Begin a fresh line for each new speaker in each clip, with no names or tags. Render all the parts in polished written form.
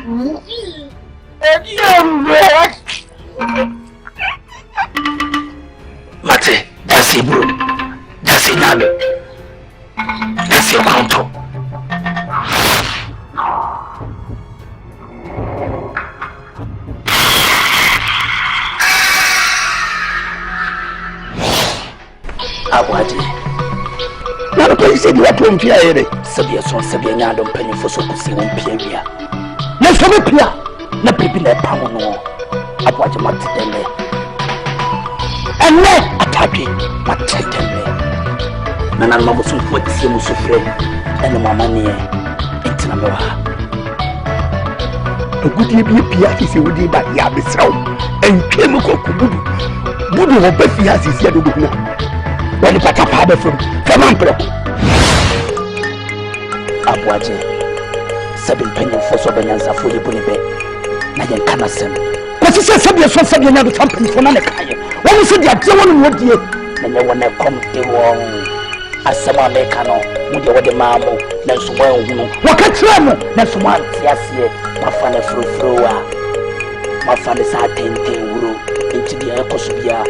Mate, that's it, bro. That's it, Nalo. That's your counter. Awadi. Now, the said you are to Okyere. Sabia son Sabia don't penny for so to see one Pierre. Let's have a Pierre. Na people let power no. Awadi Matende. And then attack it, Matende. Nana Mamusu for the same Sufre and the Mamma near Intinamoha. A good year be Pierre is a woody by Yabisau and chemical Budu. Budu or Buffy has his yellow book. When the Patapa from Camambro Abwaje 7 penny for Sobanyanza for the Bunibe Nayan Canasem. What is a subject for Sabian of company for Nanakaya? What is it that you want to do? And no one come to wrong as someone mecano, with the mammo, then someone. What can travel? Then someone, yes, my father through my father's attending into the Ecosubia.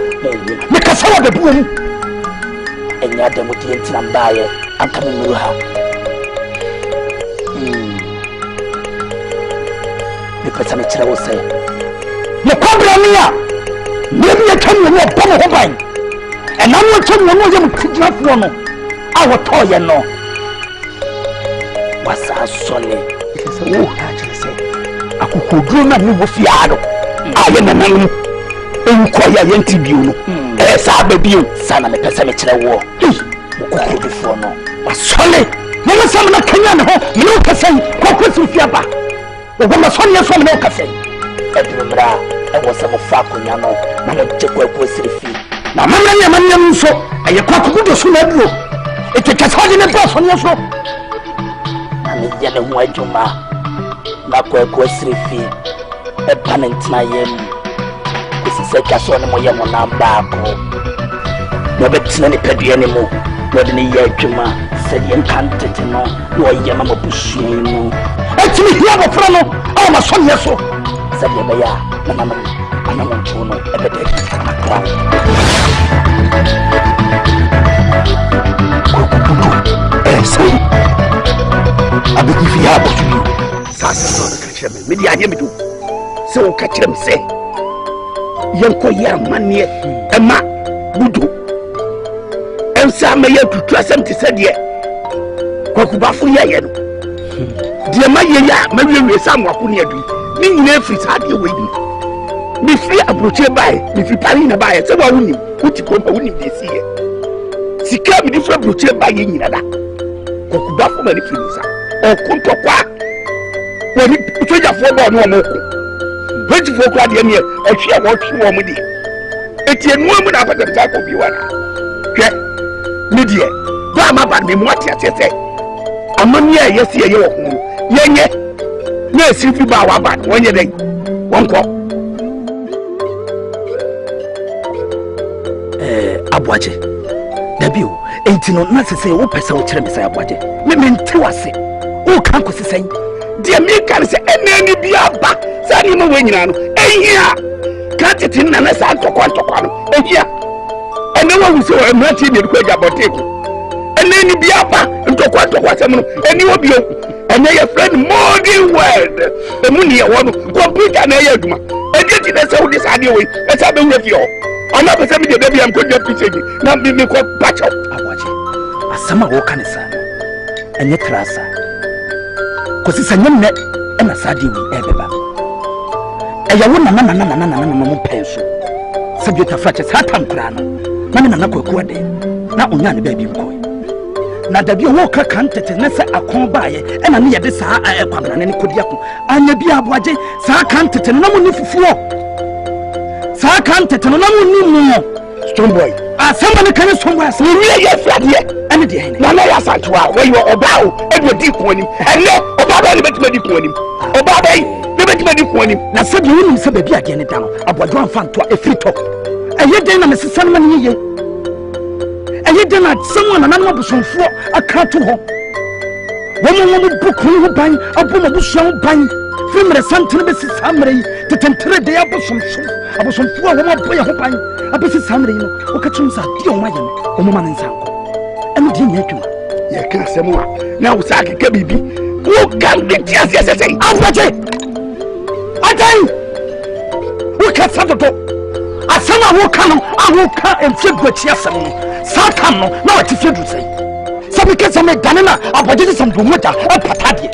Make us all the boom. And yet, the Mutin Nambaye, and coming to her. The person will say, you come here, maybe I tell you what Pomo Hobine, and I'm not telling you what you could not want. Our toy, no. What's our sonny? It is a war, actually say. I could do not move with Fiado. I am a man. Inquire Yentibuno. Yes, I baby, son of a cemetery war. Who before no? Was solid. Never some of Kenyan, no Cassin, Cockles with Yaba. The woman Sonia from no Cassin. Edinburgh, I was some of Falconiano, Madame Jacob was the fee. Now, Mamma, so I a cockle soon at you. It is hard in a boss on your show. I'm a yellow white Juma. Macquarie was the fee. A panic my Seka so no moye mona baako no betina ni pedi animo no de ne ya adwuma se de enkantete no no ye ma mabusuan no etimi hia bo fra no o ma so ye so se de be ya na na na mo no ebe de akra so abeki fi ha bo tu sa so na ka me di aye me do se o ka kire me se yanko ya manie ema budu ensa me ya tutu asante sede kwakubafo ya ye no de ma ye ya ma wiwe samwako ne adu ni nyina free sade we bi mi free abroche bai mi free pari na bai se wa wuni uti ko ma wuni de siye sika mi di free abroche bai ye nyina da kwakubafo ma ni free sa o kunto kwa woni soja fo ba no mo ko Wait for God, you near, or she won't you want me. It's a woman up at the top of you. Get Lydia, Bama, but me what you say. I'm on here, yes, you yes, if you bow about 1 day, 1 call. Abwaje, debut, 18 or necessary, what person will tell me, say, Abwaje. Maybe to us, who can't say, dear me, can say, any be up back. Sani mo wenyina no ehia ka tete na na Santo kwantokwa no ehia ene wa wuso emrati ne ko jaboteku ene ni bia ba ntokwa sem no eni obi oku ene ye friend modern world emu ne ye wo no computer na ye aduma ejeti na se wudi sade we e sa be wura fio ona be se mi de bia am ko de piseji na mi ko pacho awaje asama wo kanisa enye trasa ko sisanyem ne ena sade we ebeba eya wona na mo penso sabjeta frache satan krano na kwaku ade na onya ne ba bi mko na da bi wo ka kantete na se akon baaye ena ne yede saa kwabana ne kodi akon anya bi aboaje saa kantete na mo ni fufuo saa kantete na mo ni mu strong boy asema ne kan strong boy asema ni ye fiade ene de hen na ya Santo a we yo obao edu di konim ene obaba ne betima di konim obaba betima di konim na se bi woni se ba bi ade ne da no aboajo amfanto a free talk eye den na mesesan ma ne ye eye den na someone na no busonfo aka to ho wo mo buku ho ban abo mo busuan ban From the Santo Mrs. Samri, the Tentere de Abosom, Abosom, woman, boy, a Mrs. Samri, Okachunsa, dear Mayan, or Woman and Sanko. And the Yaku, Yakasamua. Now, Saki Kabibi, who can be just as I say, Asante! Who can Santo? Asana will come and flip with Yasam. Sakano, now it's a to say. Some because I make Ghanaian, I bought some Bumata, a patati.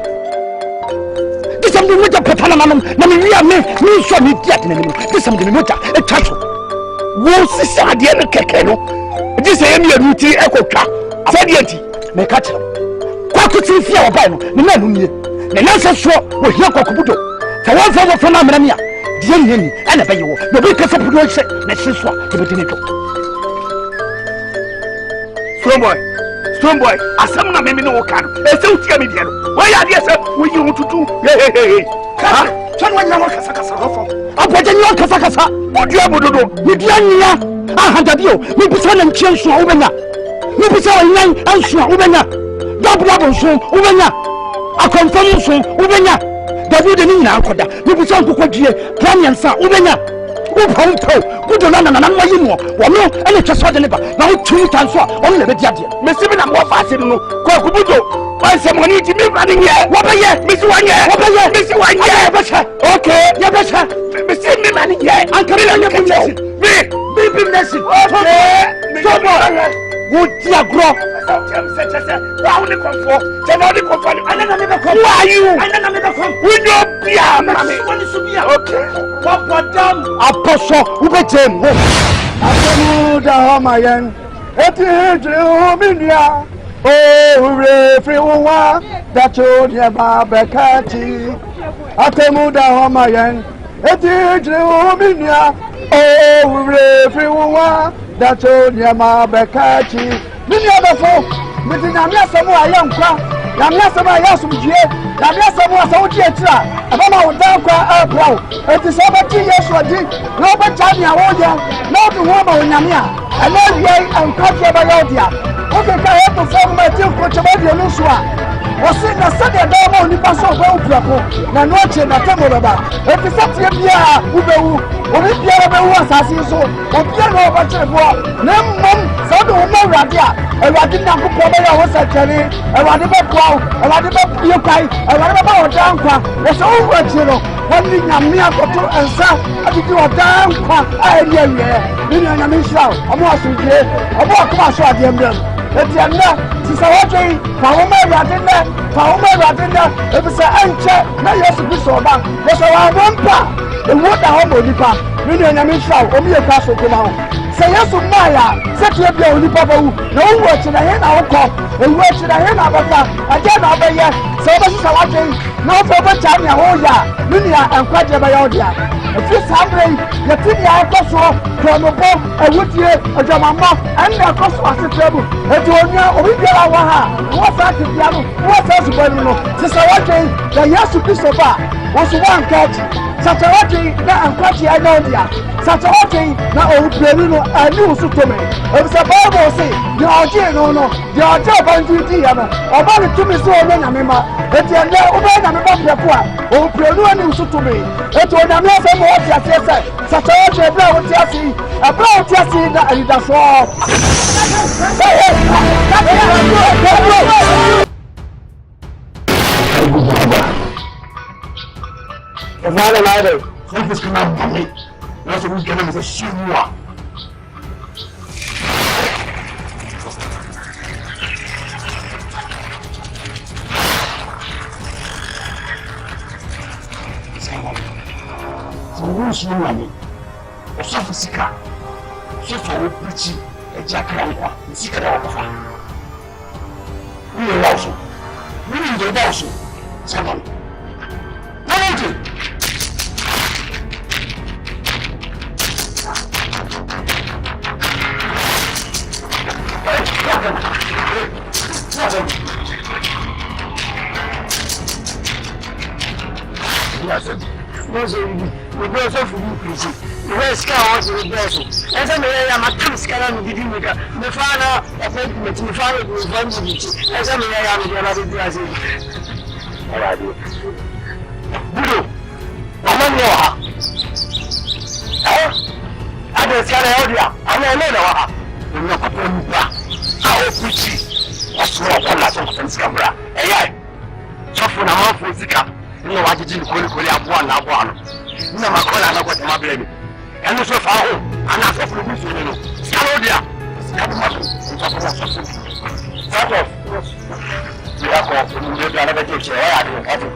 This some Bumata Patanam, Namia, me, so me get in this some Bumata, a tattoo. Won't see Sardiana Kakeno. This is a routine echo car. Sadiati, make catch him. Quakuti fear of Bino, the man who the answer sure will hear Kumawood. For one form of Namania, the Indian, and a bayo, the weakest of production, let's just swap the Botanito. Strong boy, I summon a no can. A so median. Why are you, sir? What you want to do? Hey. Turn one your Casacasa. I'll put in your Casacasa. What do you have to do? With Yania, I had a deal. We put on and change to Ubena. We put on young and sure Ubena. Double soon, Ubena. A confirmation soon, Ubena. David and Nina, we put on to Okyere, Planian Sa, Ubena. Good on and one and it's just now 2 times on the Diadia. Missing a more fast no Kumawood. Why someone needs to be running here? What are you? Miss 1 year? What are you? Miss 1 year? Okay, you're better. Miss me money here. I'm coming on your blessing. Me, blessing. Okay, would you grow? Who are you? I never come. We know okay. Apostle, who became Hamayan. Oh, everyone that told you about Bekati. Atemuda Hamayan. Oh, everyone that told you about Bekati. Many other folk, but in Amasa, I am crap. Yamasa, I have some Jay. Yamasa was so Jetra. Abama would down cry out. It is over 2 years for Dick. Robert Tanya Wodia, not the woman in Yamia. And now we are country by Yodia. Okay, I have to form my team coach about the Lusua. Was in a Sunday demo, Nipaso, Prapo, Nanoche, Natamaba. If it's up to Pia, Ubu, or if Pia was as you saw, or Pia over Trevor, Nam Santo Radia, and I didn't have to was a Jenny, and I never go, and I never Yokai, and I never down qua, was over Chino, one thing I'm near for 2 and South, I did do a down qua, I hear you, in a Michelle, I'm watching here, I walk past the emblem. It's not, she's a watching, Pahoma Radina, if it's an anchor, now you have to be so back. There's a rumpa, the water home of Nipa, million and Michelle, or me a castle come out. Say yes to Maya, set you up your Nipa, no words in the hand I'll call, and words in the hand of a again over here. So this is a watching, no for time, Minia and Quaja by Odia. If you somebody, the thing I also from a boat, a wood year, a Jamama, and a cost was a trouble. A Jonia, or we get our what's that the piano, what's else about you? Sister watching, the yes to be so far was one catch. Such a watching, now I'm quite I know dia. Such a watching, now old Peruno, I knew so to me. It was a Bible say, the idea no, the idea of duty, or about it to me so then I remember. But you know, when I'm about the poor, or Peruno knew so to me. It was a mess of what you said. Such a watching, a brown Tessie, and that's all. If I don't like it, let us come out from me. That's what we can have a shoe. So, who's your money? Or something sicker? So, for preaching a jackal, and secret of her. We are also. We need the boss. Someone. We go so for you, please. The rest comes with the blessing. As I may have a task around the Dimuka, the father, a friend, the father was one of it. As I may have a BUDO, Amanoa. I don't see an idea. I don't know. I will put you. What's wrong? One last one from camera. Hey, so for now, for Zika, you know what you do? Call one. No, my call, I know what my baby. And also for home, and I saw for the mission. Scalodia. Santo. We are going to do another picture. I don't have to.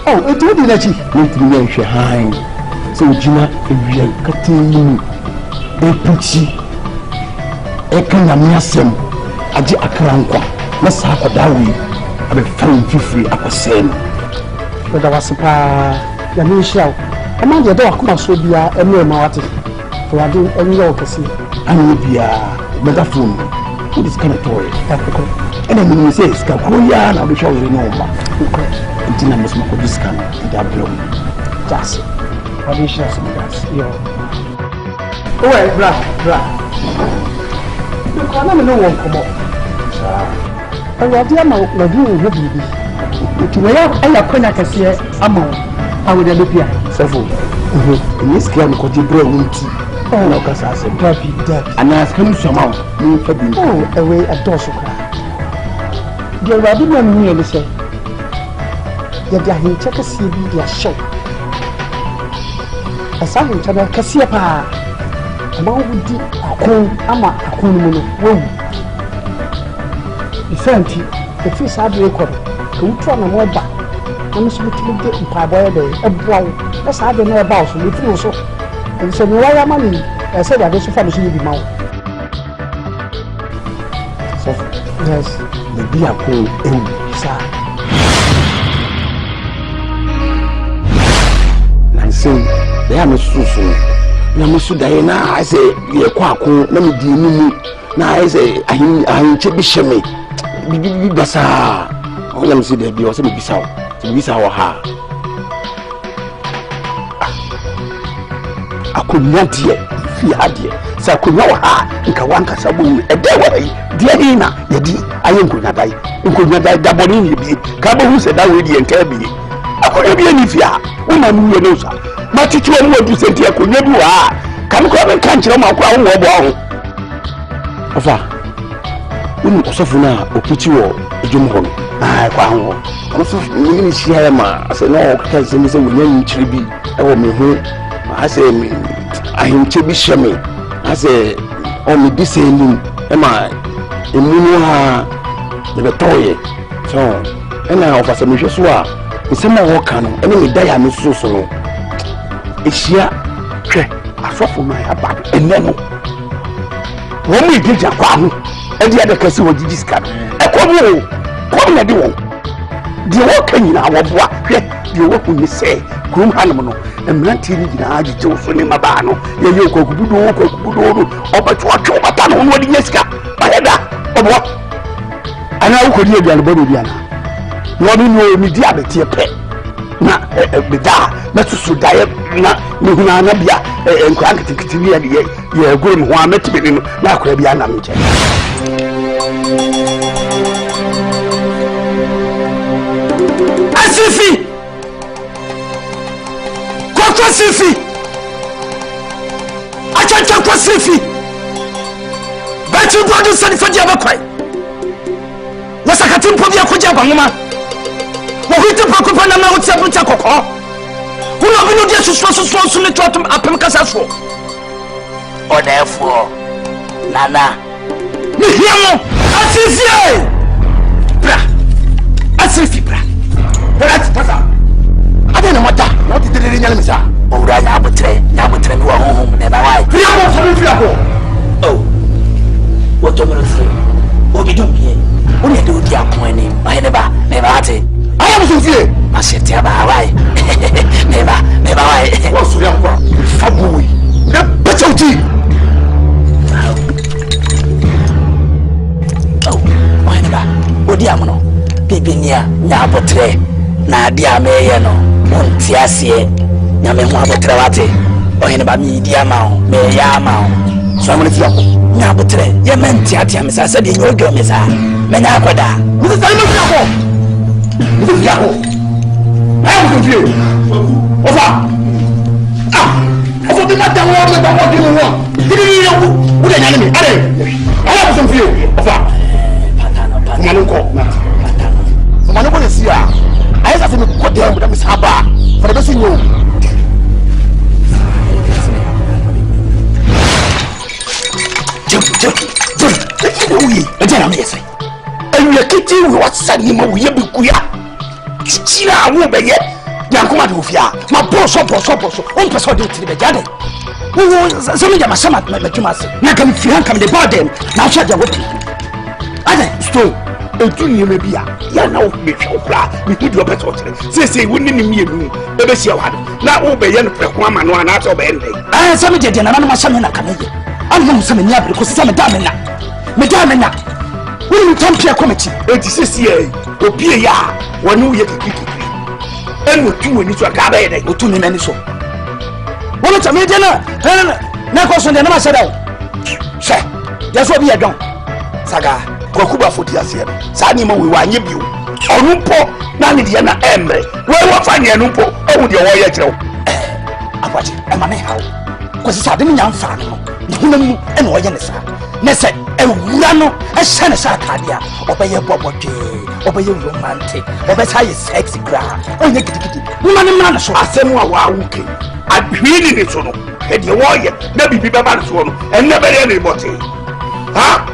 Oh, it will be that you need to be behind. So, Gina, if you are cutting a pitchy, a kind of miasem, a j a cranqua, let's have a dowry. I've been found free up a same. But I was the new show. Among the dog, Kumawood, and no Marty. For I do any local see. I will be a megaphone. Who is kind of toy? And then you say, Scorpio, I'll be showing you no. Dinner must make this kind of that blow. Just what is your gas? Oh, bra. You can't know one come up. I will dear now, the view will be. To where I have connected here, I would have here. Several. In this game, because you brought me to. Oh, no, because I said, and I ask him somehow. Oh, away a dorsal cry. The rabbit man nearly said. Yet I check a CB, their show. A son to the Cassiapa. Would do a coon, ama a coon, womb. Asante, the fish had record. Come from a more back. I'm supposed to get in Pabaya, a brown. That's how they know about so with you. So, and so, why am I? I said, I guess you find the mouth. So, yes, the beer cool, sir. They are so Namusu Diana, I say, dear Quaco, let me deal me. Now I say, I check Bishami. Bibasa. Oh, let me see the Bios and Bissau. To miss our ha. I could not yet, if you had yet. So I could know her in Kawanka Sabu, a day way. Dear Nina, Yadi, I am could not die. You could not die double in the bee. Cabo who said that with the entire bee. I couldn't be any fear. Woman, you know, sir. My teacher won't send you. Could never come and catch your mouth. Ofa, when Osofuna, Okyere, Jumhon, I found also many Shiama. I said, no, because I say, we Chibi. I want me home. I say, I am Chibi Shami. I say, only this sailing. Am I? The Munua, the toy. So, and I offer some issues. It's a more can, and then die. I'm so. It's here, I saw for my abad, and then when we did a quam, and the other castle was discard. A quam, come at the wall. The walking in our work, you work when you say, Grum Hanamo, and Mantin in Agito, Sonimabano, Yoko, BUDO, or but what you are done on what you escape. Or what? And I could hear the body. No one knew me, dear pet. Na bida na susu dae na mehuna na bia enkran kitikiti ya ye gure mo ametibeni no na akora bia na mche asifi kwa sifi achacha kwa sifi
you go to Sunny for Jabba? Was a catin for the Akujabama? What we took Pakupana now with Sabutako? Who have been just so to Apamcasaso? Or therefore, Nana, Mihiamo, Assisi, Bra, Assisi, Bra. That's Tata. I don't know what did the Yanisa. Oh, Nabutre, you are home, never right. Oh, what do you say? What we do here? Only do the appointment. I never had it. I am so here. I said, never right. Never right. What's the young Fabu? Better tea. Oh, why never? Oh, dear, no. Baby near Nabutre. Nadia Mayano, Montiasie, Yamema Trawate, or in about me, Diamao, Mayamao. So I'm going to flop. Nabutre, Yamentiatiam, as I said in your girl, Miss Menaquada. With the time of Yahoo! With Yahoo! I am confused. Over! I thought the matter was about what you want. Didn't you know who the enemy? I am confused. Over! Manuko, Manuko is here. I have to go there with Miss Haba for the best in you. And we are kitchen what's that name we have Kuya. Chila will be yet. Yankuma Dufia, my poor sopo, one person to the garden. Some of them are some at my Tumas. Nakam Fiankam the bottom, now shut your whipping. I stole. You may be a now make your fly, we did your best. Say, wouldn't me, never see what now obey young woman one out of ending. I am some jet and another Samina Canadian. I'm not some Yap because some Damina. Madamina, will you come to your committee? 86 years, Opia, one new year to kick it. And with you when you are gathered, or 2 minutes so. Well, it's a mediana, Nakos and the Namasada. Say, that's what we are done. Saga. Kuba for the Asian. Sanimo, we want you. Onumpo, Nanidiana Emre. Where will find your Numpo? Oh, your warrior. I watch it. I'm a how. Because it's a young fan. You and Wayanesa. Nessa, a Wurano, a Sanasa Cadia, obey your property, obey your romantic, obey high sexy crowd. Oh, you get woman, so I said, wow, okay. I'm really it so. And your warrior, maybe people and never anybody. Huh?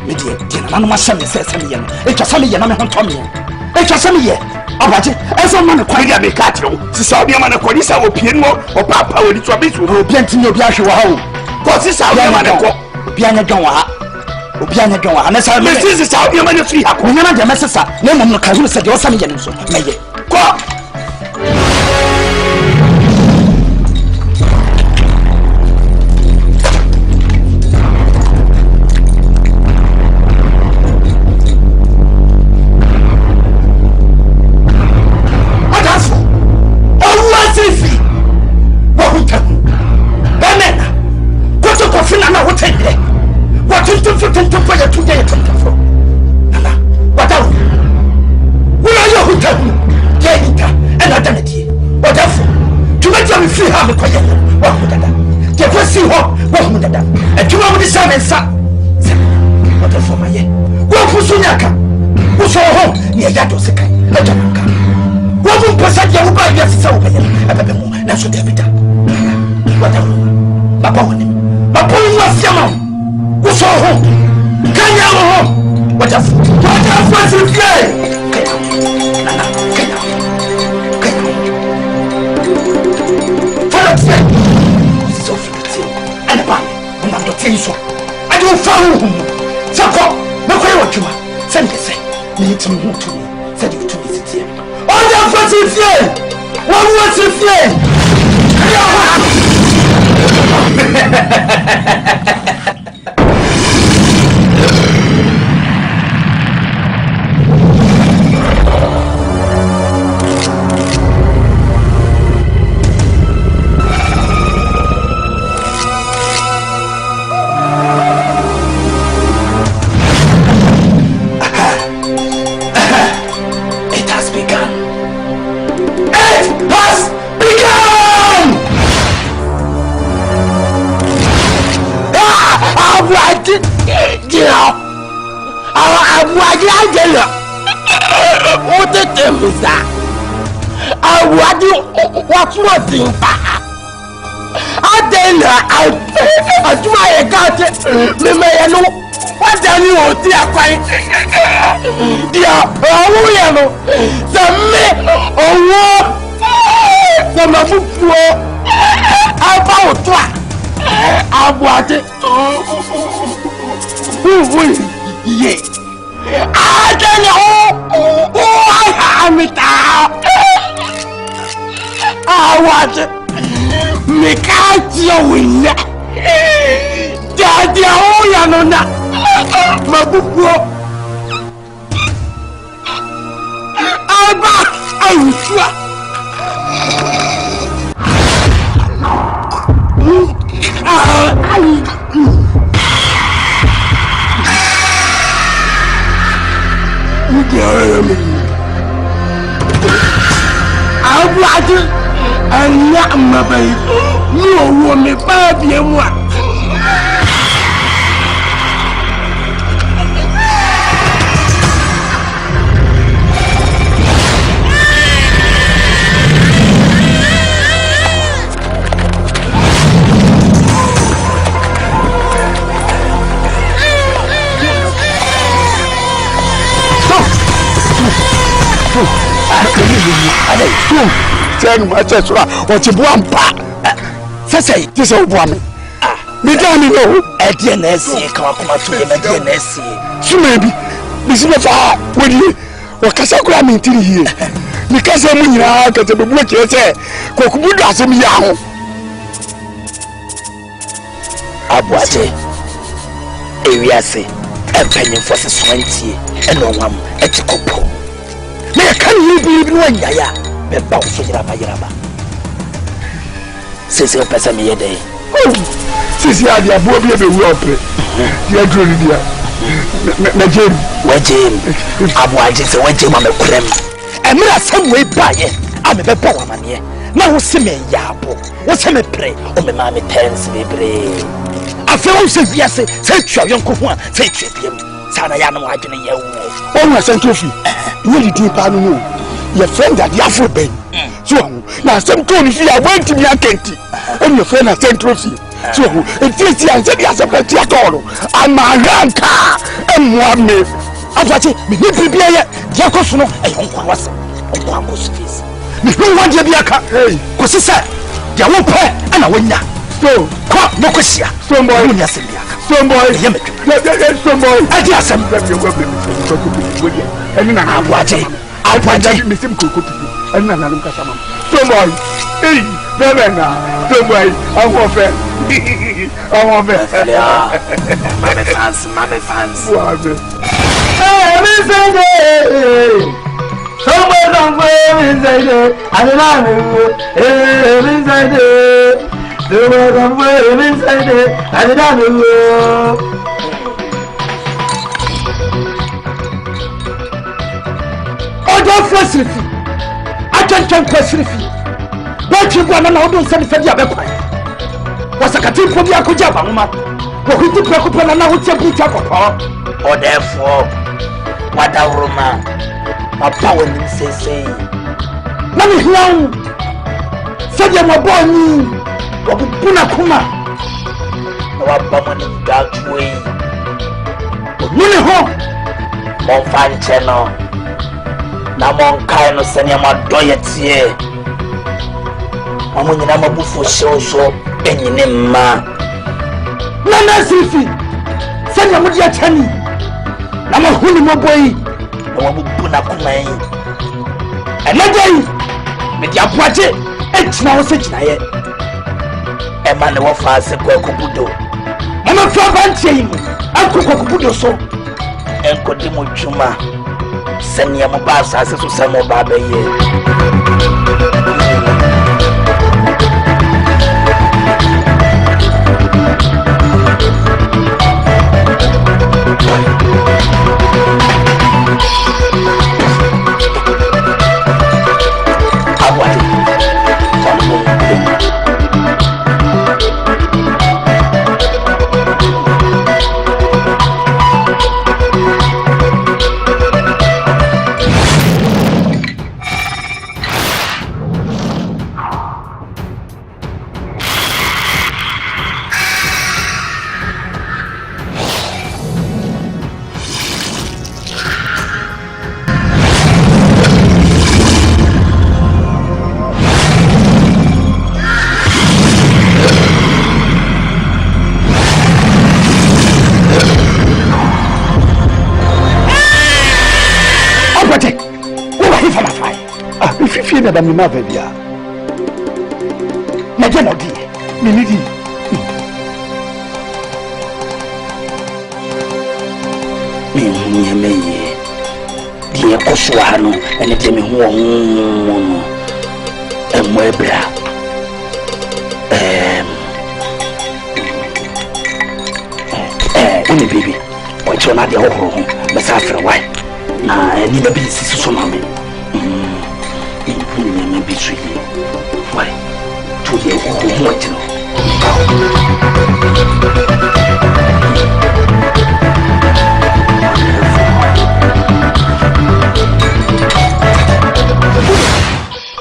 Me dear, I'm not saying it's a family, and I'm not Tommy. It's a family. About it, as a man quite a big cattle, to saw me a man of Corisa or Piano or Papa with the Trabis will plenty of Yashu home. Because this is how man of Piano Gawa, Piano Gawa, and as I miss this is how your man of three have one of the messages. No one can say your son again. So, may you go.
now. I what the them is that? I what you what's what thing? I do my account. Me may know what do you want to find? Dear, oh, you know, the me oh, the mafufu. About what? I want it. Yeah. I don't know. Oh, I'm it out. I want it. Me can't you win. Daddy, oh, you know that. My book. I'm sure. I'm watching and not my baby. You want me, baby, and what? Tell my sister, what you want, say, this old woman. Me don't know. At the NSC, come to him at the NSC. So maybe, Miss Lefar, would you? What can I grab me till here? Because I'm in your heart at the book, you say, Kumawood doesn't me out. Abuate, Ariasi, and penny for the 20, and no one at the couple. Can you believe when Yaya? The bounce of Yaraba. Says your person a day. Oh, says you are the above of the world. You're good, dear. Jim, where Jim? I'm watching the way Jim on the creme. And me some way by it. I'm a power man here. Now, see me, Yabo. What's him a pray? Oh, my mammy tends me brave. I feel so yes, say your young Kuhua, say him. Sanayana, I don't know. Oh, my Santo. Really deep, I don't know. Your friend at the Afro Bay. So, now some told me I went to be a Kenti. And your friend at Central. So, it is the answer as a petty at all. And my grand car and 1 minute. I watch it, me need to be a Jacosuno and Unquas. Unquas face. Me don't want to be a car. Hey, because he said, you won't pay and I win now. So, come, no question. Some boy, some boy, some boy, I just am and I watch it. I watch it. Miss him cook and another customer. Some boy, hey, Bevena, some boy, I want it. I want it. My fans. Hey, listen, somewhere don't go inside it. I don't know. Inside it. Somewhere don't go inside it. I don't know. Frosty, I can't question if but you want to know something for the other point. Was a cattle for the Akujaba, but who took a coupon and now would simply talk of or therefore, what a woman, a power in say. Let me know. Said you were born, or Punakuma, or a woman in that way. Money home, Monfanteno. Na mon kai no sene ma doyet ye omo nyina mabufu show enyine mma na nasifi sene mo dia chani na mo huni mo boyi na mo bubu na kuman enagei me dia boaje etina wo se kina ye e ma ne wo fa se kokubudo mama fa bantie yi mu akokubudo so enkodi mo dwuma send me a bus as to some more baby.
Fifi na me ma bia. Na je no di. Me ni di. Me ye. Di ko so ha no, ene de me ho no. Emo ebra. Any baby, or you're not the whole home, but after a while, I need a bit so mommy. Maybe treat me. Why? To the home,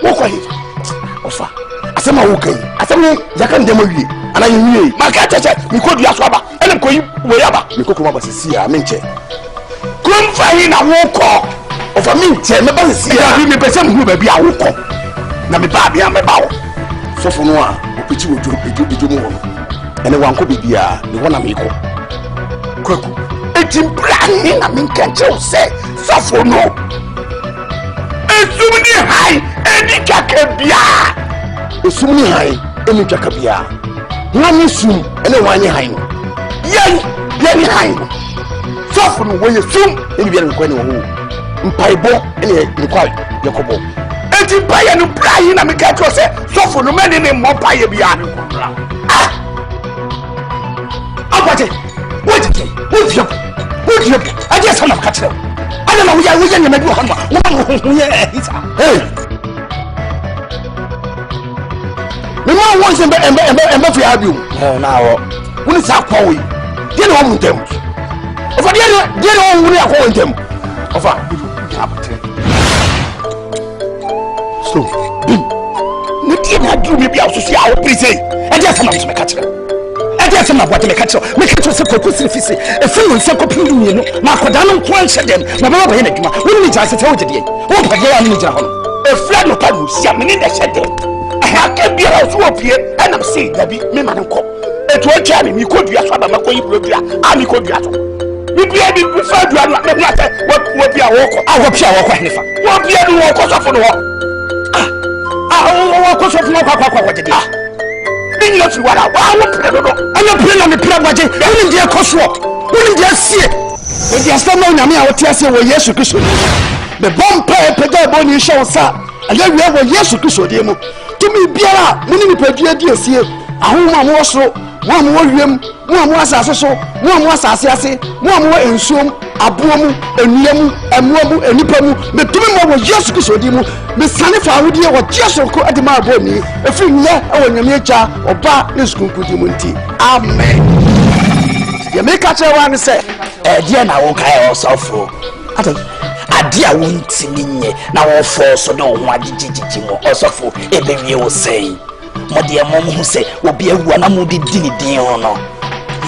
what are you? Offer. I said, my okay. I said, I can't demo you. And I knew my cat said, we could be a swabber. And I'm going wherever you could come up as a seer. I mean, couldn't find a walk of a minute. Never see me person who may be a walk. Now, me baby, I'm about. So for no one, which you do more. And the one could be the one amigo. It's in brand. I mean, can't you say, so for no. It's so many high, and it can't be. It's so many high, and it can't be. One is soon, and the one behind. Yay, very high. So for no way soon, and you're going home. Mpaibo, and you're quite Yakobo. And you buy a new pie, and I can't say, so for no man in more pie beyond. Ah, what it? What's your? I just want to catch them. I don't know, we are going to make one. Hey. The man wants and for you. Now, when it's our power, you know them. Of a dear old, we are calling them. Of a so, Nitina do me be out to see our busy. And just enough to make catch them. And just enough what to make catch them. Make it to Scorpio, a few Scorpio, Macadam, one said them, my mother in it. We need to tell you today. What a young ninja. A friend of Paris, young in the shed. I can't be out to appear, and I'm saying that me, Madam Cop. And to a charming, you could be a swab, I'm going to be a could be at. We be able to prefer to what be a walk. I hope you walk with what be able to walk off on the wall. I walk off no papa. What did you? Then you what I want. I'm not playing on the club budget. I didn't dare cost walk. We didn't dare see it. When you stand on me, I will tell you, yes, you could. The bomb pair, Pedal show, sir. And then we have a yes, you could demo. To me, Biara, many people here. I want also. One more assassin, one more assassin, one more in Sum, a boom, and Yamu, and Mobu, and Nipamu, the two more just to demo. The Sanifa would hear what just occurred at the Marboni, a few years or your nature or bar is Kukumunti. Amen. You make a tell one say, dear, now won't I also for. I dear won't see me now all four, so no one did also for a baby will say. My dear mom who say will be a one of the dinny no.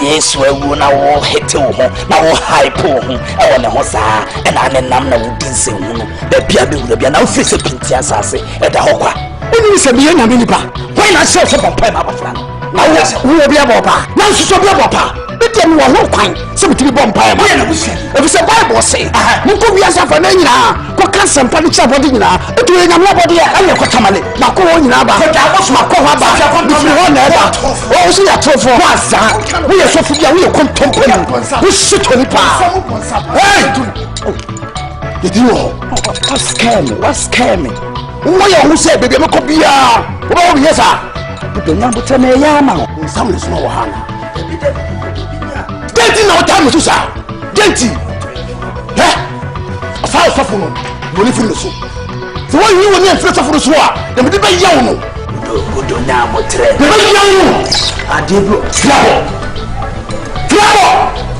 Yes, we will now hit to home, now high poor home, I want a hosa, and I'm a number who didn't say, the Piabu will be an office of Pintias at the Hoka. When you say, be a minipa, why not sell some of my friend? Now, we will be a bopper, now she's a bopper. But then we are no kind, some to be bumpire. If it's a Bible say, you could be as a fanina, go cancel some furniture body now, but doing a nobody, and you're Tamale, now go on in Abba, but I was my cover, if you want ever. Oh, see a tough for us, we are so familiar, we are contemplating, we sit on the power. Hey, did you know what's scamming? Why who said, baby, I'm a copy? Oh, yes, sir. But the number 10 Yama, some is no Hannah. Genty now time to say. Genty. Eh? A fire for no. You live in the soup. So when you were first of the sword, the middle by young. Good now, but I did trouble.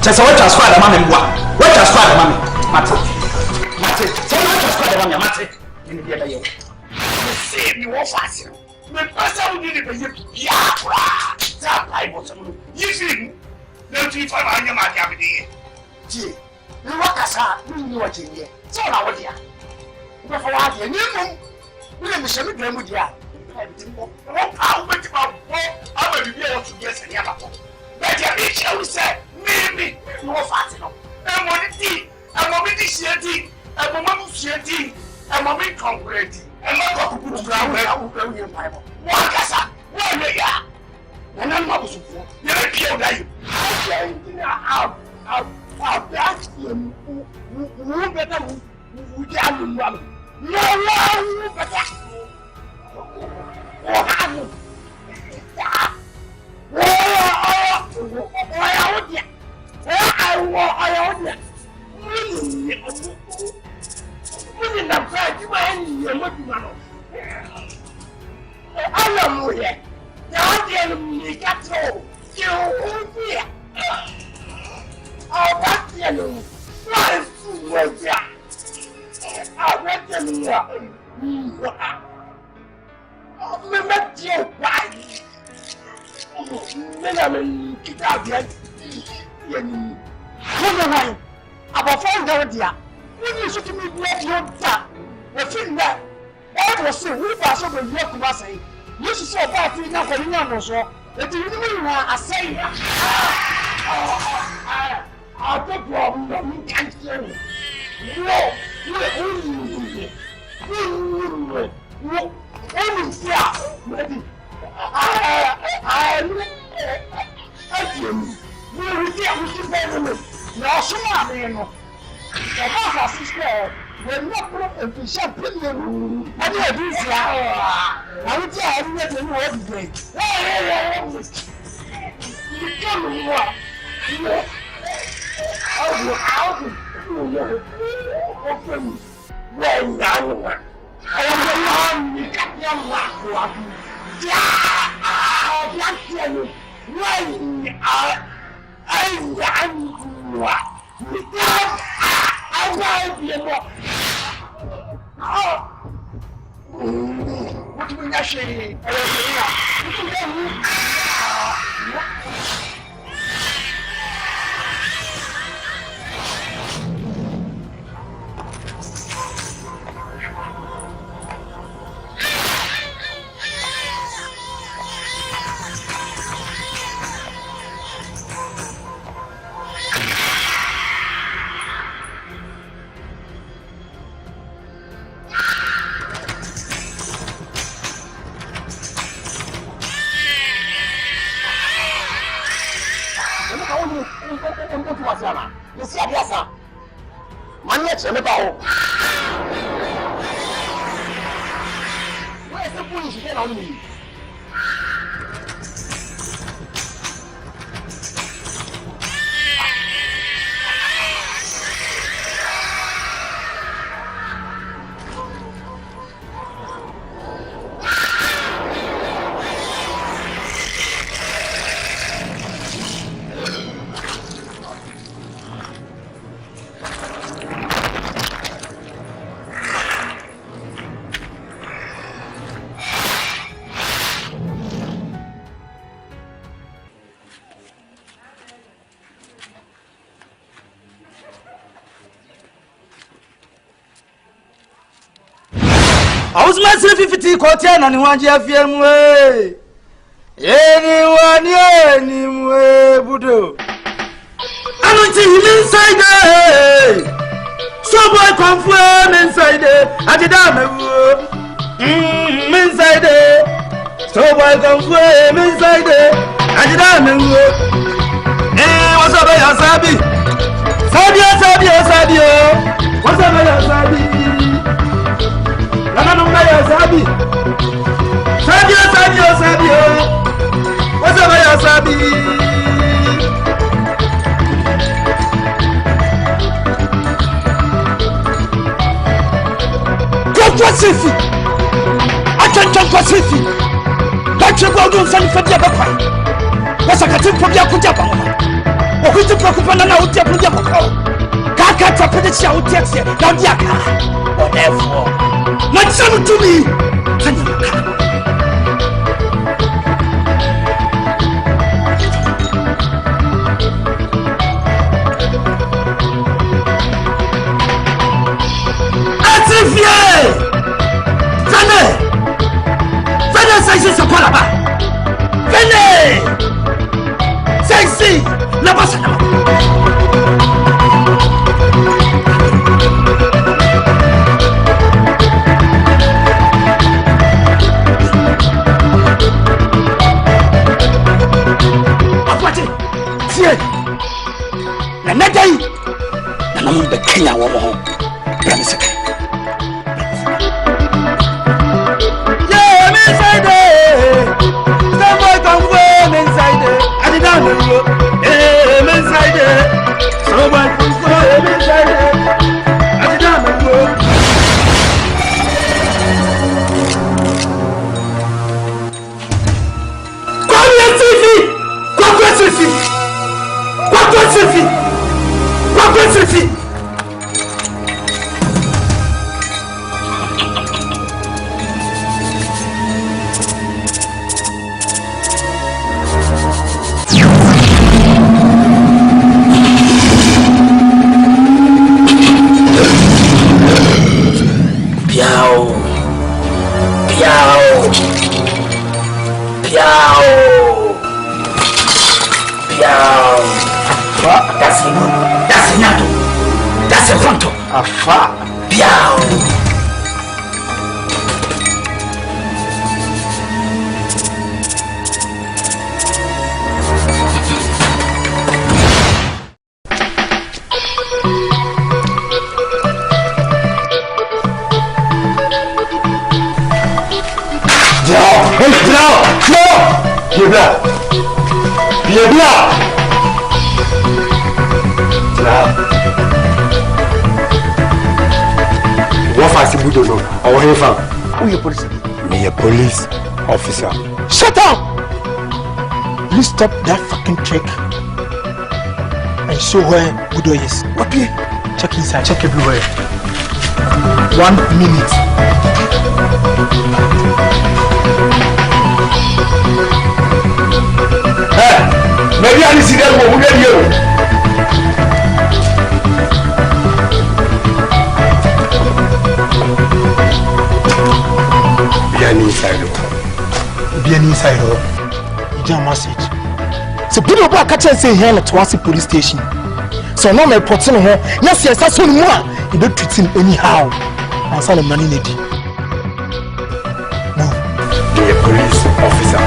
Just what just father, mammy. What just father, mammy? Matter. So much just father, mammy. Matter. In the other year. See me was fast. The person who did it, yeah. That I was you see. No, you find my name at the Gee, you walk us out, you know what you hear. So, how would you? Before I hear you, we can be semi dream with you. What power went about? I will be able to guess any other. But you shall say, maybe no fast enough. And what it is, and what it is, and what it is, and what it is, I'm not going to put ground where I will go in your Bible. What is that? What are you? And I'm not supposed to. You're killed, are you? I'll back you. Who better? Who can you run? No, who better?
I was massive 50 quarter and 1 year film way. Anyone, anyway, BUDO. I don't see him inside there. So boy confirm inside there. I did inside there. So boy confirm inside there. I did what's up, Asante? Sabio. What's up, Asante? Sabio. What's up, Asante? Confronting. I can't confronting. Don't you go do something for the other part? What's a catching from your Kujapa? Or who's the Pokemon and out there from your Pokemon? Kaka Tapet Chow Texas, down Yaka. Whatever. What some to me? Venez, c'est quoi là-bas? Venez, c'est ici, là-bas c'est là-bas.
Nananom the Kenya woman. Branisaka. Yeah, I'm inside there. Some boy come go, I'm inside there. I did not know. Yeah, I'm inside there. Some boy come go, I'm inside there. I did not know. That's Santo. That's Santo.
Afa.
Piao.
What fancy BUDO no? Or where from? Who you police? Me a police officer.
Shut up! Please stop that fucking trick and show where BUDO is.
Okay.
Check inside, check everywhere. 1 minute.
Hey, maybe I see them who get you.
Be an insider. You don't message. So BUDO back catch and say here at Wasi police station. So now my reporting here. Yes, that's only more. You don't treat him anyhow. And send him money needy. No.
Be a police officer.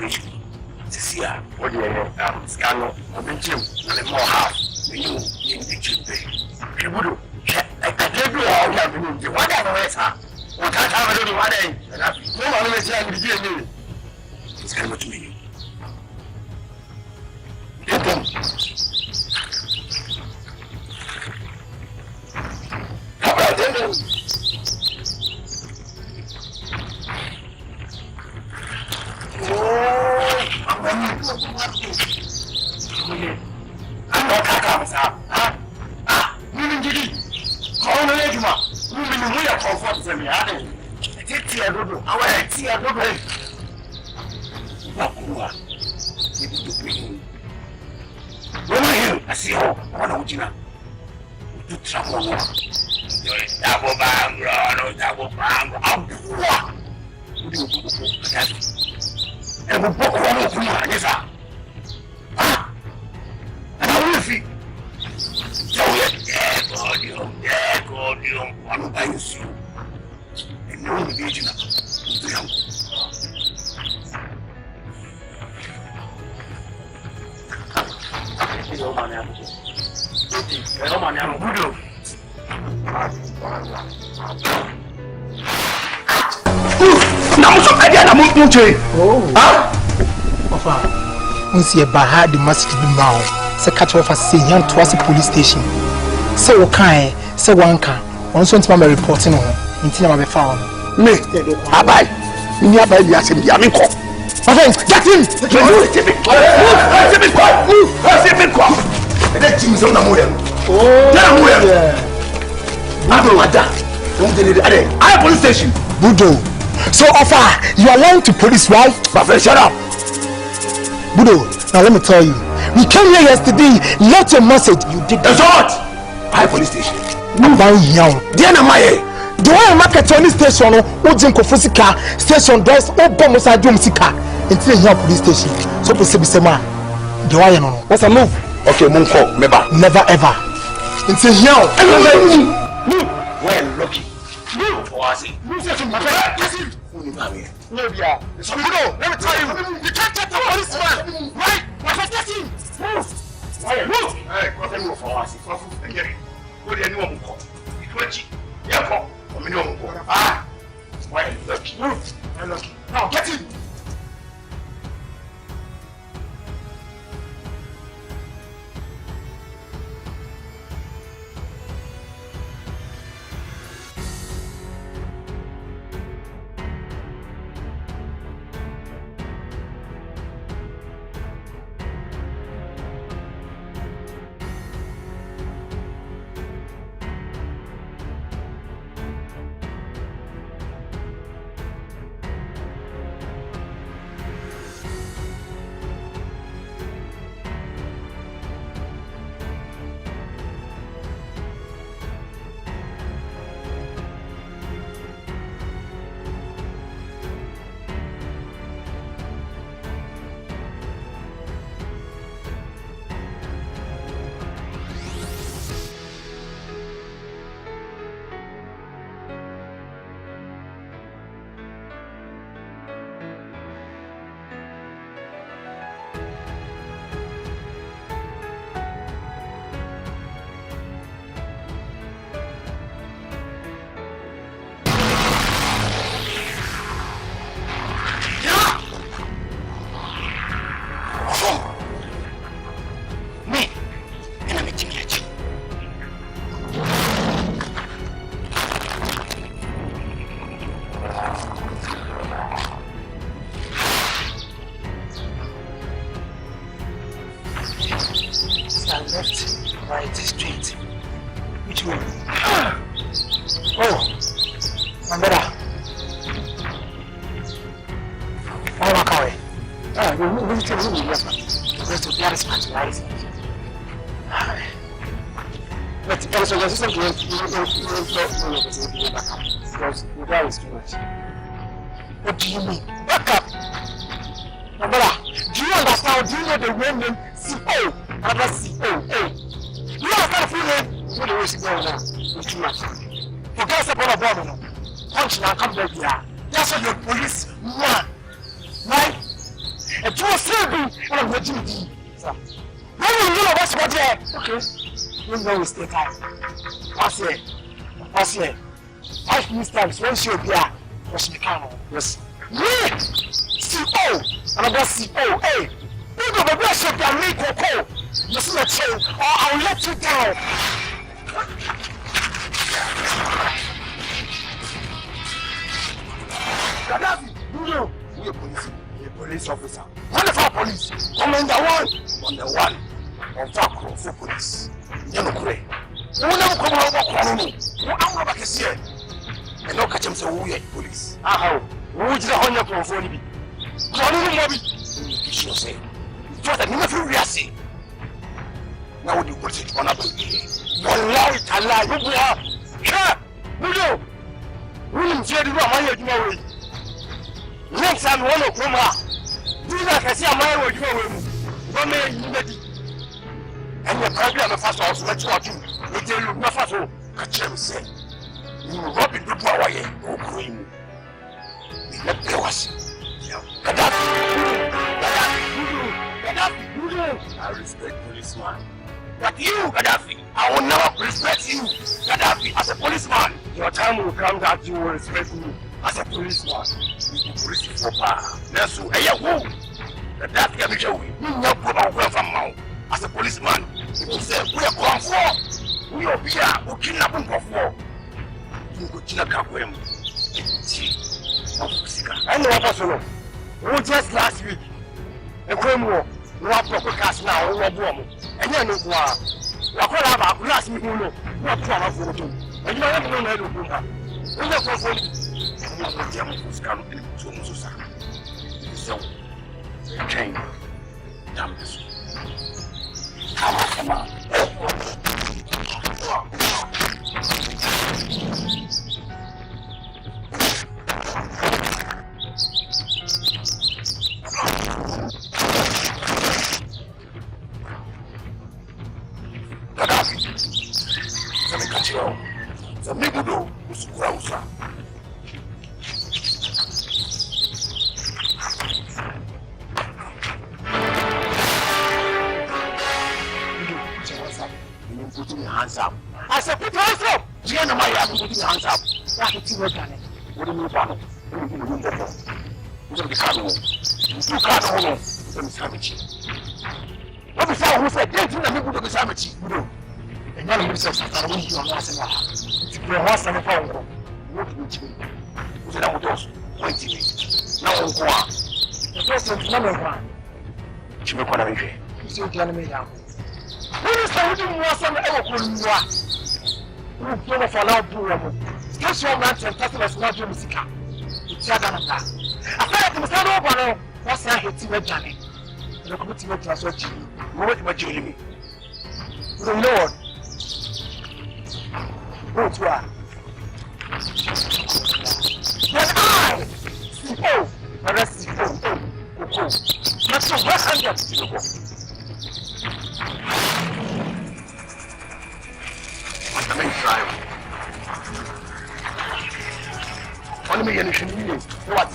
situation. Sia, what do you scandal? I've been to and more half. You in the chimney. BUDO, I gave you all that you do. What I know is her. What I have a little one day. No one will say I'm beginning. It's coming to me. Get them. How about them? I'm not talking about women did it. Call the lady, women we are comfortable. Take your good. I want to see a good way. I see how one of you to travel. Double bang, double bang. And we'll book one of them. And I will see. So God, one by you. And no division of
Once you had the message be now, say catch off a senior to us police station. Say what kind, say one can. Once my reporting on until I'm found.
Me, Abai, you are by the assembly. I'm in court. Get him! I police station.
BUDO. So offer, you are lying to police, right?
My friend, shut up.
BUDO, now let me tell you. We came here yesterday, left a message. You did
that's what? I police station.
No one young.
Diana Maye.
Do I market on this station? Ojin Kofusika station doors, Obomosa Jumsika, until here police station. So to say, do I know? What's a move?
Okay, Munko,
never ever. Until here.
Well, lucky. Was it? So BUDO, let me tell you, you can't get the policeman, right? Move! Hey, what are you for us? What do you know? Well, lucky. Move! Now, get him!
Left, right, straight. Which way? Oh, my brother. Oh, my car. We need to move the rest of the other specialized. But also, there's something because the guy is too much. What do you mean? Back up! My brother, do you understand? Do you know the women? CO? Another CO. You understand the feeling? What the way she going now? It's too much. Forget about the bomb. Punch now, come back here. That's what your police want. Right? And you are still and I'm watching it. Sir. When you know what's what there? Okay. You know we stay time. What's here? 5 minutes times when she appear, was she come on? Yes. Yeah! CO! Another CO! Hey! People will bless you and make a call. This is a chain, or I'll let you down. Gaddafi, BUDO, you're a police officer. Wonderful police. Commander 1 on the 1 of Vakro for police. Yanokure. You will never come over Kwanoni. You are not here. And no catch him so we police. How? Who is the honor for Phony? Kwanoni Mobi. You say. Just a new furious. Now you put it on a baby. Wallahi Allah, you are. Sure. BUDO. William said you are my way. Next time, one of them are. Do you like I see a man with you? One man, you ready? And your problem of us also, let's watch you. We tell you, no faso. Catch him say. You rob it to power, oh, cream. Let go us. Gaddafi, I respect policeman. But you, Gaddafi, I will never respect you, Gaddafi, as a policeman. Your time will come that you will respect me as a policeman. Police for power. That's who I am. Gaddafi, I'm sure we know from now. As a policeman, people say we are going for. We are here. We kidnap him for. You go to the Kakwem. I know what was wrong. We just last week. The Kumawood. No proper cast now. We are born. And you know what? We are going to have a last meeting. We are going to have a photo. And you know what? We are going to have. We are going to so, change. Damn this. Come on. Gaddafi. The BUDO is Rausa. Putting your hands up. I said, put your hands up. You know my hands, putting your hands up. That's what you done. What do you want? What do you want? You can't hold. You can't hold. Let me savage. What is that? Who said, get in the middle of the savage? And none of you says, I want you on last and last. You're last and a phone. What do you do? Who's that with us? Wait a minute. Now, go on. The person is number 1. You make one of you. You see, you're me down. Minister, who didn't want some ever for now, Catch your man and customers not your music. It's a gun. I said, I'm sorry, but what's that hit you, Johnny? The committee will transfer you. What am I doing me? The Lord. Go to her. Then I see, oh, the rest is oh. That's your best hand to the book. What's the main trial? What do you mean? What?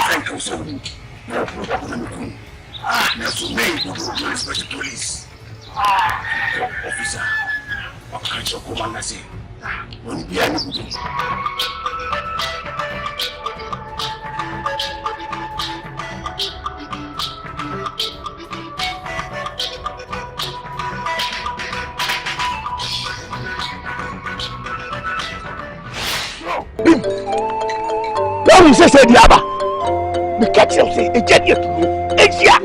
Thank you so much. No problem. There's so many people respect the police. Officer, what can't you come and say? When we are
who says the Abba? The catcher say, a genius, a year.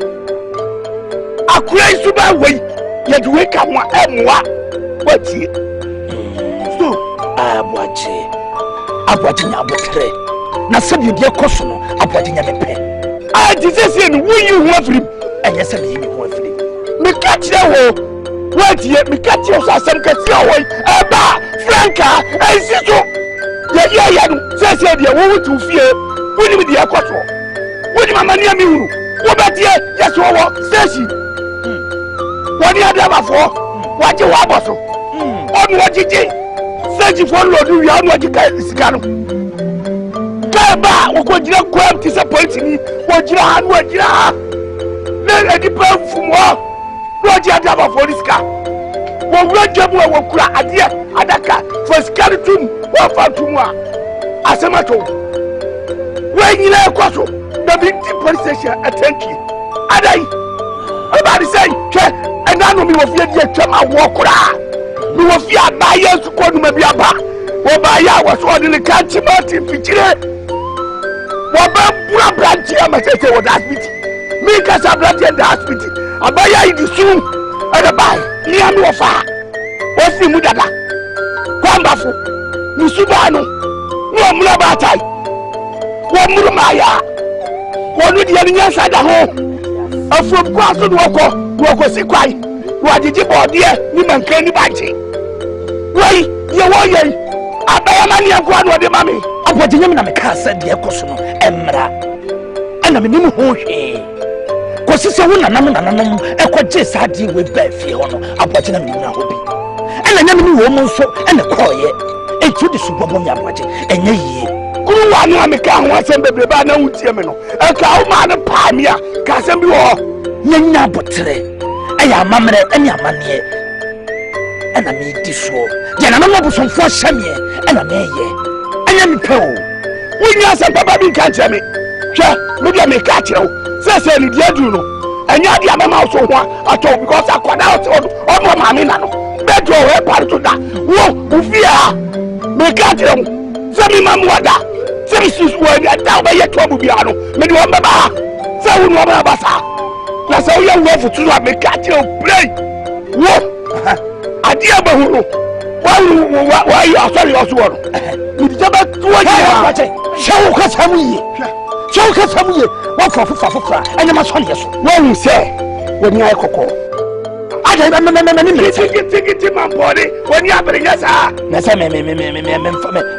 A crazy bad way, yet wake up one and what's it? So, I'm watching your betrayal. Now, some you dear caution, I'm watching your pen. I desist, will you want him? And yes, I mean, you want him. Me catch your what yet, me catch your son, catch your way, Franca, and Sisto. Yeah, says you want to fear. When you be the aquator, when my money, what about here? Yes, what says you? What do you have for? What you have also? On what you did? Says you follow you, you are what you can is gone. Kaba, what you are quite disappointing me. What you are, what you are. Let a depend from what you have for this car. What will job will cry at the Adaka for skeleton, one for 2 more. Asante. When you are cross, the big police station attend you. Adai, everybody say, and I know me of your my walk. You will fear by years to call me a bar. Or by I was ordering the country mountain picture. What about branch here? My sister was hospital. Me, because I brought in the hospital. I buy you soon. And I buy near no far. What's the Mudada? Kwambafu, Nisubano, no Mulabatai. One Murumaya, one with the other side of home. A from Quasso Woko Sequai, what did you bought dear, Niman Candy Banty? Why, you want I buy a money and go on with the mammy. I put him in a castle, dear Cosono, Emra, and I'm in who because it's a woman, a quadress I deal with Belfion, a button and and I never knew woman so and a coy, and to the Superbonia budget, and ye. Who are you? Once and baby, but no Timino, a cow man of Pamia, Casambu, Nina Botre, I am mamma and your money, and I made this show. Then I'm not some for Sammy, and I may ye, and I'm Poe. When you are some papa, you can't tell me. Maybe I may catch you, says any dear Juno, and you're the mamma so one at all because I got out of my mamma. Better a part to that. Whoa, fear, may catch you. Sammy Mamwada. Services were down by your trouble piano. Many one baba. So we know Bassa. That's how you love to have a cat play. Whoa, a dear Bahulu. Why you are sorry as well? It's about 2 years. Show us how we show us how we walk for and I must on yes. What you say when you are cocoa. I don't remember take it my body when you are bringing us.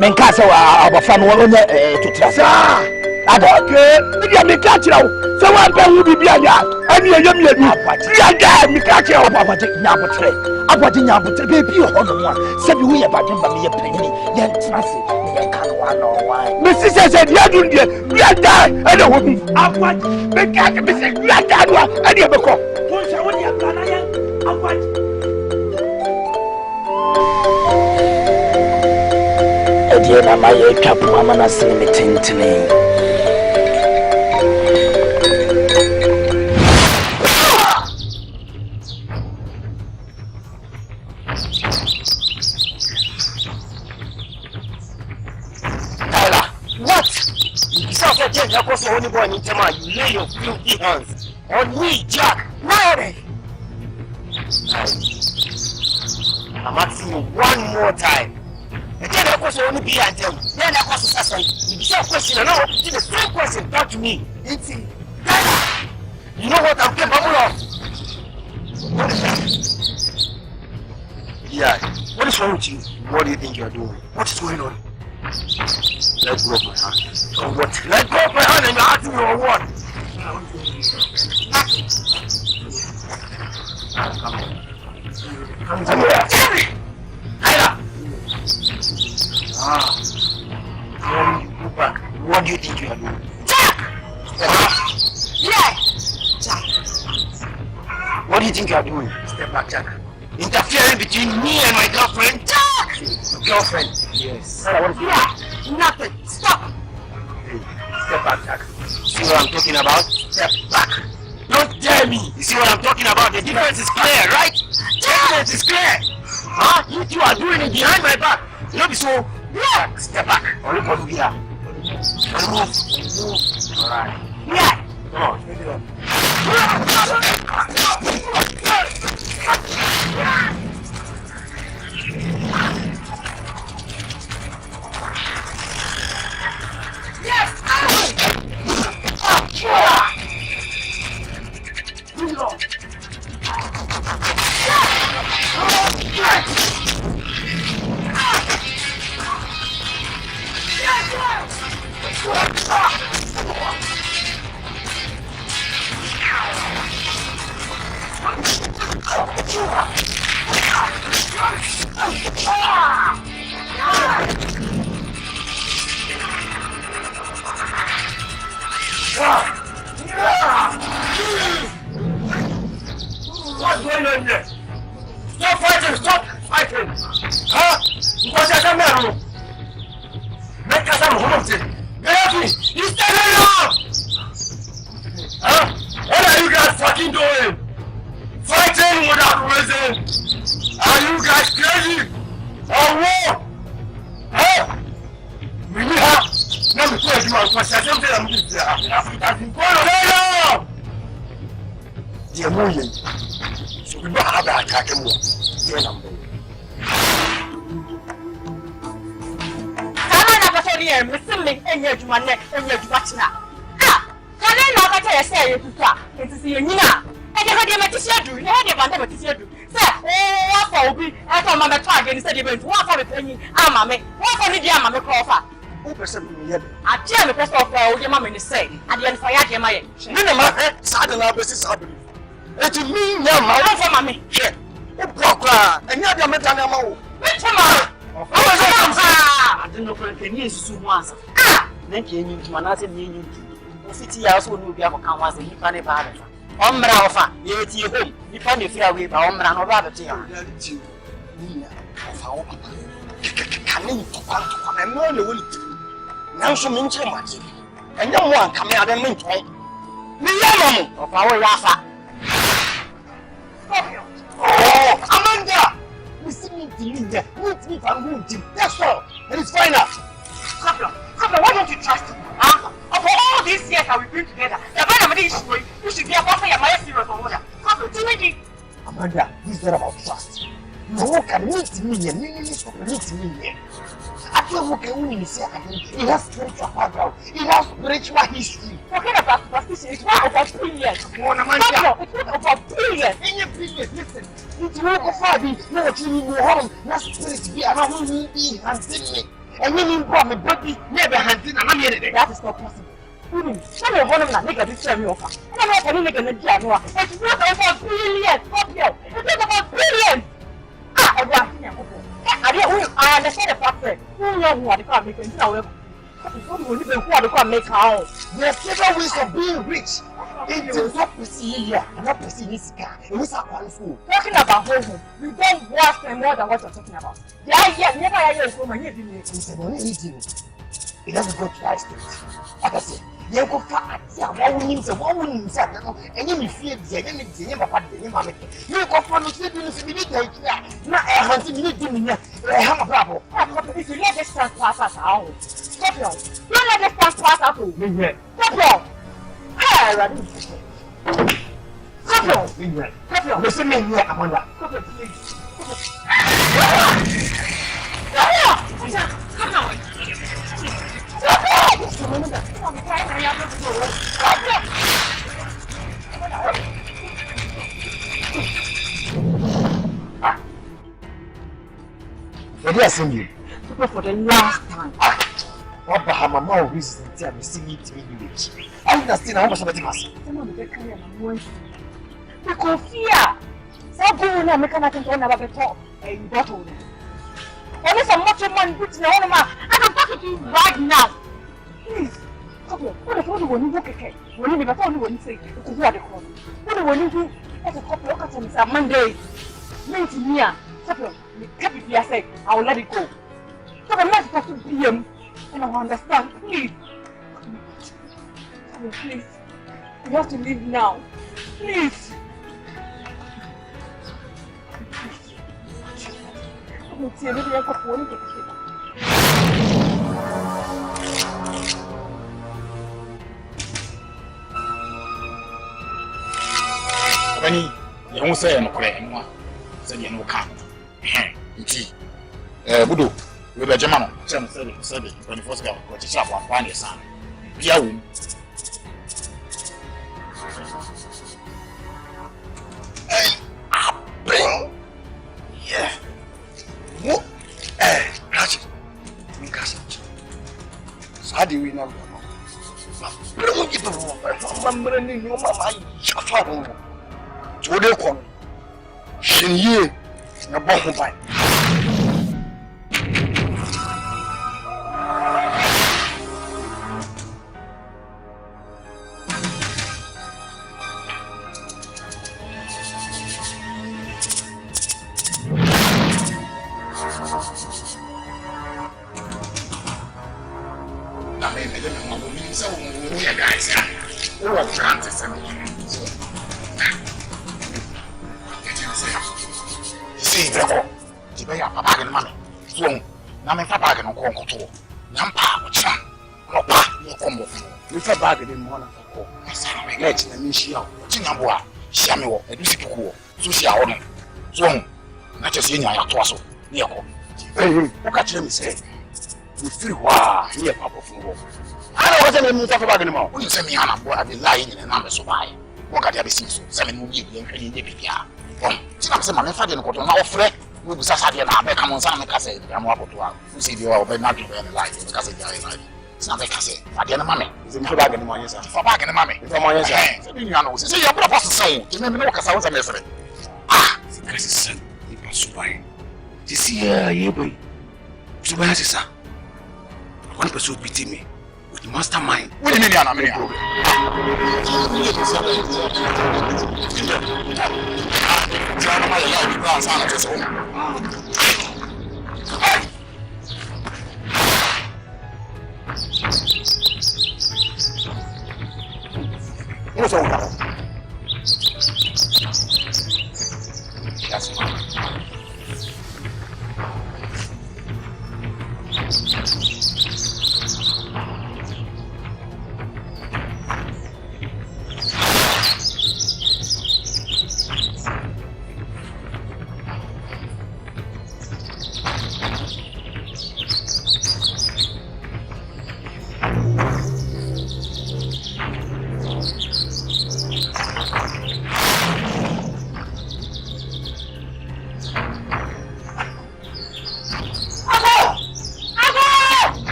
Men castle our family to trust. I don't care. You may catch you. So one will be behind and you're young. Me catch you. I want to baby on one. Said we about him by me a penny. Yet, Mrs. said, you are doing it. We are dying. I don't want me. I want to catch Mrs. We are dying. I never call. Once I want you, Ghanaian. I want. Ediana, my cap, Mamma, sing me tinting. Only boy in Tema, you lay your filthy hands on me, Jack. Mary! I'm asking you one more time. And then of course, only be at them. Then of course, you be a question and I'll do the same question back to me. It's you know what I'm capable of? What is that? Yeah, what is wrong with you? What do you think you're doing? What is going on? Let go of my hand. Or what? Let go of my hand and you're asking me or what? Come here. Tyler! When you go back
What do you think you are doing?
Jack! Yeah! Jack!
What do you think you are doing?
Step back, Jack.
Interfering between me and my girlfriend?
Jack!
Girlfriend?
Yes.
Yeah! Nothing! Stop!
Step back, Jack.
See what I'm talking about?
Step back.
Don't dare me! You see what I'm talking about? The difference is clear, right? The difference is clear! Huh? You two are doing it behind my back. You know, so yeah. Step back. Or look over here. Move. Alright.
Yeah!
Come on, take it up.
Yes!
What's going on here? Stop fighting! Stop fighting! Huh? Because I don't know. Make us some honesty. Baby, you stand up! Huh? What are you guys fucking doing? Fighting without reason? Are you guys crazy? Or what? Huh? We need help. Let me tell you one question. I don't tell them this. I've been going on. They're moving. So we don't have that attack anymore. You're number.
Missing any of my neck and your bachelor. Ah! Can I not say you to see you now? I never did what you do. You had about what you do. Sir, what for me? I told my target instead of what for the penny. I'm a man. What for the jam? I'm a coffer.
Who perceives me?
I tell the press of your mamma is saying, and the fire came my
Sadala versus Abu. It means no, my
own for mammy.
A proper, and you have your metal.
Which one? I don't know for the news once. Ah! Then you need to manage me. 50 years old will be able to come once and you can't buy it. Ombrava, you at your home. You can't be fair with Ombra or rather to you. Come in to come and know the will. Now, so much magic. And no one come out and meet me. The of our Rafa. Oh, Amanda! We see me to you there. Meet me and move to. That's all. And it's final. Scorpio, why don't you trust me? Huh? For all these years that we've been together, the man of this way, you should be a person of my serious or whatever. Scorpio, do you need? Amanda, this is not about trust. You can meet me and meet me here. I feel okay when you say it has spiritual background, it has spiritual history. Talking about superstition, it's not about billions. It's not about billions. Any billions, listen. It's not about the no home, not spirit be around me and me. And when you brought me baby, never hunting and I'm here. That is not possible. Some of them are nigga this time offer. I'm not going to make a nigga. It's not about billions, Scorpio. It's not about billions. I understand the fact that who know what the car makes now. There are several ways of being rich. It is not perceived here, not perceived this car. It is a fool. Talking about home, we don't wash them more than what you're talking about. Yeah, never hear you from here. It doesn't go to that state. Like I said, you go far at one win, and you fear the enemy, you go from the city, not a hunting minute, I have a bravo. If you let this pass us out, Scorpio, don't let this pass us out. Scorpio, hey, Scorpio, listen me here, Amanda. Scorpio, please. What are you for the last time? What Bahama reason to see me to be rich? I understand how much of it was. Someone will carry my voice. Because fear. So go on and make an attempt on about the top and bottle. And if I'm not your money, put in the home, I can talk to you right now. Please.
What is what you look at? When you never told you when you say to what the call. What do you do? As a couple of customs on Monday. Meet me, Scorpio. I say, I will let it go. So I'm not supposed to be him. And I understand. Please. Please. You have to leave now. Please. I'm not saying anything else for you.
When you won't say no crane, say you no count. BUDO, we were German, some said when the first girl got a shop on your son. Yeah, what? Ratchet, how do we know? Don't get the what do you call Shinye? A bomb by say, we feel wow, here, Papa Fungo. I wasn't even talking about anymore. When you send me on a boy, I've been lying in a number so high. What can I be seen? 7 movies, and I'm saying, my father, and now, Fred, we will Saturday and I come on some cassette. I'm up to who see you over not to be alive because it's not a cassette. I get a mammy. It's a bag in the money, sir. For bag in the mammy. If I'm on your hands, you know, say you're supposed to say, you never know because I was a messer. Ah, this is son. You pass by. You see, you boy. So where is that? One person pity me with mastermind. What do you mean, I'm here? What's all that? That's fine.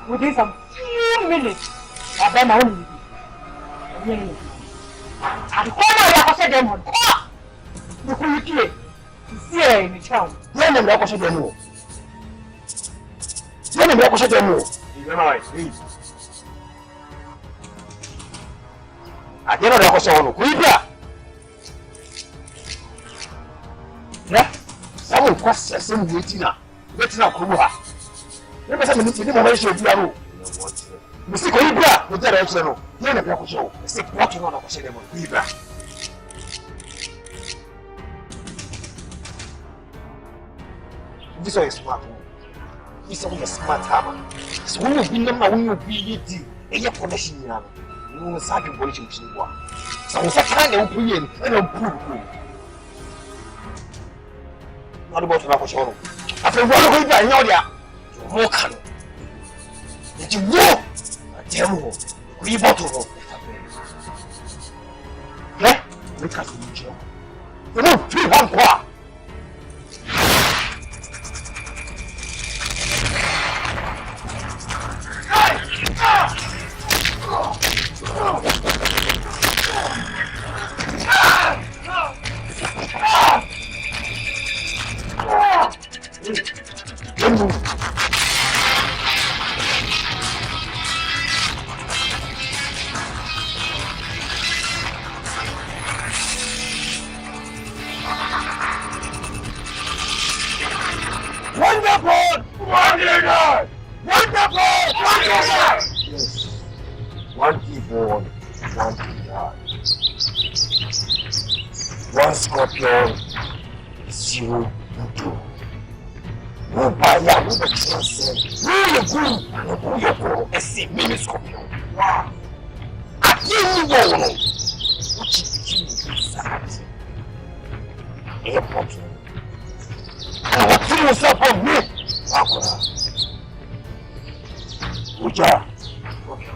Within some few minutes, I bet my own. And I said them on. Look who you kill. See in the town. When I'm not them more. When I'm not them more. You know, I didn't know who you are. Yeah, someone questions some waiting now. Waiting now, Kumawood. You must have been in the moment of Yahoo. Mr. Libra, with that also, you're not a show. Stick walking on a cinema. Libra. This is smart. This is a smart hammer. So when you've been number one, you'll be it. And you're connection. You will start your politics. So I'm trying to open in and I'll prove. Not about to have a show. After one week, I know that. Walk on. Did you walk? A demo. We bottle. Yeah? Look at you. You know, 3-1 qua.
born, one to die. 1 Scorpio, 0 BUDO. No buyer, no chance. No good, no good. A mini Scorpio. Wow. I didn't know. Which is inside. Airport. And what do you say about me? Uja.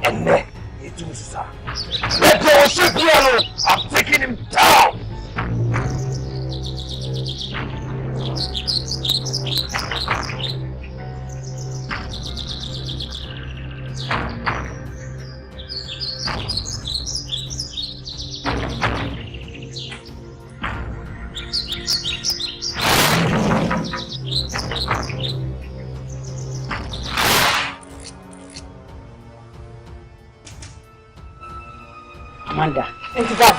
And then, it was sir. Let go of Scorpio. I'm taking him down.
Amanda. Thank you, God.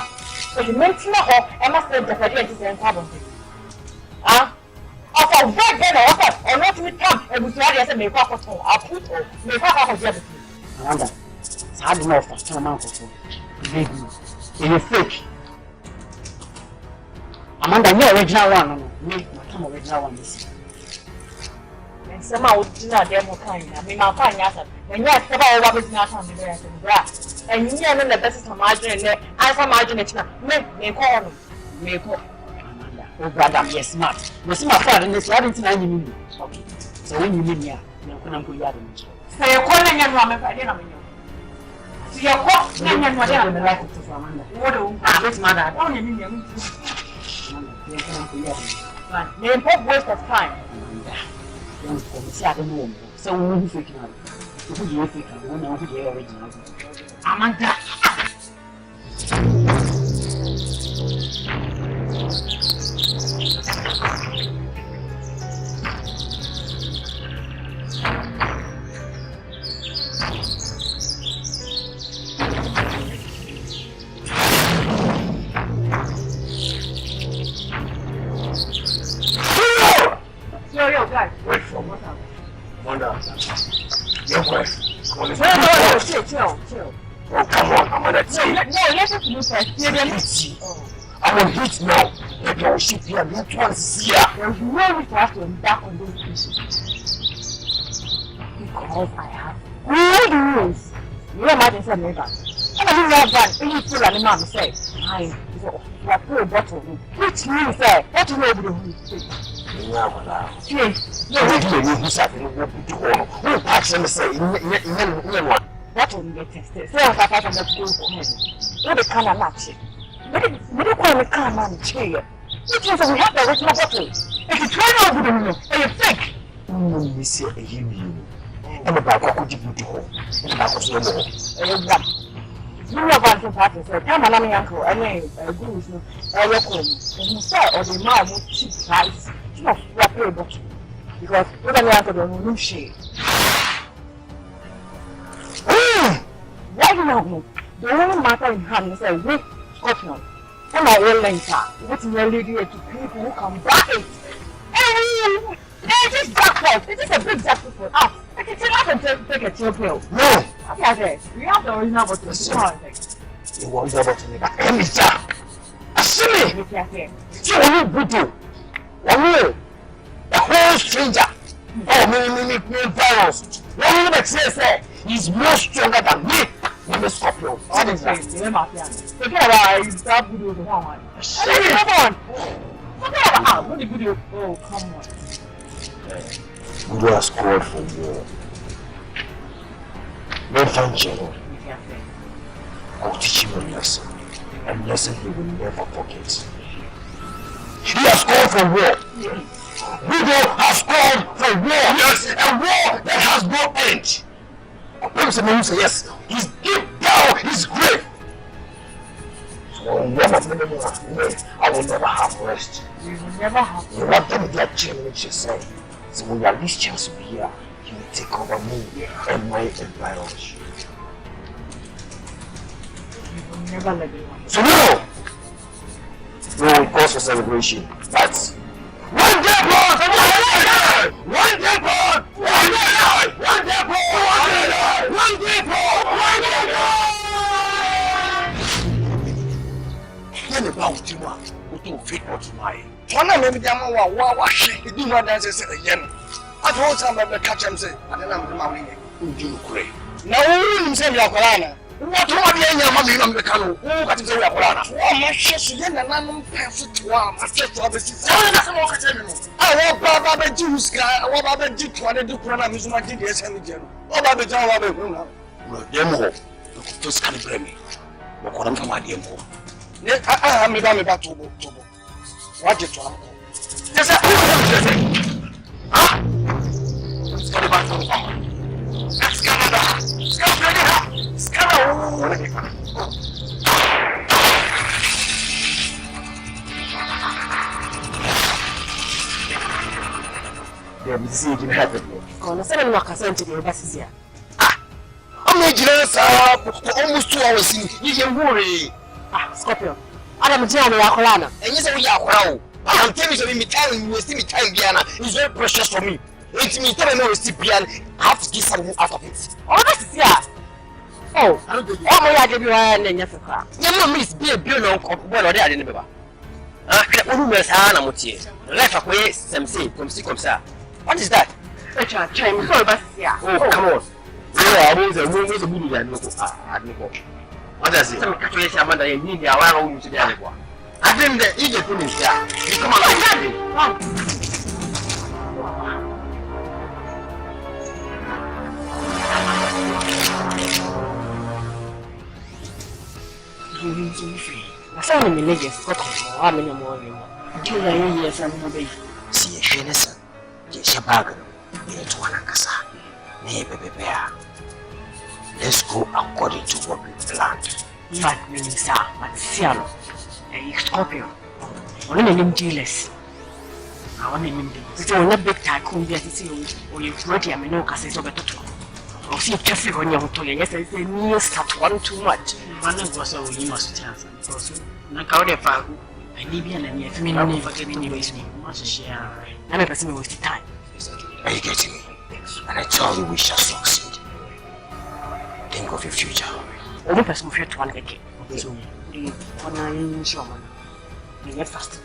So you mentioned I must have the idea to say carbon. Ah? After that, then I want to come and we try to make up for our put or make up for everything. Amanda, it's hard enough for some amount of baby. You're fake. Amanda, you're original one. Me, I'm original one. And somehow would not demo kind. I mean, my fine answer. When you're about what is not on the grass and grass. And you know the best of margin and I can imagine it now. May call me. Amanda. Oh, brother, you're smart. You're smart, and it's not into 90 minutes. Okay. So when you meet me, you're going to go yard. So you're calling and ramen, I didn't know. So you're calling and whatever the life of Amanda. What do I miss, mother? I don't mean you. You're going to go yard. May important waste of time. Amanda. Don't say I don't know. So when you freaking out, who do you think I don't know who the original is? Amanda. Yo, guys.
Wait for me. Amanda. Your wife.
Chill.
Oh, come on, I'm gonna tell you.
No, listen to me first.
I will hit now. Maybe I'll ship here. Not once here.
There's no reason for us to embark on those issues. Because I have good news. You imagine some neighbor. And I don't know that any fool and the man say, I put a bottle. Which means, what do you know over the whole thing? That will get tested. So I can let go for me. What the kind of match? But you call me calm and chair. Which means we have the original bottle. If you try over the room, and you think.
You see a human. And the back of the BUDO. And the back of the
one. You know about the party, so come on, uncle, and then goose, or your home. And you say, or the man will cheap price. Not what pay bottle. Because what I'm going to do, no shade. Why do you know? The only matter in hand is a weak Scorpio. And my own length, what's really dear to people who can buy it. And this jackpot, it is a big jackpot for us. I can tell us and take a chill pill.
No!
Okay, we have the original bottle.
You want the bottle? Elisha!
Asante!
So you BUDO. A whole stranger. Oh, me, virus. One of say he's more stronger than me. I'm a Scorpio.
Forget about it. Stop BUDO the one. Come on. Forget about what the BUDO. Oh, come on.
BUDO has called for war. No thank you. I'll teach him a lesson. A lesson he will never forget. He has called for war. BUDO has called for war. Yes, a war that has no end. People say yes. He's deep down his grave. So one of them, I will never have rest.
You will never have rest.
You want them to get change, you say. So when you are least chance to be here, he will take over me and my environment.
You will never let me one.
So no! No cause for celebration. But one day born! One day born! One day born! One day born! One day born! One day born! send about you are to fit what's my. One of them, wash it, do not dance again. I told some of the catch and say, I don't know the money. You great. Now, you say Yakolana. What do you mommy on the canoe? Who got to say Yakolana? Oh, my shit, and I'm perfect to one. I said to others, I want Baba Jews, I want Baba Jew to other do programs, my DDS and the general. Oh, Baba John, Baba, demo. Just can't blame me. But what I'm from my demo. I am about to what is wrong? Yes, ah, it's got about to yeah, we see it happen.
Concerning what Asante the bus here.
I'm making for almost 2 hours. You can worry.
Scorpio. Adam Jam Yakolana.
And you say we are wow. I'm telling you, me time, you see me time, Diana. It's very precious for me. It's me telling me, Stipian, I have to give something out of it.
Oh, that's yeah. Oh, I give you an answer.
You miss be a bill well, or there in the river. Life away, some say, from Sicomsa. What is that?
Oh,
come on. I was a woman with a moody and local. What does it? Some calculation Amanda in India, where are you today? I think the Egypt is there. You come on,
I saw him in the years, but how many more? 2 years and no baby.
See a Shenison, Shabago, Yetuanakasa, Neighbor Bear. Let's go according to what we planned.
But Minister, but Cielo, a Scorpio, only name dealers. I want him to not big tycoon yet to see or you ready. I mean, no cases over to talk. Or see if Jeffrey on your toy. Yes, I say, me start one too much. One of us, you must chance. Also, Nakaude Fagu, I need be an if me never getting you waste me. Much share. I'm a person with the time.
Are you getting me? And I tell you, we shall succeed. Think of your future.
Only person of your 1 again. So, the one shaman. You get fast.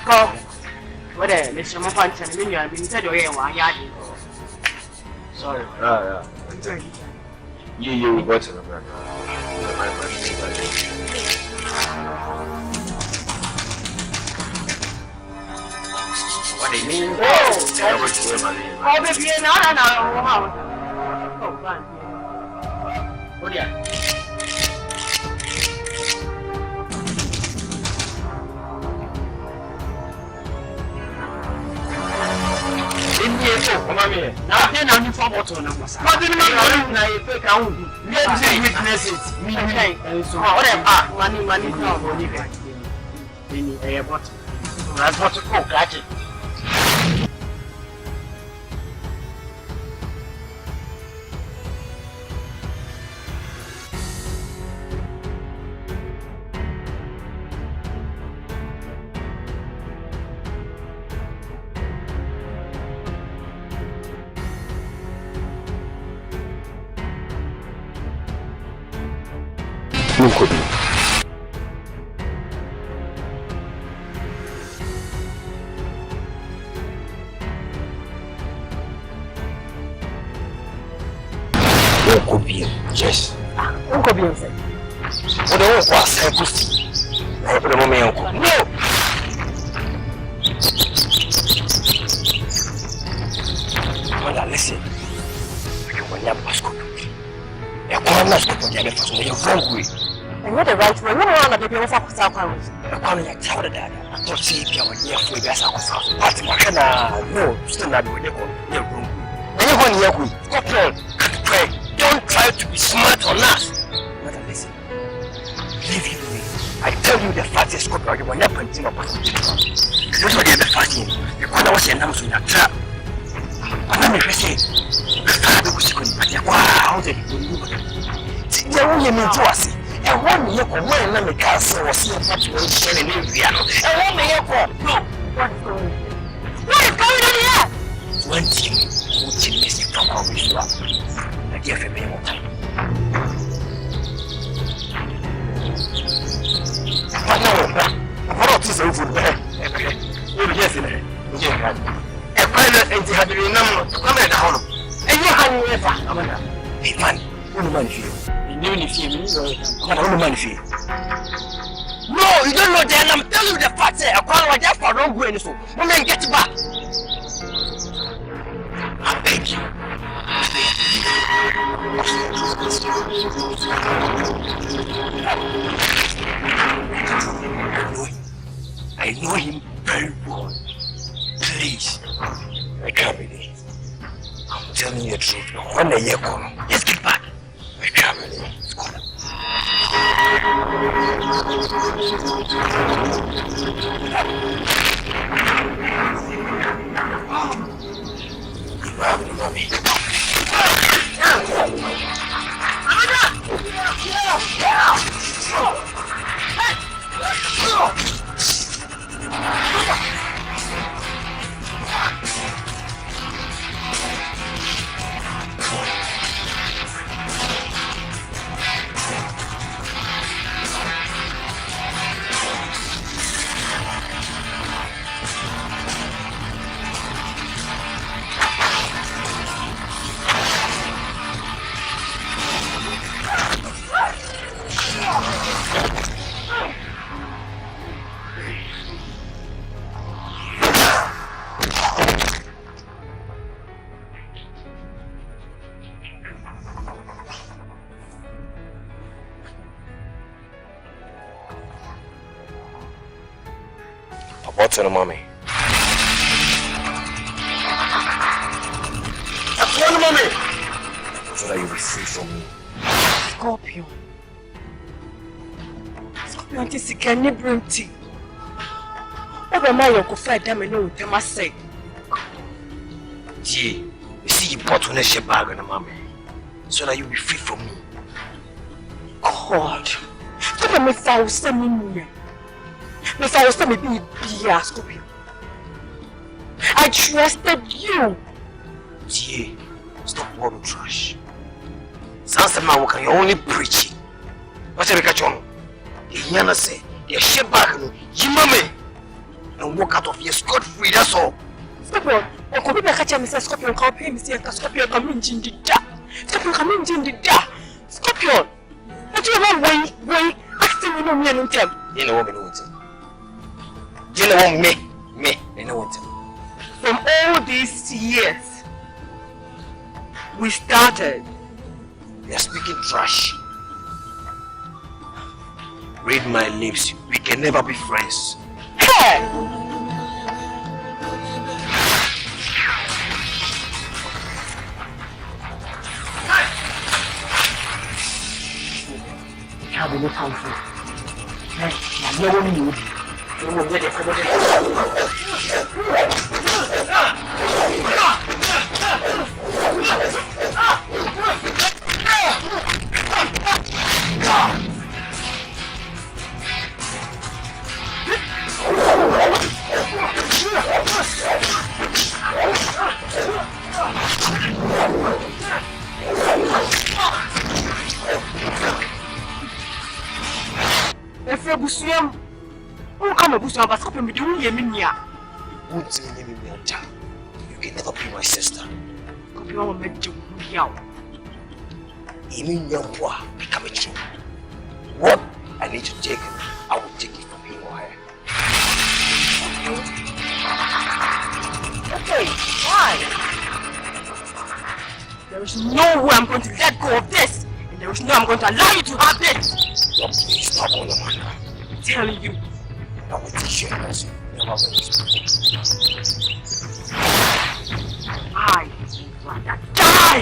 Go. What a let's show my punch and then you have been said, oh, yeah, sorry.
You got it. What do you mean?
Oh, baby, no. Oh, fine. What do you? Now, then I'm for what on us. What do you mean? I fake out. Let's say witnesses. Me, whatever. Money, no, money. But that's what to cook, catch it.
Yes.
Uncle Beyonce.
What the hell was I pushed? I put a moment. No! Well, listen. You will never ask me. You can't ask me for the other person. You're wrong.
And you're the right one. You're one of the people who are South Carolina.
I'm calling you out of that. I thought see if you were here for your South. But no, still not doing it. You're wrong. Anyone here, Scorpio, pray. Don't try to be smart on us. But listen, leave it to me. I tell you the fact is, Scorpio, you will not continue to pursue it. That's what the fact is. You can't watch your names in your trap. But let me say, the father was going to be wow, they will move. See, they won't even do us. And 1 year for when I'm a castle was here for to share in India. And 1 year for no. What is going on here? 20 minutes from how we show up. Give me more time. But no, don't mind if you. No, you don't know that. I'm telling you the facts. I can't just for wrong way. So, when I get back, I beg you. I know him very well. Please, I can't believe. I'm telling you the truth. When I hear come, let's get back. I can't believe. Mommy. What's in a mommy? What's in a mommy? So that you will free from me.
Scorpio. Scorpio, auntie, she can't bring tea. Over my uncle, fight them and no with them, I say.
Gee, you see, you bought one share bag on a mommy. So that you will be free from me.
God. What am I saying? If I was to be Scorpio, I trusted you.
Gee, stop worrying trash. Sansa man, you're only preaching. What's the catch on? Yana say, they're shit back, you mommy, and walk out of here scot free, that's all.
Scorpio, I could be catching Mr. Scorpio, call him, Mr. Scorpio, come in the dark. Scorpio, come in the dark. Scorpio, what do you want? Wait, acting with me and him.
You know what I mean? You know what me, you know what?
From all these years, we started.
You're speaking trash. Read my lips, we can never be friends.
Hey!
Can't be no time for it. No one knew. No one ready for it.
Busuam, who come a busuam, but Scorpio, me do you mean ya?
Won't see me name you can never be my sister.
Scorpio, make you young.
Even young boy, become a true. What I need to take, I will take it from him or her.
Okay, why? There is no way I'm going to let go of this, and there is no way I'm going to allow you to have this.
Don't please stop on the man.
I'm telling you.
I will teach you a lesson. Never
I rather die.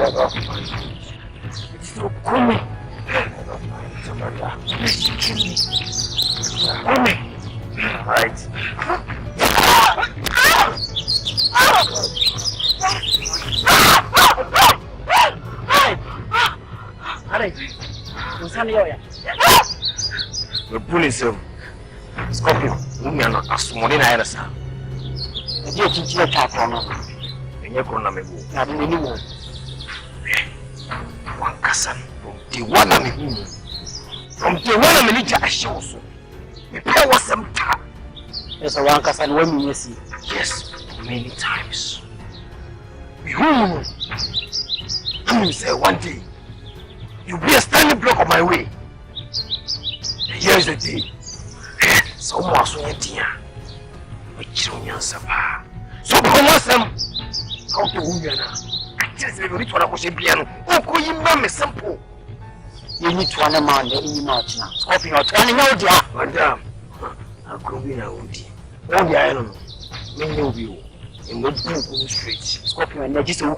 So come. Right. The police, Scorpio, we are not as more than I understand. The dear teacher attack on us. And you're going to make not anyone. One cousin from the one I'm in. From the one I'm in, I show so. The power was some time. There's a one cousin when you see. Yes, many times. Behold, I say one day, you'll be a standing block on my way. And here's the day. Someone so dear. Which you answer. So, come how to win now? I just never reach what I was a piano. Oh, could you remember simple? You need to undermine the image now. Scorpio, turning out there. Madam, I'll go in a woody. On the island, many of you in the blue street. Scorpio, and just a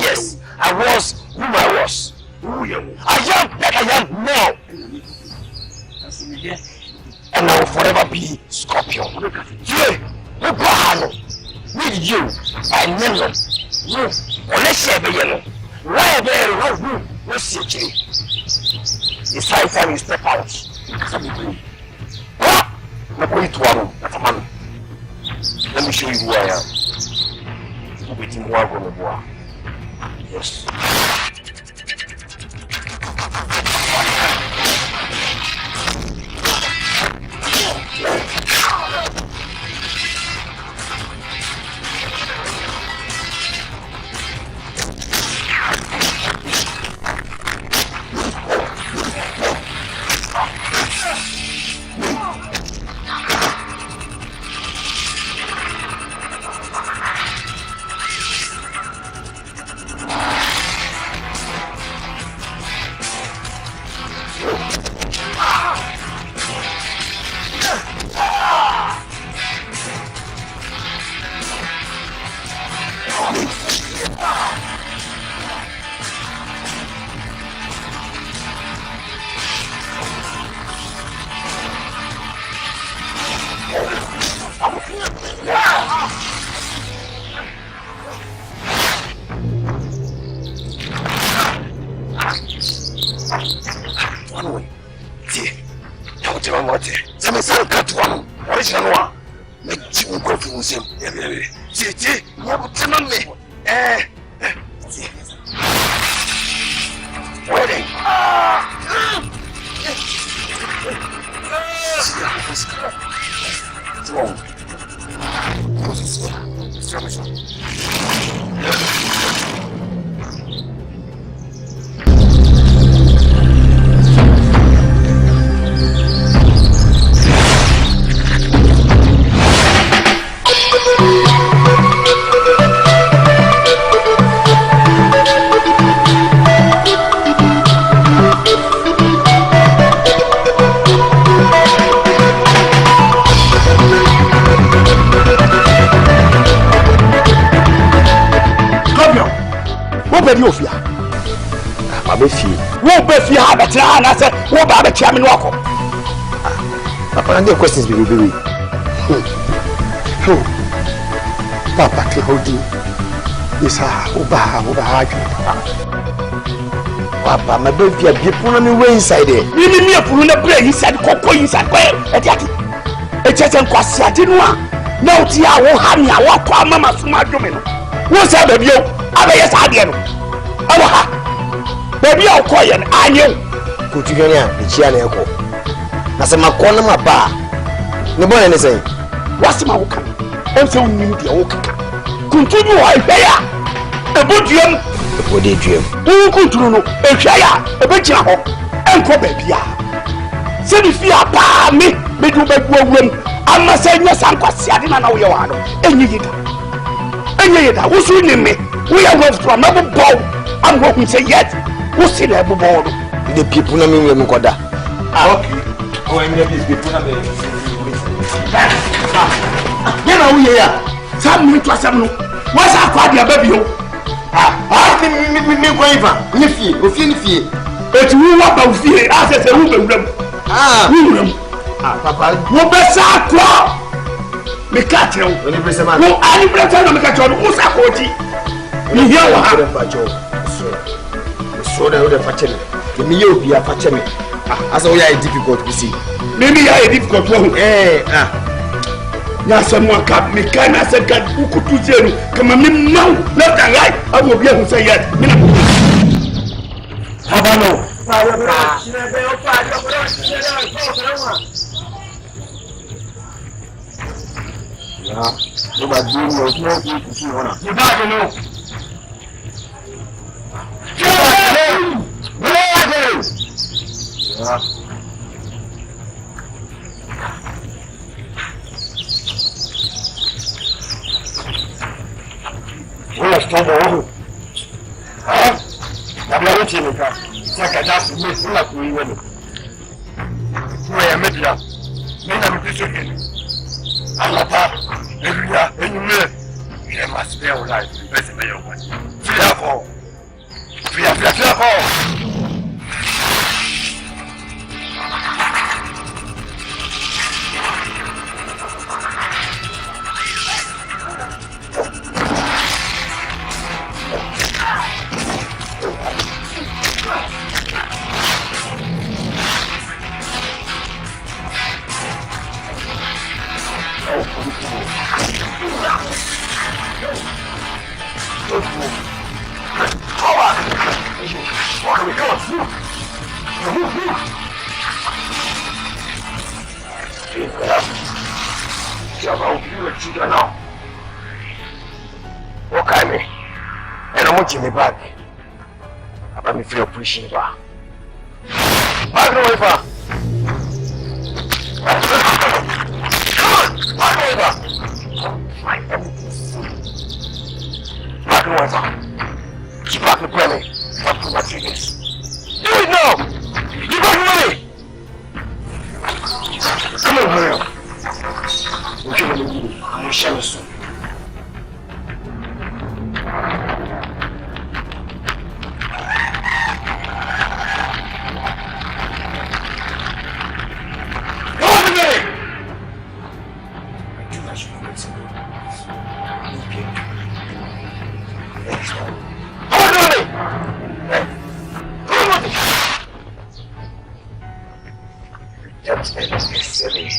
yes, I was who I was. I am that I am now. And I will forever be Scorpio. With you, I never. Unless you be yellow. Why are you? What's your tree? It's high time you step out. Let me show you who I am. I'm waiting more on the boy. Yes. Ote. Some Sanka to one. Original one. Make you go to museum. See, you have to me. Wedding.
Ofia. Abefi. Wo befi ha betra na se wo ba be tia me no akọ.
Papa, and the questions be. Papa, Claudi. Yes, Oba. Papa, my baby, be put me way inside there.
Me put na play inside koko inside kwa. Etiati. Echeche nkwasi ati no a. Na oti a wo ha me a wo kwa mama suma dwome no. Wo sa ba bio. Abaye sa de no. Awa baby a okoye no anyew
kutugani a ekia na eko na se makona maba ne bone ne sei
wasema wo kan onse unnim de wo kaka kuntunu ho ehya ebuduam
ebodiduam
wo kuntunu no ehya ya ebegyina ho enko baby a se bi fi apa me du bagu awuram amma se nya sankwase ade na wo ye wa no enyi yida wo su ni me wo ya wo from mabo I'm going to say yet. Who's still a board?
The people na me koda.
Okay. Oh, I'm going to be people na me. You know we here. Some me to some no. What's our quadia baby?
Me go even. Ni fie.
But who what about fie? As I say who be them. Papa. Wo be sa kwa. Me catch you.
Oni be se man.
Wo ani brother no me catch you. Who sa koji? Me here wa.
So that would have fatted me. You be a fatted me. As we are difficult to see.
Maybe I are difficult one. Now someone cap me kind of said, God, who could do zero? Come on, me now, left and right. I will be able to say yes. Havano.
Me back. I me feel pushing back. Back away back. Back away back. Back away back. Keep back the penny. Back to my tickets. Do it now. You got money. Come on, hurry up. We're giving you. I'm shall soon. silly.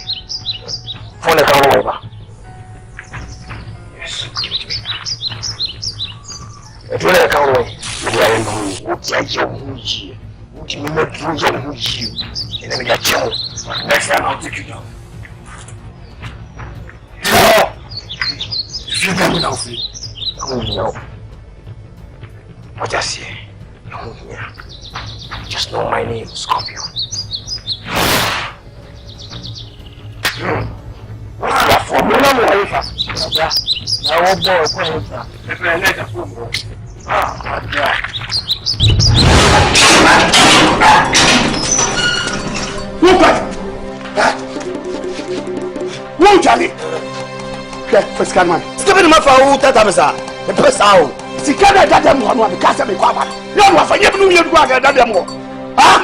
Phone the camera over. Yes, give it to me. If you let the camera away, you are in what's like your who's you not lose on who's you. And then we got you. Next time I'll take you down. No! If you let me know, no. What I say? Just know my name, Scorpio. What's that for? No, I won't borrow a point. If I let the phone go. Ah, my God. Look at that! Won't Charlie? Okay, first can man. Step in my phone, Tatamasa. The press out. Si kana dada mo no abekasa me kwa ba na no afanye mu no kwa dada mo ha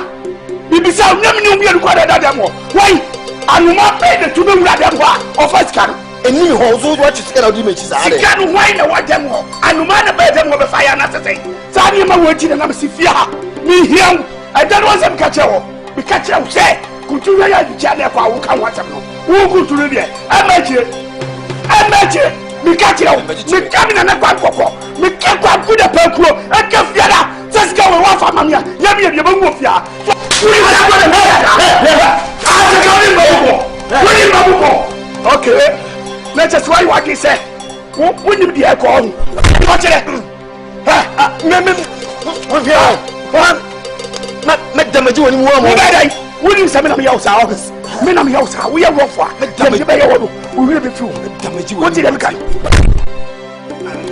bibisa nyam ni mu kwa dada mo why anuma pay the to be dada mo office kan eni ho so what you scared of me chi sa re kan why na waje mo anuma na pay dem mo be fire na sese sa ni ma waji na si fia ha mi hiam I don't want them catch you be catch you say kutu ya ya na kwa wo kan watem no wo kutu re de amaje me catch you me come na kwa kokko me kwa kuda pakuo e ka fiara sesika we wa fa mamia ya bi ba wo fia okay let's just why what he said when you be alcohol watch it me damage when you want when you say me na me house office me na me house we are work for me damage be you we will be through damage what did them can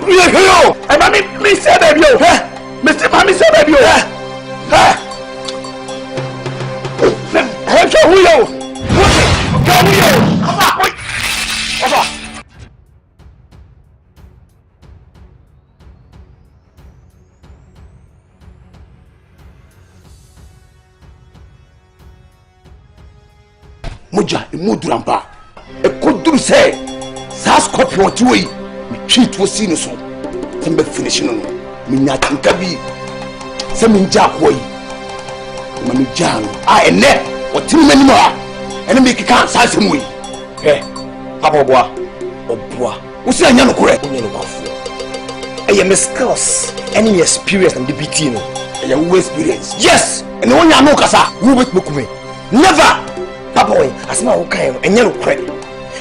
you hear and me say baby yo Mr. Mami say baby yo hey who you go you over moja emuduramba ekoduru say sa Scorpio tiwe me treat wo si no so sembe finish no me nya tinka bi se me nja koyi ma me jan a ene wotimi mani ma ene me kika sa semwe papa boa obua wo si anya no kore onye no kwafo eye me skills any experience and DBT no eye wo experience yes ene wonya no kasa wo bet mekume never papa we asema wo kan enye no kore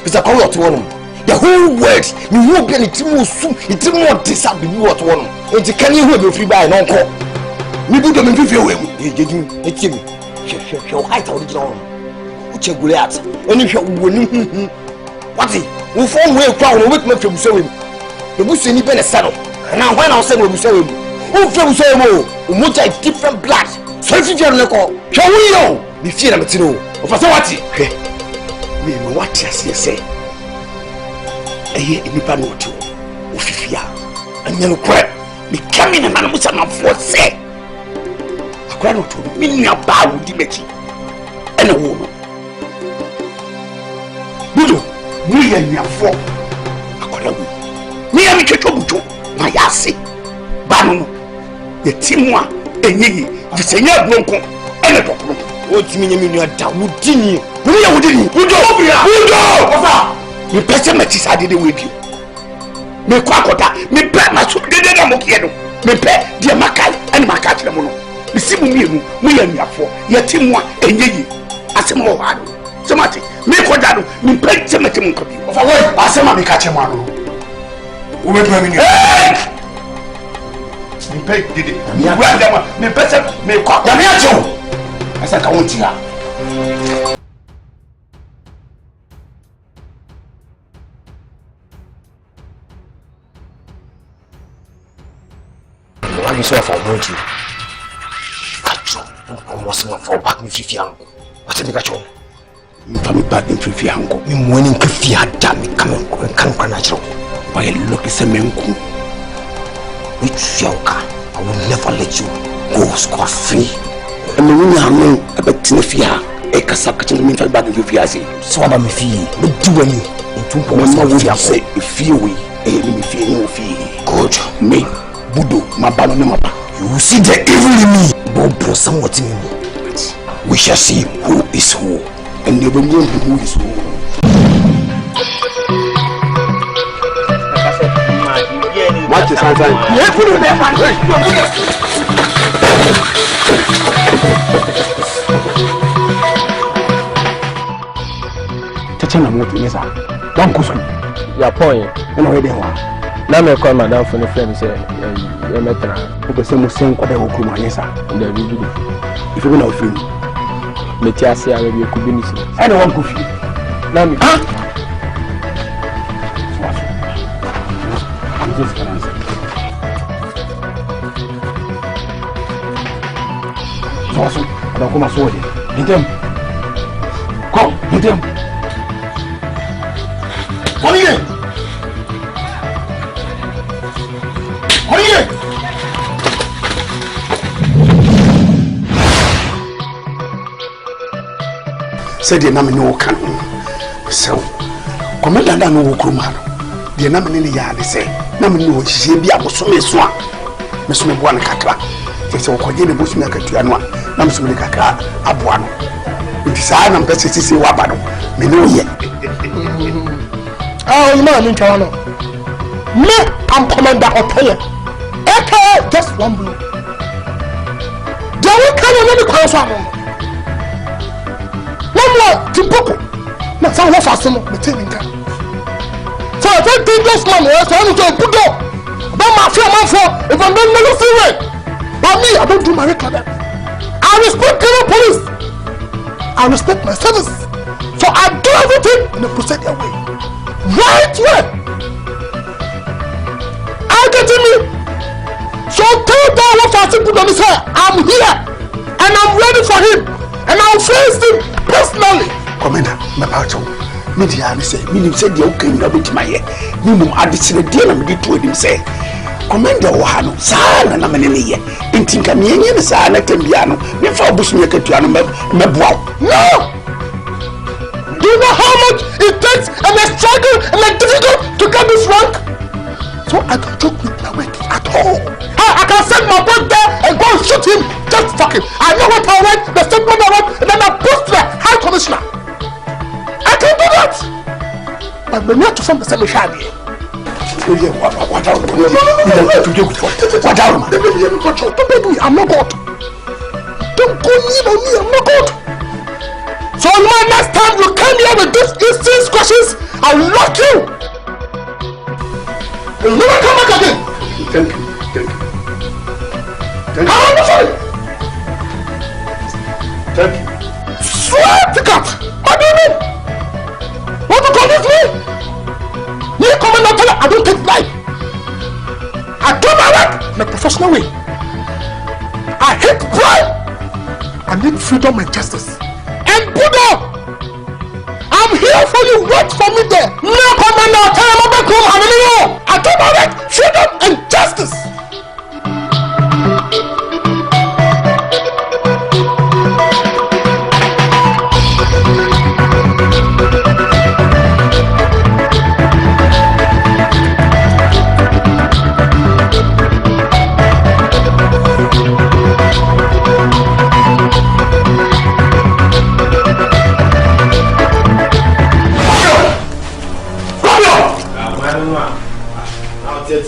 bisa kwa what one the whole world you will be itimu su itimu disabi what one enti kan you be free by no nko mi BUDO me fifi we mu jeju etimi hwe height o digina on uche Goliath eni hwe woni wati wo fo we kwa wo wet ma hwe buso we mu buso ni be ne sano na hwan na wo se we buso we mu wo hwe buso we mu o mo different blood so if you no ko hwe wo yo bi fie na metino o fa se wati hwe me no wati ase se eye nipa no to ofifia anya no kra me kame na na musa na fo se akra no to me nya ba wo di mechi ena wo no BUDO me ya nya fo akra wo me ya me twetwo buto na ya se ba no ye timwa enyi di senya bronko ena to pro o timi nya me nua da wo di ni wo ya wo di ni BUDO ofa me pese me tisa de we bi me kwa kota me pe ma so de na mo kie no me pe de makai ani makai kire mo no me simu mienu mo ya nuafo ya timu a enyeyi asem ho ha no somati me ko da no me pe temete mo nkabi ofa we asem me ka che mo ano wo me me ni me pe dede me wa da ma me pese me kwa ya me acho asa ka won ti ha you saw for Monty. Catch you. Almost not for back in 50 angle. What's the catch you? From back in 50 angle. Me morning coffee had done me coming can natural. Why look at some menku? Which yoka? I will never let you go scot free. And the woman I know about Tinafia, a casacatting me back in 50 years. So about me fee, but do any in 2 points. Say, if you will, me feel no fee. Good, me. BUDO, my banner number. You see the evil in me. Bob somewhat in me. We shall see who is who. And and you will go to who is what is Asante? Tachana moto nisa. Don't go school.
Your point.
You know where they are.
Now me call madam for the friend say you metra.
Who be say mo sen kwada wo kuma nisa.
The BUDO.
If you go na film.
Me ti ase ara bi ku bi ni si.
Anyone go film.
Na me.
Ah. So, don't come so there. Hit him. Come, hit him. Come here. Come here. Say the name no can. So, come and no wokruma. The name ni ya de say. Name no hye bia boso so a. Me so me boa ne kakra. Say okoje ne boso me akatua no a. Na me so me kakra aboa no. Nti saa na mpese sisi wa ba no. Me no ye.
Oh, you know I'm in Toronto. Me, I'm Commander Okyere. Okay, just one blow. There will come another question. No more, Timboko. Now, some of us are maintaining that. So, I think this man was trying to BUDO. Don't mafia man for if I'm not never see it. But me, I don't do my record. I respect the police. I respect my service. So I do everything in a procedure way. Right way. Are you getting me? So tell that what I think BUDO say. I'm here and I'm ready for him and I'll face him personally.
Commander, my part of me say, me say the okay na bit my head. Me mum adisire dey na me dey to him say. Commander wa no saa na me ne ye. Intinka me enye ne saa na tambia no. Me fa obusu me katua no me boa.
No! Do you know how much it takes and a struggle and a difficult to get this rank? So I don't joke with my work at all. I can send my boy there and go and shoot him. Just fuck him. I know what I want, the statement I want, and then I post to the High Commissioner. I can do that. But we need to form the same shadi.
What out?
I'm not God. Don't go near me, I'm not God. So my next time you come here with these instant questions, I'll lock you. You'll never come back again.
Thank you.
I'm sorry.
Thank you.
Swear to God. What do you mean? Want to convince me? You come and tell I don't take bribe. I do my work in a professional way. I hate bribe. I need freedom and justice. And BUDO, I'm here for you. Wait for me there. No commander, tell him about home. I do my work, freedom and justice.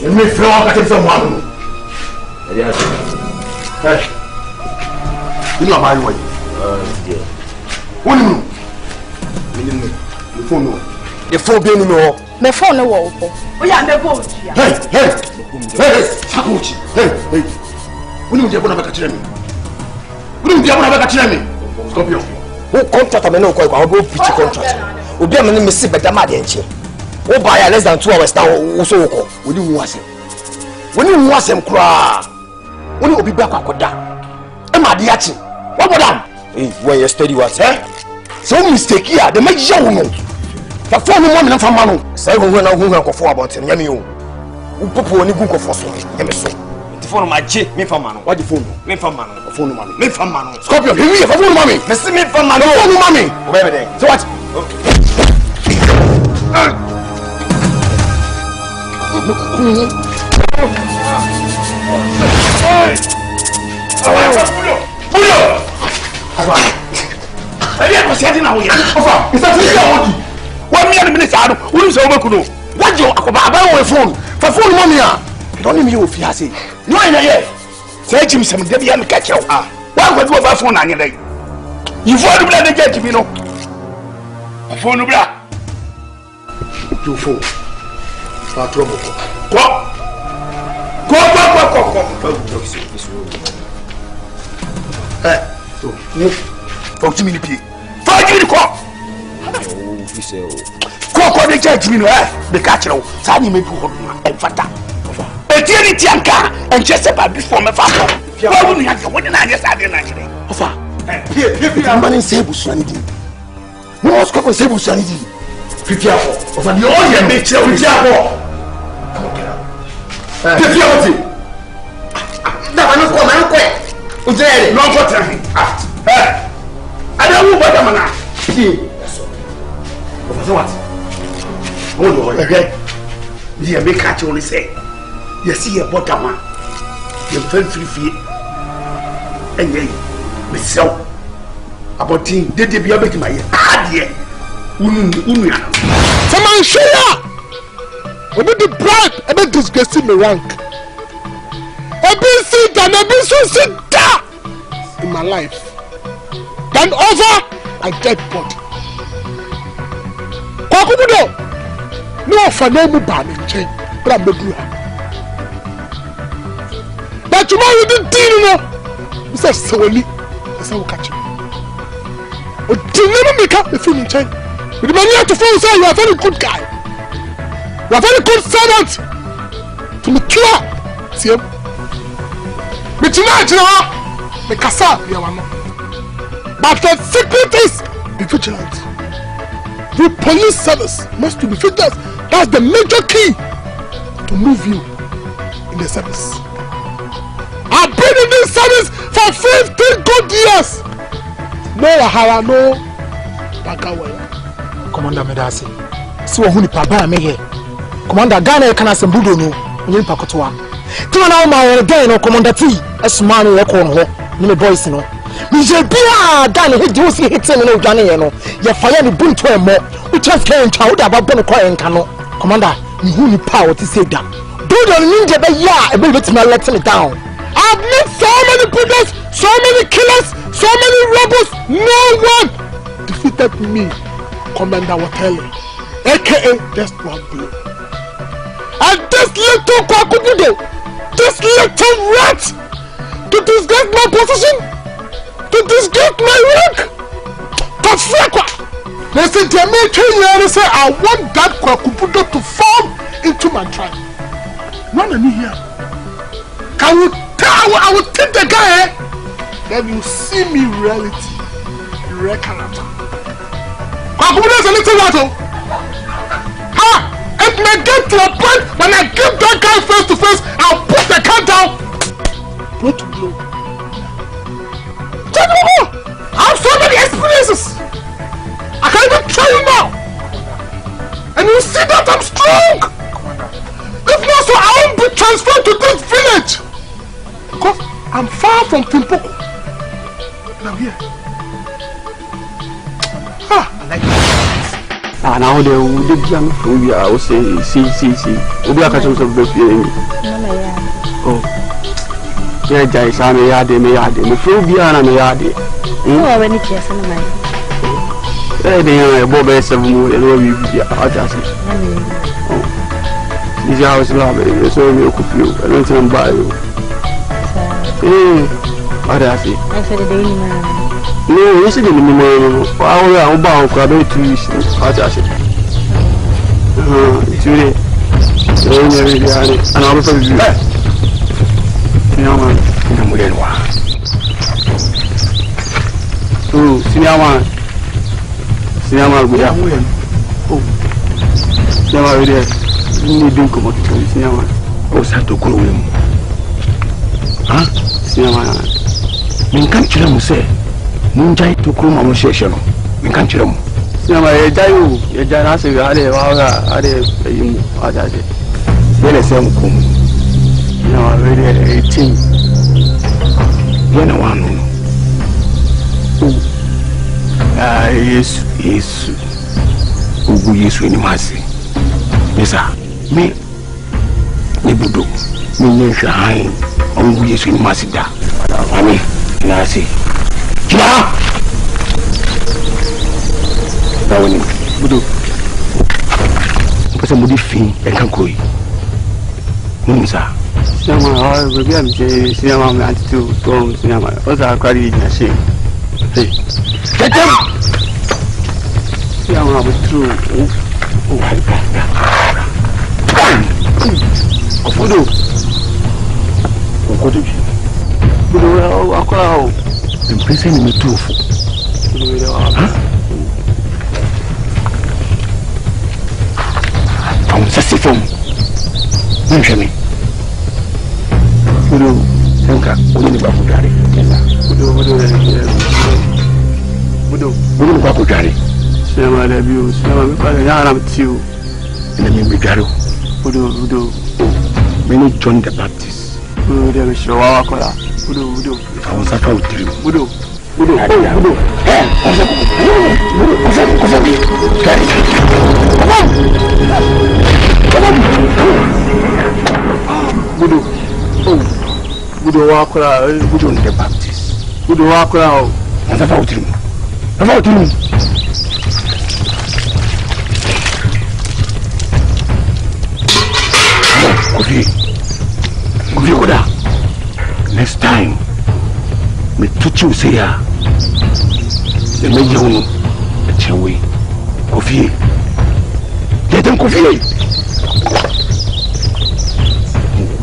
Me feel like I someone. Yes. Hey. You know about what? Yeah. What do you mean? The phone no. The phone be no.
My phone no wo. Oh yeah, me phone.
Hey. Sakuchi. Hey. When you go na baka kire me. When you go na baka kire me. Scorpio.
Who contract me no ko I go pitch contract. Obi am me see better ma de enche. Who buy less than 2 hours now so woko.
When you want him cry. When you be back akoda. E ma de achi. What about them?
Hey, when you study what?
So mistake here, they make you no. The phone no money from manu.
Say who na who ko for about him. Yami o. Who popo oni gun ko for so. Yami so. The phone ma je me from manu.
What the phone?
Me from manu.
The phone no money.
Me from manu.
Scorpio, hear me. The phone no money.
Me see me from manu.
The phone no money.
Where there?
So what?
Okay.
Ẹ̀rí ẹ̀kọ́ sí ẹ̀dín náà wọ̀nyẹn.
Ọ̀fà, ìsàtúnṣe àwọn òdì.
Wọ́n mi ẹni mi ní sàánù, wọ́n ní sọ ọmọ kùnú.
Wọ́n jọ àkọ́bà àbáwọ̀ fóònù. Fẹ́ fóònù mọ́ mi à. Ìdánwò mi yóò fi há sí.
Ní wọ́n yẹn yẹ. Sẹ́ Jim Sẹ́mi débi yẹn mi kẹ́kẹ́ o. Wọ́n àgbẹ̀ tí wọ́n bá fóònù ànyẹ́ dẹ́. Yìí fóònù bíra ní jẹ́ jìbí nù. Fóònù bíra.
Yóò fóònù. Fà tó ọmọ kọ.
Kọ́. Ẹ tó ní fọ́ọ̀tì mi ní pie. Fọ́ọ̀tì mi ní kọ́. Kọ́kọ́ ní jẹ́ jìbí nù ẹ̀ bẹ̀ ká kyerẹ́ o. Sáà ní mi bí wọ́n dùn ẹ̀ nfata. Ètí ẹni tí a nka ẹ̀ nkyẹ́ sẹ́ bàbí fọ́ mẹ́fà kọ́. Wọ́n wù ní yàtọ̀ wọ́n ní náà yẹ sáà dé náà kyerẹ́.
Ọ̀fà, ìfúnma ní nsẹ́ ibùsùn ni di. Wọ́n sọ pé nsẹ́ ibùsùn ni di.
Fífi àpọ̀. Ọ̀fà ni ó yẹ mi kyerẹ́ fífi àpọ̀. Fífi àpọ̀ ti.
Dàbà ní kọ́ ọ̀ma ń kọ́ ẹ̀. O jẹ́ ẹ̀rẹ̀.
Lọ́kọ̀ tẹ̀ mí. Adé wù bọ́ dàmà náà. Ọ̀fà sẹ́ wà ti. Wọ́n lọ ẹ̀hẹ́. Ní yẹ mi ká kyerẹ́ ní sẹ́. Yẹ si yẹ bọ́ dàmà. Yẹ fẹ́ firifie. Ẹ̀yẹ yìí. Mesɛw abɔnten dede bia bɛtuma yɛ adeɛ wunu ya
sɛ manhwɛ a obi de bribe ɛbɛ disgrace me rank ebi nsi da na ebi nso nsi da in my life then over my dead body Kwaku BUDO ne ɔfa na emu baa me nkyɛn bra mbɛduru ha but tomorrow di diinu no sɛ sɛwani Say we catch you. Oh, didn't make up the film in China. With the money to phone say you are a very good guy. You are a very good servant. To me clear. See him. But tonight, you know, the Kasa, you are not. But the secret is be vigilant. The police service must be vigilant. That's the major key to move you in the service. I've been in this service for 15 good years. No wahala, no bagawaya.
Commander Medasi. Si wa huni pa ba me here. Commander Ghana kana se BUDO no. Onye pa kotoa. Ti na o ma yere den no Commander T. Esuma no ye ko no ho. Ni me boys no. Mi je bia Ghana he di o si hitin no dwane ye no. Ye fire ni bunto e mo. O chance kan twa o da ba bo no ko enka no. Commander, ni huni pa o ti say da. BUDO ni nje be ya e be betime let me down. I've met so many BUDOs, so many killers, so many rebels. No one defeated me, Commander Oteng, aka just one blow. And this little Kwaku BUDO, this little rat, to disgrace my position, to disgrace my rank, listen to me, you say I want that Kwaku BUDO to form into my tribe. None of me here. Can you? I will take the guy, then you see me reality, real character. Kwaku BUDO is a little rattle. It may get to a point when I give that guy face to face, I'll put the car down. Blow to blow. I have so many experiences. I can even tell you now. And you see that I'm strong. If not so, I won't be transferred to this village. Because I'm far from Timpoko. And I'm here. I like it.
Now they will be young for you. I will say, see. We'll be a catch of the feeling. Oh, yeah, Jay, I may add him, the phobia and I may add it.
Oh, when it's yes, and I.
They are Bob S. and we are just. This house love, so we cook you. I don't think by you. What I say?
I said the daily man.
No, you said the minimum. I'm bound for about 2 weeks. What I say? It's really. And I was a you. Senior man. Oh, senior man. Senior man, we are. Oh, senior man, we are. You don't come out to senior man. Oh, Santo grow him. Huh? Senior man. We can't kill him, say. Munjai to come on session. We can't kill him. Senior man, you just say, I did you. Then I say, no, I really 18. When I want. Yesu. Ugu Yesu ni masi. Mesa, me BUDO. Me nyesha hai. Ugu Yesu ni masi da. Ami, nasi. Kila. Dawani BUDO. Pesa mudi fin enkan koi. Mumsa.
Sinama, baby am say sinama me attitude from sinama. Oza kwari na she. Hey.
Get them.
Sinama be true.
BUDO. Okodo.
BUDO akola o.
Mpesa ni mtufu. Sasi fom. Mshami. BUDO, senka, uni ba kujari. BUDO ba kujari.
Sinama da biyo, sinama me pala yana mtiu.
Ina mimi garo.
BUDO.
Many John the Baptist.
BUDO de me shiro wa kola. BUDO.
Kawasa ka utiri.
BUDO.
BUDO.
BUDO wa kola.
BUDO the Baptist.
BUDO wa kola o.
Kawasa utiri. Kofi koda. Next time, me tuchi useya. Me mejeunu echewe. Kofi. Get them Kofi.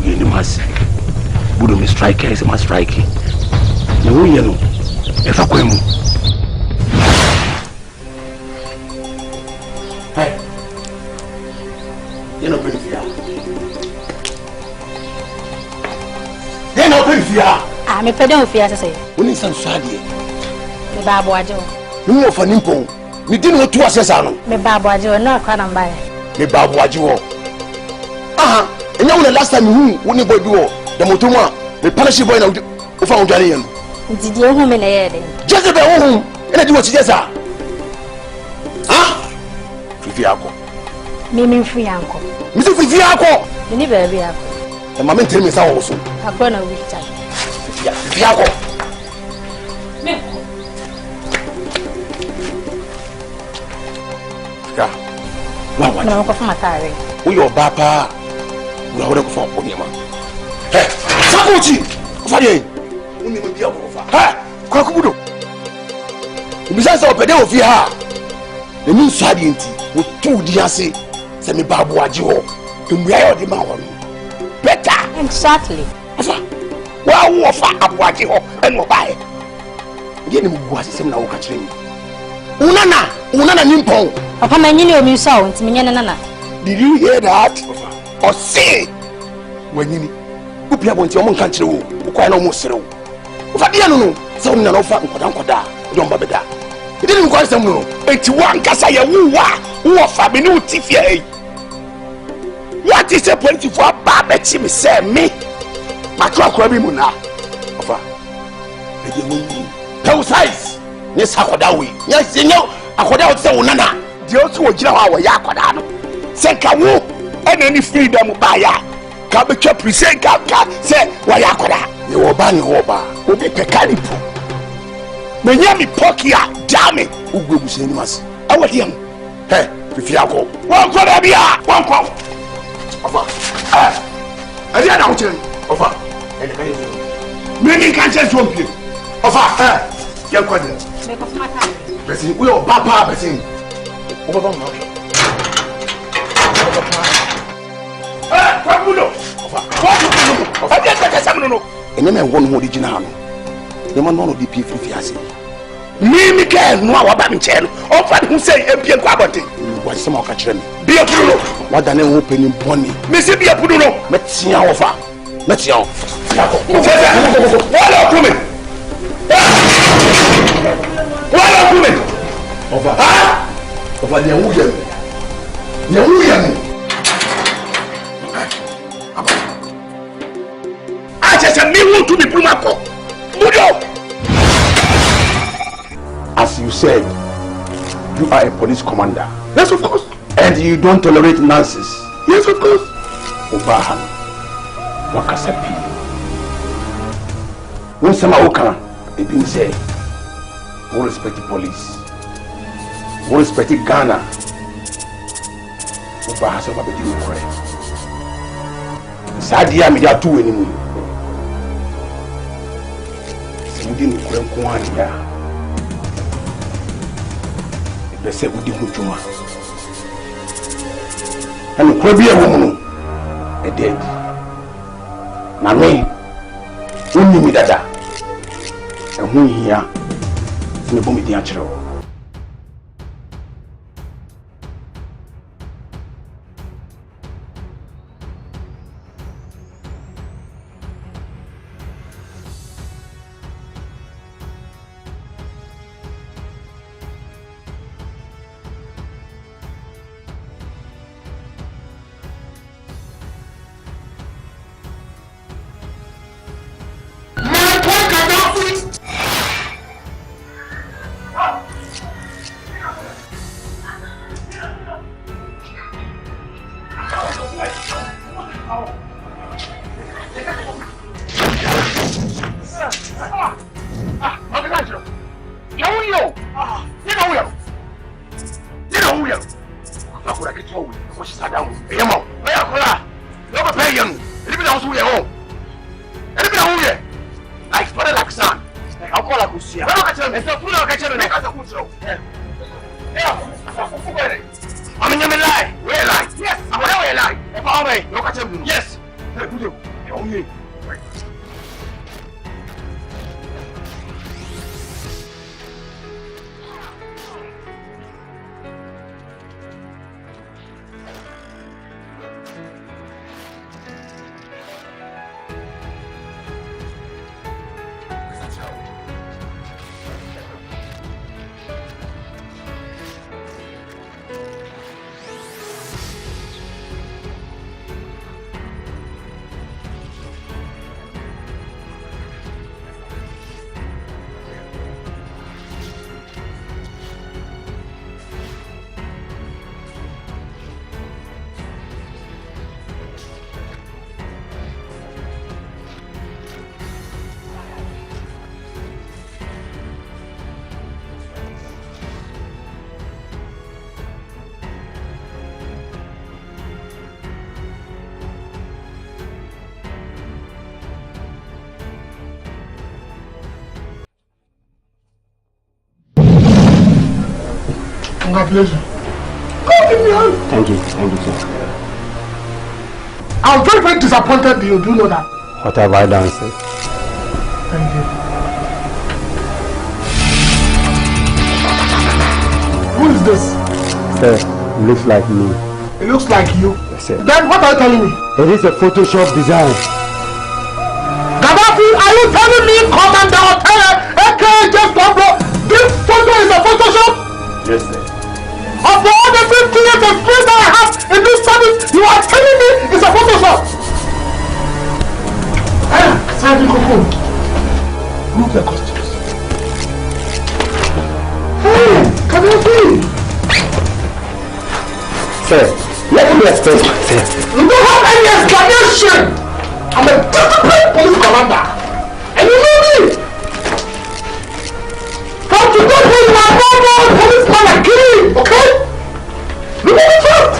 Ye ni mas. BUDO me strike is my strike. Me wo ye no. Efa kwemu. Hey. You know benefit.
Ah, me pede ofia sese.
Woni san swade.
Me ba boaje o.
Me wo fa nimpo. Me di no to asesa no.
Me ba boaje o na kwa na mbae.
Me ba boaje wo. Aha, enya wo last time hu woni boy bi wo. The motomu a me punish boy na wo fa ondware yen.
Didi ehu me na ye de.
Jeze be wo hu. Ena di wo ti jesa. Ah? Fifi akọ.
Me mfi yanko.
Me so fifi akọ.
Ni ba bi akọ.
E ma me ntemi sa wo so.
Akọ na wi cha.
Fifi akọ.
Me.
Ya. Wa.
Na ko fa matare.
Wo yo ba pa. Wo ho de ko fa ko ni ma. Hey, Sakochi. Ko fa de. Woni me bia ko fa. Ha! Kwa ku BUDO. Ubisa sa opede ofi ha. Ne mi nsade enti, wo tu di ase. Se me ba boaje ho. Emua yo de ma ho no. Better.
Exactly.
Afa. Wa wo fa aboaje ho eno bae. Ye ne mu ase sem na wo ka kire mi. Unana nimpon.
Papa manyini omi so o ntimi nyene nana.
Did you hear that? Osei. Wanyini. Upia bonti omo nka kire wo. Ukwa na omo sere wo. Ufa dia no. Se wo na ofa nkoda. Odo mba beda. Idi ni nkwa sem no. Enti wa nkasa ye wuwa. Wo fa me ni utifia ei. What is a 24 baba chimi say me? Matwa kwa bi mu na. Ofa. Ege mu. Tell size. Yes akoda we. Yes yenyo akoda wo se wo nana. Die o so ogira ho a wo ya akoda no. Se ka wo ena ni freedom ba ya. Ka be twa present ka se wo ya akoda. Ye wo ba ni ho ba. Obi pekani pu. Menya mi pokia dame. Ugwe bu se ni mas. Awadi am. He, fifi akọ. Won ko da bia, won ko. Ofa. Adi ana ho chen. Ofa. Ele ka yeso. Many can just one play. Ofa. Ye ko de.
Me ko fuma ta.
Person we o papa person. O baba mo. Kwa BUDO. Ofa. Ofa dia ta kasa no no. Ene me won ho original no. Dem no no DP fifi ase. Mimi ke no a waba nche no. Ofa hu say empie kwa abote. Wa se ma ka kire me. Bia BUDO no. Wa da ne ho penim boni. Me se bia BUDO no. Metia ofa. Metia. Wala kume. Wala kume. Ofa. Ah? Ofa dia wu ye. Ye wu ye ni. Acha me wu tu mi puma ko. BUDO. As you said, You are a police commander.
Yes, of course.
And you don't tolerate nonsense.
Yes, of course.
Obahan, Wakasapi. When some Okan, they didn't say, we respect the police. We respect Ghana. Obahan, some of the Ukraine. Sadia, me are two anymore. Sending Ukraine Kuania. They say, we didn't do it. And the Korea woman, a dead. Now, me, only me dada. And who here, in the bomb, the natural.
Congratulations.
Thank you, sir.
I'm very, very disappointed in you. Do you know that?
What have I done, sir?
Thank you. Who is this?
Sir, it looks like me.
It looks like you?
Yes, sir.
Then what are you telling me?
It is a Photoshop design.
Gaddafi, are you telling me Commander Oteng, aka just Pablo, this photo is a Photoshop?
Yes, sir.
Of all the 50 years of experience that I have in this service, you are telling me it's a Photoshop? Santo, move the costumes. Hey, Gaddafi!
Sir, let me explain myself.
You don't have any explanation! I'm a disciplined police commander, and you know me! From today, you are no more policeman like me, okay? Remember me first!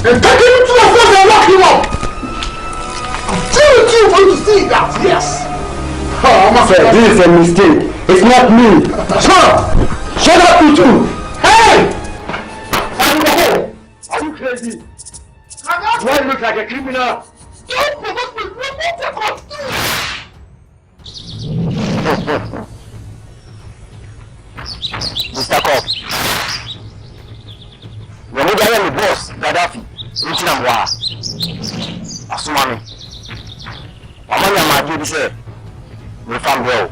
And take him to the force and lock him up! I'm telling you for you to see that, yes!
Sir, this is a mistake. It's not me. Shut up, you two!
Hey!
Are you crazy? Do I look like a criminal?
Don't provoke me! Remove the costume!
Mr. Cobb, when you are the boss, Gaddafi, reaching a war. Asumani, Amanya Madu said, we found well.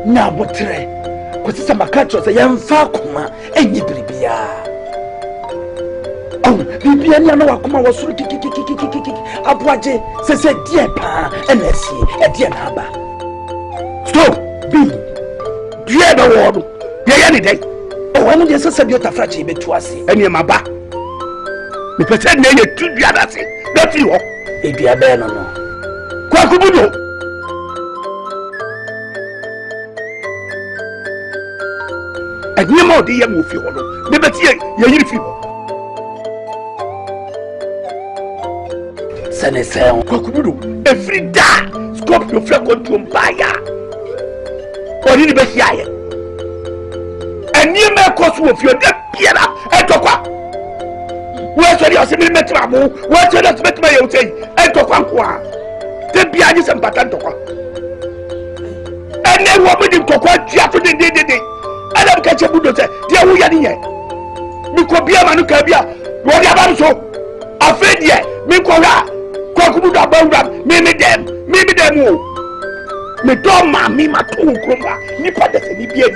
Nyabotre kwesisa makacho se yemfa kuma enye biribia bibia ni ana wakoma wasuru kikikikikiki aboaje se die pa enesi edie na aba stop bi die da wodo ye ye ni dai wonu je sese bi otafrache betu ase eni maba me pese na ye tu bia da se da fi ho edua be no no kwa kubudo any more the young with you, never see you. Senator, Kukudu, every day, Scorpio flag on to Mbaya. Or in the best yard. And you may cause with your dead piano and Tokwa. Where's your semi metramo? What's your last metro? Say, and Tokwa. The pianist and Patantokwa. And then what would you talk about Japan day? Adam catch a BUDO say, dear, we are here. Mikobia Manukabia, what about so? A friend yet, Mikola, Kokubuda Bamba, maybe them, me doma, me matu, Kumba, Nipa, the Nibian.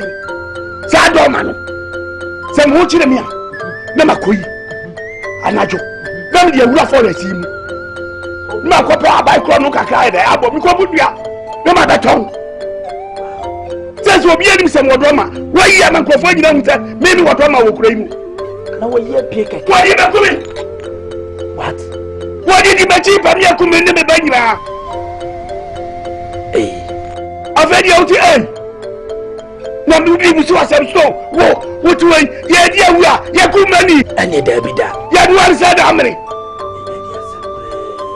Sadomano. Some watching me, Namakui, Anajo. Then the rough forest him. Makopa by Kronoka, the Abo, Mikobudia, no matter tongue. Says we'll be getting some drama. Why you am confiding them? Maybe what drama will claim. Now we hear pick. Why you not coming? What? Why did you mention Pamia come in the Benja? Eh, I've had you to end. Now, you give us some stone. Whoa, what way? Yeah, dear, we are. Yeah, good money. And you there be that. Yeah, you are said how many?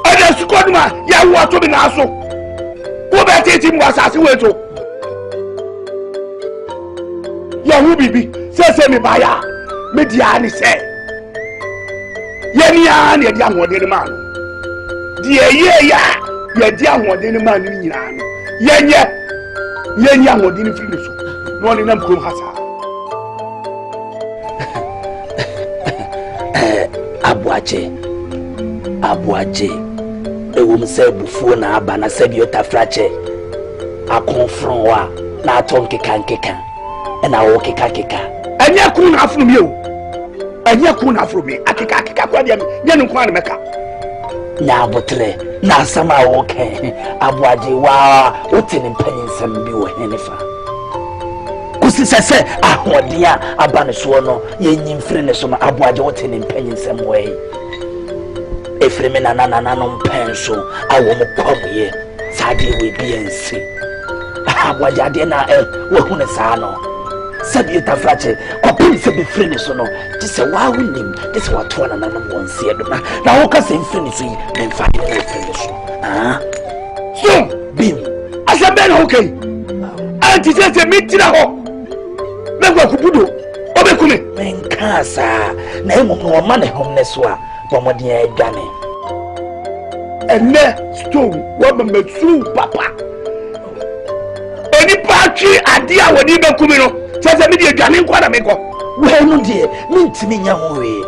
And then Scorpio, yeah, you are to be Naso. Who better him was as you were to. Yeah, who be? Say me by ya. Me diani say. Yeni an ye dia hoden man. Die ye ya ye dia hoden man ni nyina no. Yenye hoden firi so. No le nam krom hasa. Abuaje. Ewum se bufuo na aba na se bi otafrache. Akonfron wa na atom keka. Na wo keka. Anya kun afro mi o. Anya kun afro mi. Akeka kwa dia nya no kwa na meka. Nya abotre na sama wo ke. Abuaje wa otini mpanyinsam bi wo henefa. Kusi sese ahodia aba ne so no yenyimfire ne so ma abuaje otini mpanyinsam wo yi. Efreme na no mpenso awo mo kwamuye sade we biensi. Abuaje ade na wo hu ne sa no. Sabi tafrache kopim se be free so no tise wa wonim tise wa to na nanom wonse edoma na wo ka se free so yi memfa ni free so so bim asa ben okay anti se mitira ho megwa kubudo obekume menkasa na emo no ma ne homne so a bomodin adwane enne stone wa mametsu papa eni patri ade a woni bekume no sasa mi de dwane nkwa na meko we no de mintimi nya ho we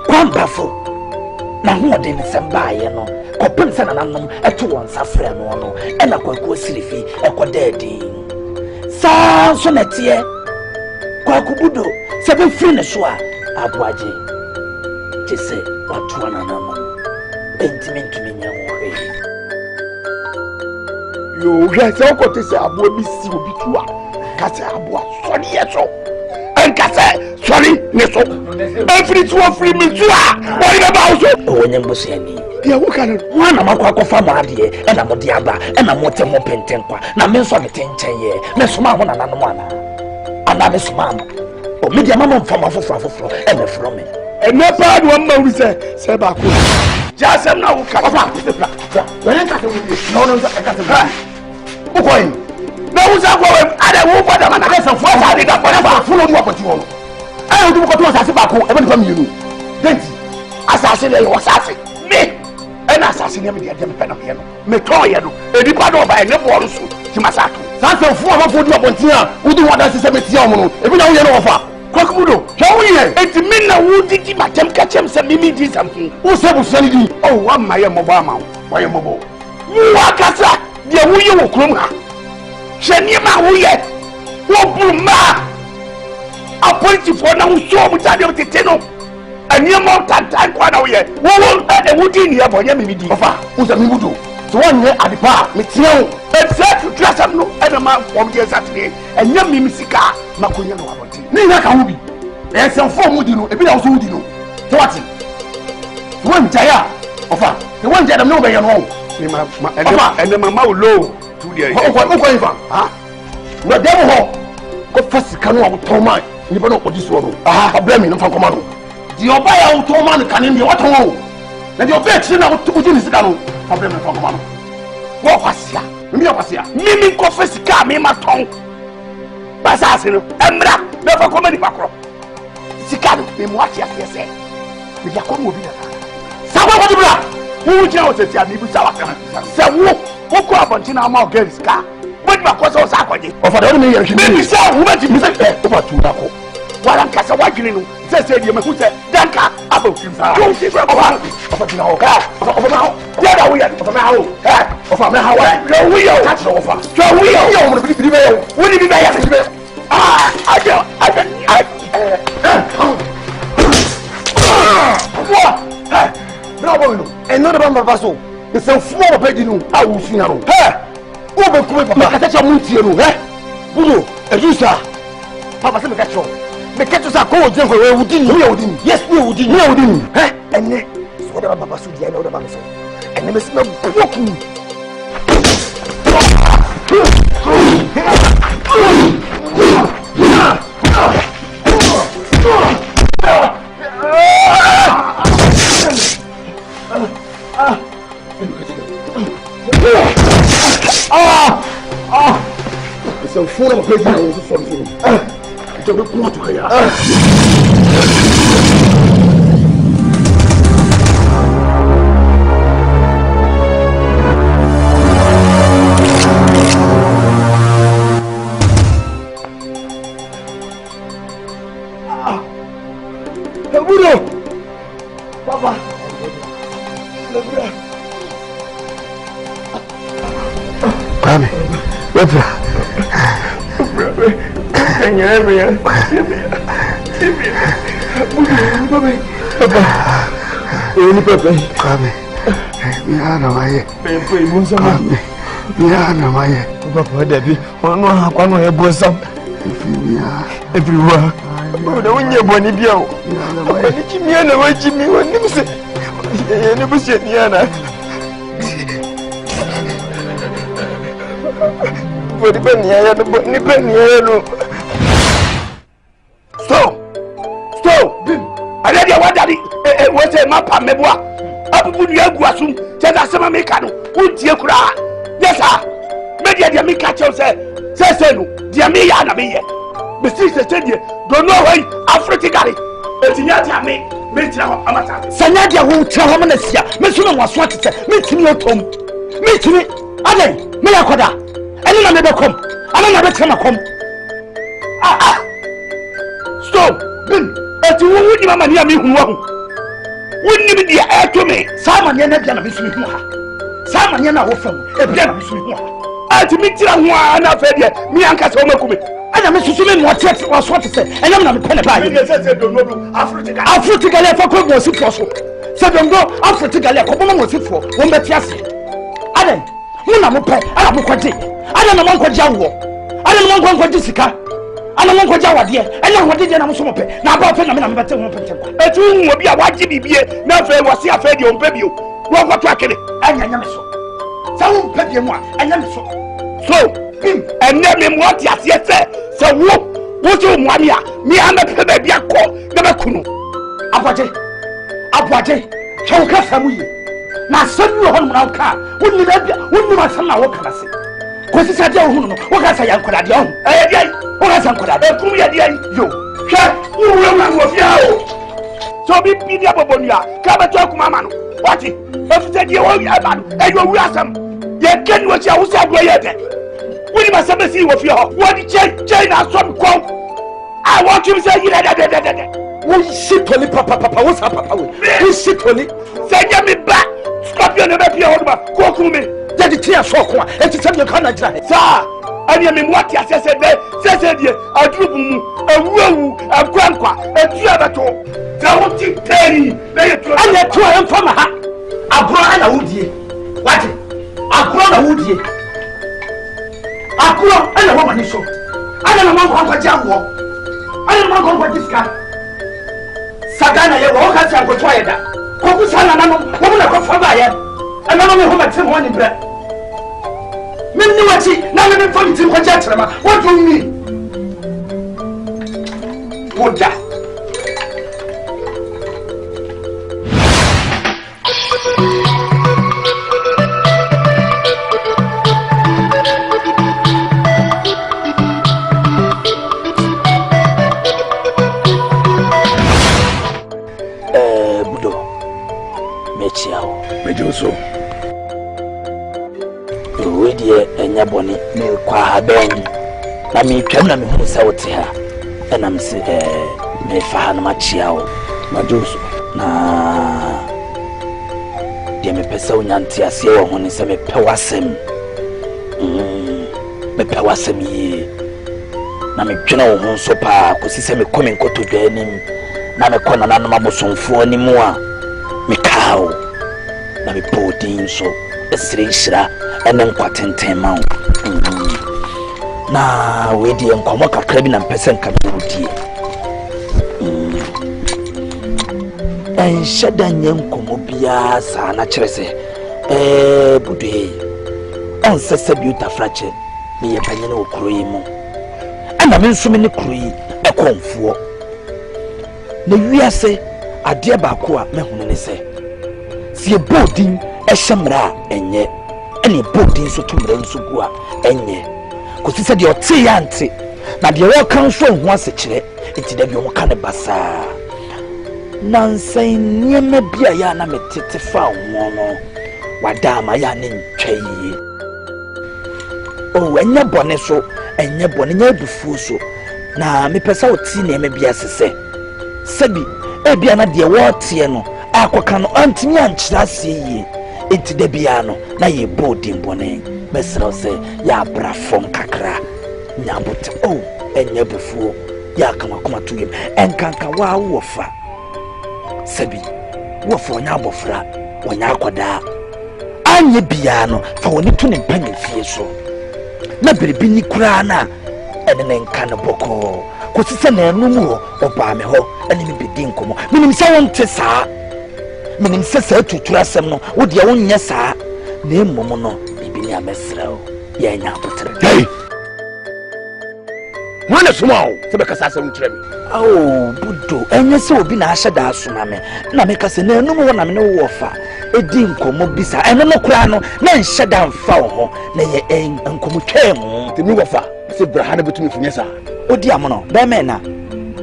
kwambafo na ho de nsamba ye no kopem se na nanom eto won safre no ena kwaku sirifi ekodedi sa so na tie kwaku budo se be free ne so a abuaje tese watu na nanom ntimi nya ho we yo je se ko tese abo bi si obi tu a kase aboa sori yeso enkase sori neso every two of free me tua wori na ba so wonye mboso ani dia wo kan wana makwa fa mo ade e na mo de aba e na mo temo penten kwa na me nso gete nchen ye me soma ho na nanom ana me soma o me dia mama mfa mafoforo e me fro me e me pa do ma wi se ba ko ja sem na wo ka fa wele ka se wo no ka se wo ko yin na wusa kwa we ada wo kwa da mana kasa fo sa de da kwa fa fo no mo kwati wo ayo du ko to asase ba ko e be fam yenu denti asase le wo asase me e na asase ne me de dem pe na me no me to ye no e di pa do ba e ne bo ro so ti masato sanso fo ba fo du abontin a wo du wada se me ti o mo no e bi na wo ye no wo fa kwakudo hwo ye enti min na wo didi matem ka chem se mimi di samfin wo se bu sani di o wa ma ye mo ba ma wo ye mo bo wo akasa de wo ye wo krom ha Shenima wuye wobuma apoliti for na uso mutade oteteno anyema tantan kwa na wuye wo ade wudi ni abo nya mimidi ofa uza mibudo so wonye adipa metiao exact klasam no ade ma form dey saturday anya mimisika makonya no aboti ni nya ka hubi e se form mudi no ebi na uso wudi no so wati won jaya ofa the one jaya no be ye no ni ma ene mama ulo ko ifa ha na dem ho ko fasika no abuton man ni ba no odi so no aha blame no fa koma no di oba ya abuton man kan ni waton ho na di oba chi na odi ni sika no fa blame no fa koma no wo kwasia mimi ko fasika me ma ton basase no emra na fa koma ni pakro sika no me mo atia se me ya ko mo bi da sa ko di bra wo jina o se ti ani bi sa wa kana se wo Oko abontina ama girls ka. What ba ko so sa kwaje. Ofa da me yere me bisa wo ba ti bisa ofa tu da ko. Wala nkasa wagini no. Se de me hu se danka aba ofim sa. Ko si bra ofa tina o ka. Ofa na ho. Ya da wo ya ofa na ho. Ha. Ofa na ha wa. Yo wi yo. Catch no ofa. Yo wi yo. Yo mo bi be yo. Wo ni bi ba ya bi be. Ah, ajo. What? Ha. Bravo no. E no da ba so. It's a form of bedino. I will see now. Hey, over come papa. Catch a muntie no. Hey, budo. Elisha. Papa say me catch you. Me catch you say go je we wudi ni. We wudi ni. Yes, we wudi ni. We wudi ni. Hey, enne. So da baba so dia na da baba so. Enne me say me block ni. It's a full of crazy hours or something. It's a report to her.
Kwame, webra.
Kanya me ya. Papa.
Kwame. Miana maye.
Pepe ibonsam.
Kwame. Miana maye.
Papa Dabi, ono akwa no ebonsam. Everywhere. Oda wonye boni bia o. Ni chimia na wachimi woni se. Ne busie niana. Bodi bani ya no ni bani ya no.
Stop. Ale dia wadari we say mapa meboa. Abubu du agu asum. Je da sema me ka no. Wontie kura. Yes sir. Media dia me ka che say no. Dia me ya na me ye. Me see say die. Don't know why Africa gari. Etinya dia me tira ho amata. Sanya dia ho tira ho na sia. Me so na waso atete. Me timi otom. Me timi. Ade, me yakoda. Eni na me be kom. Ana na be tema kom. Stop. Eti woni mama ni ami hu wo. Woni mi dia eto me. Sama ne na bia na bisu hu ha. Sama ne na wo fam. E bia na bisu hu ha. Ati mi tira hu ana fa dia. Mi anka se o makume. Ana me susu me mo tet waso tete. Enyam na me pene ba ye. Se do no do Africa le fa ko mo si fo so. Se do ngo Africa le ko bo mo si fo. Wo mbeti ase. Ade, mo na mo pe. Ana mo kwaje. Ana na mo kwaje awo. Ana na mo kwaje sika. Ana mo kwaje awade. Ena awade je na mo so mo pe. Na ba fe na me na me bete mo pete kwa. Etu hu obi a waje bibie na fe wasi afa de o mpe bio. Wo kwato akere. Anya nya me so. Sa wo mpe bie mo a anya me so. So, enne me mo ti ase se wo so mo ami a mi a me pe ba bia ko na be kunu. Aboaje. Chew ka samu yi. Na sanu ho no na ka. Wonni ba bia, wonni ma san na wo kana se. Ko si sa dia wo no, wo ka sa yan koda dia ho. Dia. Wo ka sa koda. E kum ya dia yo. Hwe, wo na wo fia o. So bi dia bobonua, ka ba to akuma ma no. Wati, e fi se dia wo ya ba no. E yo wu asam. Ye ken wo tia wo sa bro ye de. Woni ma sabe si wo fia ho. Wodi chei na so ko. I want you to say you da. Wo shit oli papa wo sa papa we. Wo shit oli. Say get me back. Scorpio no be pia ho ba. Ko ku me. Jadi tia so ko a. E ti sabe ka na jira. Sa, ani me mo tia se die. Adrubu mu. Awuawu, akwankwa. Etu abato. Za wo ti teri. Na ye tu. Anya tu a mfa ma ha. Agro ana wudie. Wati. Agro na wudie. Agro ana wo mani so. Ana na man kwa jawo. Ana man kwa diska. Sagana ye wo ka tia ko to ayeda. Ko ku sana na no. Wo na ko fa ba ye. Ana no me ho ma tem ho ni bra. Minni wati na me fam tim ko ja trema. What do you mean? Woda. BUDO. Mechiao. Mejoso. We die enya boni me kwa haben. Na me twam na me hu sa wote ha. Na me se me fa ha na machiao. Majoso. Na die me pesa onyanti ase wo ho ni se me pe wasem. Me pe wasem yi. Na me twena wo ho so pa kosi se me komi nkoto dwanim. Na me kona na no mabosomfo ni mu a me kaao. Na me podin so esre shira ene nkwatenten ma wo. Na we die nkomo kakra bi na mpese nka dodie. En shada nyem nkomo bia sa na kire se BUDO on sese bi utafrache me ye panyene okuro yi mu. Ana me nso me ne kuro yi ekonfuo. Na wiase ade ba ko a mehunu ne se sie bodin ehemra enye ene bodin so tumra nso gu a enye ko si se de ote ya nte na de wo kan so hu ase kire enti da bi o ka ne basa nansan niema bia ya na metete fa ho no wada ma ya ne ntwaye o enye bone so enye bone nya dufu so na me pesa oti niema bia sese sebi ebia na de wo tie no akwaka no antimi ankyira asie enti da bia no na ye bodi mbone mesrɛ sɛ ya brafom kakra nyabote enye bufuo ya kama kuma tuyem enkanka wa wofa sabi wofa onya abofra onya akoda anye bia no fa woni to ne mpanye fie so na biribi ni kura na ene ne nka ne boko kosise na enu mu oba me ho ene me bedi nkomo minim se wonte saa minim se saa tutura asem no wo de wonye saa na emom no bibi ni amesra o ya nya apotre
hey mwana sumao sebe kasa asem kyerɛ me
budo enye se obi na ahye da asoma me na me kasa na enu mu na me ne wo fa edi nkomo bisa eno no kura no na nhye da mfa wo ho na ye nkomo twem
te mi wo fa se braha na betumi funya sa
odi amono be me na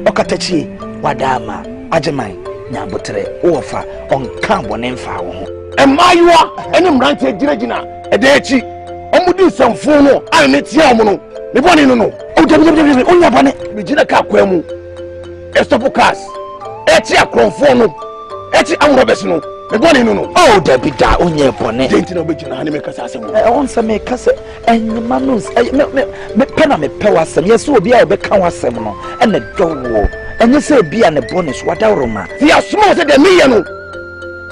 okatachi wadama ajeman nya botre wo fa onka bone mfa wo ho
emayua ene mrante giragina ede echi omudi samfo no ane ne tia omo no ne bone no
onya bone
me gina ka kwa mu estopo cars echi akronfo no echi amrobes no me bone no
dabida onya bone
denti na obegina hane me kasa asem
on se me kasa enyima no me pena me pe wasem yeso obi a obeka wasem no ene dowo enye se bia ne bone so wadawroma
fi asoma se de meye no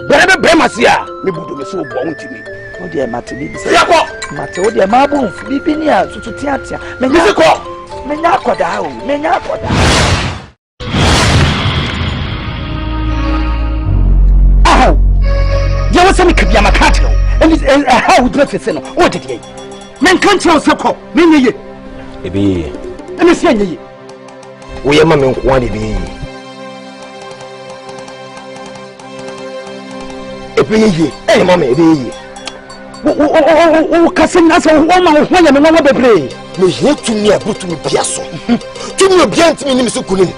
berebe bremasia me budo me so obo ontimi
odi e mate bibi se
yakọ
mate odi e ma bon fu bibi ni a tututi atia me
nyakọ
me nyakoda o me nyakoda aho ya wasa me kabia makatelo eni how do you say no o did ye men can't you say ko me nyeye
ebi
eni se nyeye
wo ye ma me nko ade bi ebi nyeye ma me ebi
o kasen na so o ma ho nya me no bebre
me he tumi abutumi biaso tumi obiant mi ni so kunim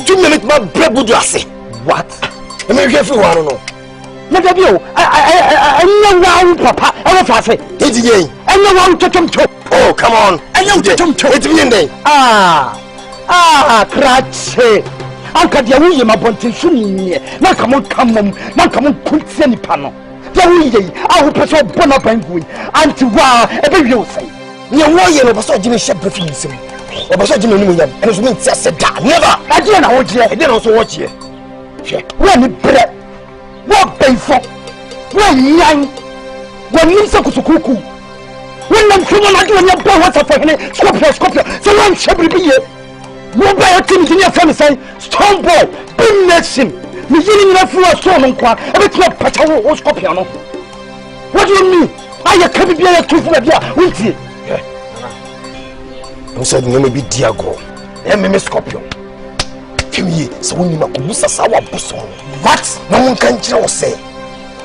tumi me ma brebudu ase
what
me hwe fi wano no
na da bio anya wa papa e fa se
ejije
anya wa totomto
oh come on
anya totomto
etimi ndai
krache anka dia wo ye mabontin so ni na kamon kamom na kamon kuntia ni pa no dia wo ye aho peso bona bangu anti wa e be wi osei
ni wo ye no baso gime hye brefi nsem o baso gime ni mo yam eno so me ntia se da never
ade na wo je
ade na so wo je hwe
wo ni bre wo benfo wo nyan wo nim se kusukuku wo nam fumo na de wo nya ba wa ta fa hene Scorpio so wo nhye bribi ye wo ba ya timi ni afam sai stone ball bin nation ni yini na fu so no kwa e be twa pacha wo Scorpio no what do you mean aya ka bibia ya tufu na bia wontie
no said nyame bi diago e me Scorpio kimi so woni ma ko musa sa wa boso what na mun kan kire wo say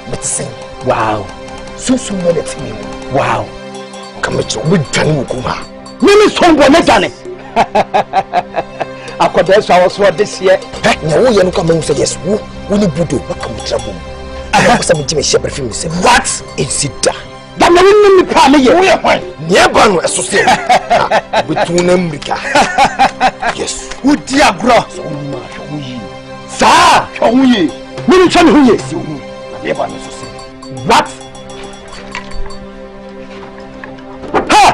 but say
wow
so na let me
wow
come to we dwan wo kuma
mimi sombo me dane akoda so awoso this year
na wo ye no ka man say yes wo ni budo na ka mutra bom ana ko sa me jime shebre fi me say what is it
da na wonni mi pa me ye
wo ye hwan ne ba no eso say betu na mrika yes
wo di agro
so wo ma hwo yi
sa hwo yi mimi twa me ho ye
si wo na ne ba no so say
what ha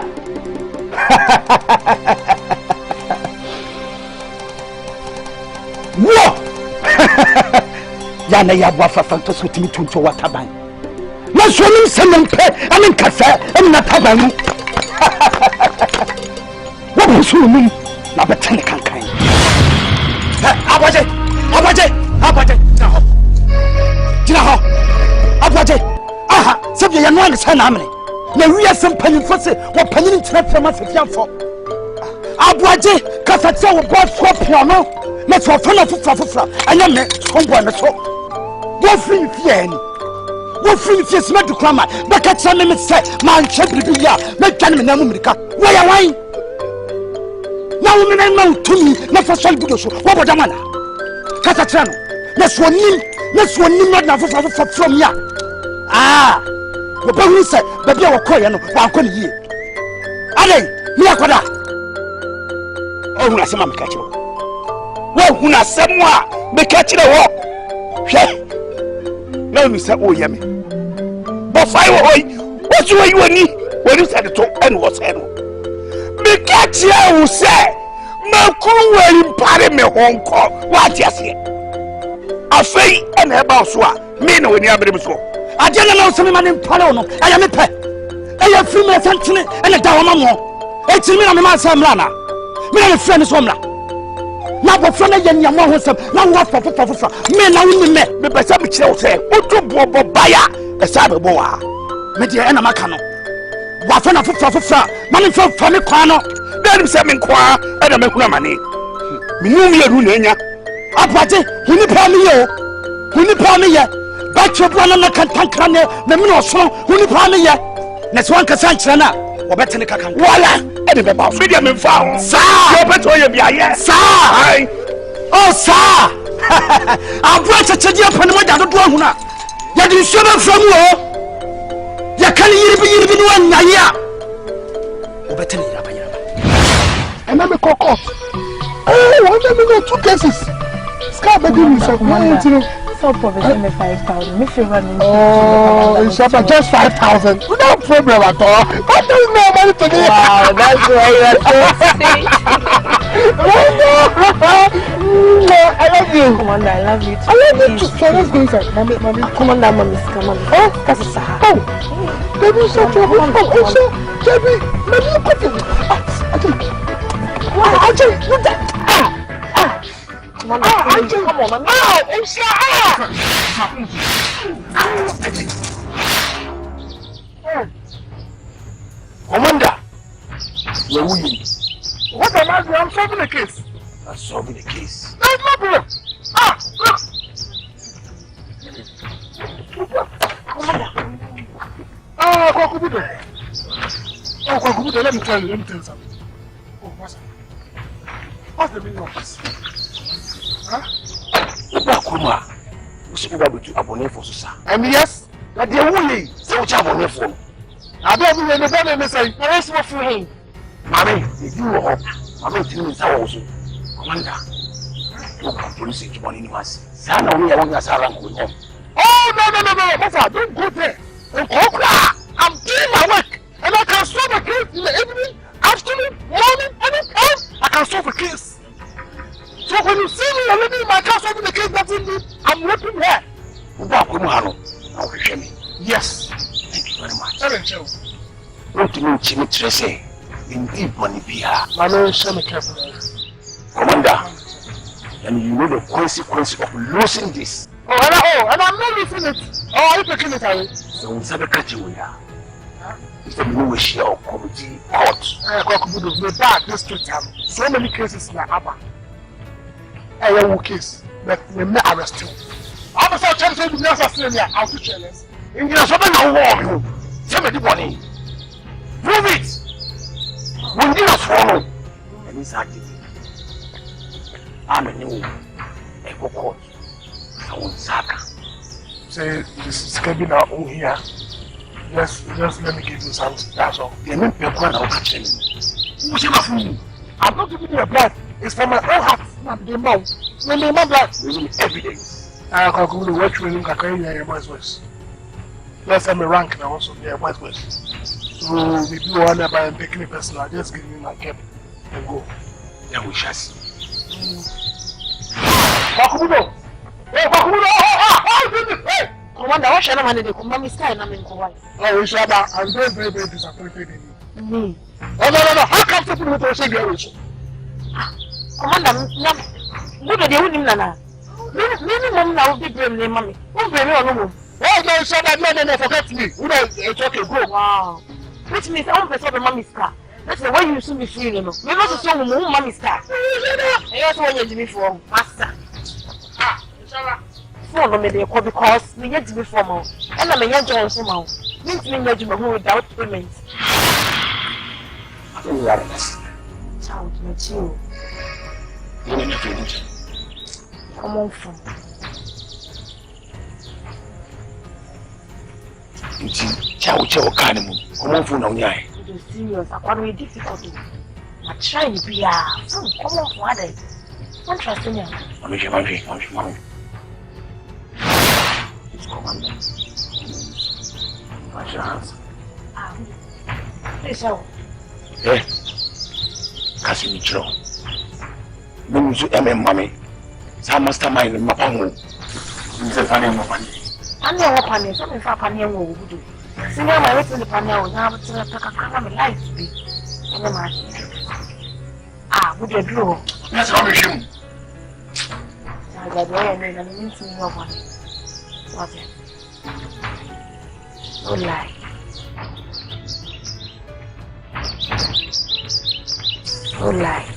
wo ya na ya bua fa Santo so timi tunto wataban na so nim semempe amen kasa em na taban mu wo busu nim na betene kankan abaje jina ho abaje aha sabye ya no ansa na amene na wiya sempanyin fose wo panyin ntrafra ma sefianfo abaje kasa tse wo boss Scorpio no na so fa na fufra anya me sombo na so wo free fie sima du krama ba ka tsa me se ma nche bibi ya me twane me na mu mirika wo ya wan na wo me na ma utumi na fa so budo so wo boda mana kasa tsa no na so nim na fufra from ya wo ba hu se ba bia wo koye no wa akọ ni yie ade mi akoda o hu na sema me ka kire wo hu na sema me ka kire wo hwe na mi say o ye me bo fai wo hoy wo so yi woni woni say to en wo say no me catch ya wo say ma kuru wari mpare me honko wa ti ase afei en e ba so a me na woni abrem so agena na so me ma ne mpare no aya me pe aya free me santene en da wo ma mo e ti me na me ma say mra na me na friend so mra na bo friend ye nyamo ho sem na wo fofofofo me na wo me be say me kire wo say o to bobo baya e say be bo wa me de e na maka no wa fa na fofofofo ma me fa me kwa no dem say me kwa e na me huna mane me num ye ru na nya apate huni pa me ye huni pa me ye ba chebo na kan tankra ne na me no so huni pa me ye na so anka san kire na wo betene kaka wala e de be ba me de me fa sa yo beto ye bia ye sa ai oh sa abua checheje apane mo da do ahuna ya di so be from wo ya kan yiri bi no anyaye a wo betene ya ba
and I'm a cock. Oh, one time we got 2 cases. Scar begging me so
provision 5,000. Me favor me.
Oh, it's about just 5,000. No problem at all. But there's no money to me.
Wow, that's why you are so sweet.
I love you.
Come on, I love you too.
I love you too. So let's go inside. Mommy.
Come on, mommy. Come on.
Oh, that's a Sahara. Oh, baby, so trouble. Oh, baby, maybe you could. Actually, look that.
Come on, come on, mommy.
Commander, where are you?
What am I doing? I'm solving the case.
I'm solving the case.
There's no problem. Look.
Commander.
Kumawood, let me tell you something. Oh, what's the meaning of this? Huh? Yes?
But the only so chabon for.
I don't know the family say,
The rest were for him.
Mammy, if you were up, I'm telling you also. Commander, you can police it one in us. Sana, we are on the Saran with him.
oh, no, Massa, don't go there. I'm doing my work, and I can solve a case in the evening, afternoon, morning, anytime. I can solve a case. So when you see me living in my car solving the case, doesn't mean I'm working here. Yes.
Thank you very much.
Thank you.
Not to me, Tracy. Indeed, money be here.
My name is Shami Careful.
Commander, and you know the consequence of losing this.
And I'm not losing it. Oh, are you taking it away?
So we said catch you here. It's the new share of committee court.
Kumawood, the bad district have so many cases in Abba. I have a case, but we may arrest you. I'm a such a thing as Australia, I'll teach you this.
In the summer, no war. Somebody money. Prove it. When you are swallowed, and it's active. I'm a new echo court. I won't sack.
Say, this is cabin our own here. Just let me give you something, that's all.
The men people are catching me. What's your food?
I'm not giving you a blood. It's from my own heart, not the mouth. When my blood.
We need evidence.
I can't go to watch when you can hear your voice. Let's have a rank now also, your voice. So, if you want to buy and take any person, I'll just give you my cap and go.
Then we shall see.
Kumawood! Hey, Kumawood! Hey!
Commander, what shall I manage? Mommy sky and I'm in Kuwait.
Oh, Ishaba, I'm very, very disappointed in you.
Me.
Oh, no. How comfortable with Osei Garage?
Commander, BUDO they wouldn't nana. Maybe mom now be blame me, mommy. Won't blame me or no.
Oh, no, Ishaba, no, forget me. We don't talk a go.
Wow. Which means I won't perceive the mommy's car. That's the way you soon be free, you know. We must assume mommy's car. I also want you to be for master.
Ishaba.
For no me they call because me yet to be formal. And I'm a young John somehow. Means me yet to be without payment.
I don't worry.
Child, not you.
You need to finish.
Come on, phone.
Chow Canimu. Come on, phone on yai.
It is serious. I can't be difficult. I try to be a phone. Come on, father. Don't trust me.
Mommy.
Commander. What's your answer?
Please, how?
Eh? Kasi Mitro. Mumuzu Mommy. Sa mastermind in Mapango. Mr. Fanny Mopani.
I'm your opinion, something for Pania will do. See, now my written the Pania will have to come life to be. Would you draw?
That's how we shoot.
I got there and then I mean to know one. What? No lie. No lie.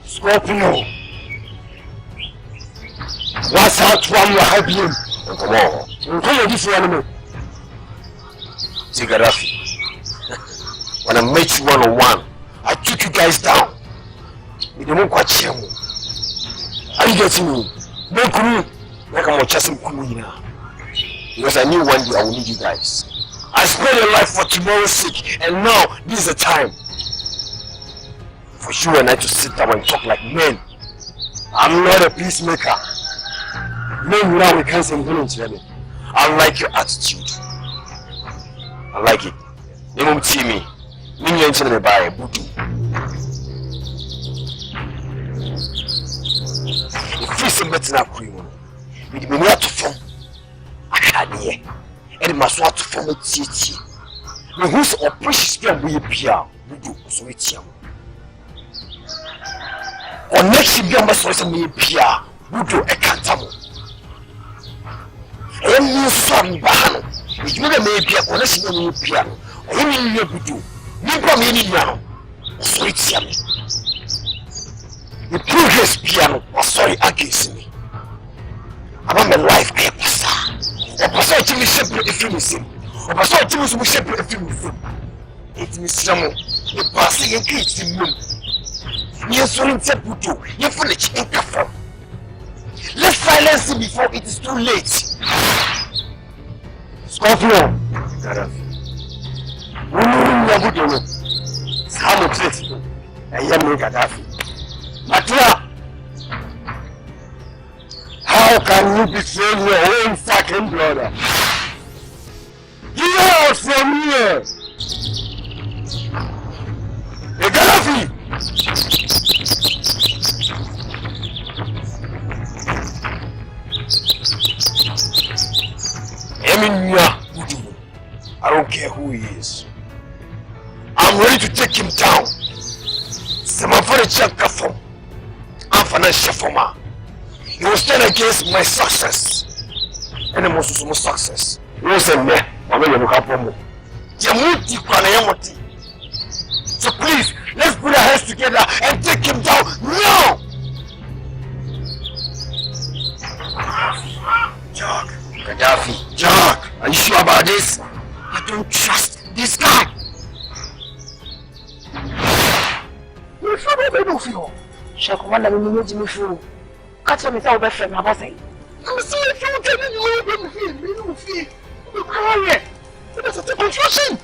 Scorpio. What's out from your husband? Come on. You're going to this animal. Zigarafi. When I met you one-on-one, I took you guys down. You don't quite share me. Are you getting me? Make me. Like I'm chasing Kumina. Because I knew one day I would need you guys. I spent your life for tomorrow's sake, and now this is the time for you and I to sit down and talk like men. I'm not a peacemaker. Men now we can't say anything to them. I like your attitude. I like it. You won't see me. Me ain't gonna buy a BUDO. If you see me to cream, we may have to form. I can't hear. And must want to form a TT. The who's or precious can be a PR. BUDO, so it's young. Or next year, must also be a PR. BUDO, a cantam. And you saw me bahano. If you never made a connection in your piano, or any new BUDO, you come in now. So it's yummy. The progress piano was sorry against me. About my life, I pass. Or pass out to me separate if you miss him. Or pass out to me separate if you miss him. It means some the passing and kids in me. Yes, so in BUDO, you finish in Kafam. Let's silence him before it is too late. Scorpio. Santo. I am Gaddafi. Matla. How can you betray your own fucking brother? Get out from here. Gaddafi. I don't care who he is. I'm ready to take him down. Someone for the check from. I'm financial former. He will stand against my success. And I'm also some success. You say me, I'm going to look up on me. So please, let's put our heads together and take him down now. Jock, Gaddafi, Jock, are you sure about this? I don't trust this guy. You're sure I don't feel.
Shall one of them make me fool? Catch me without my friend, my boss. I'm sorry if you're telling you, we don't feel. You're quiet. That's a confusion.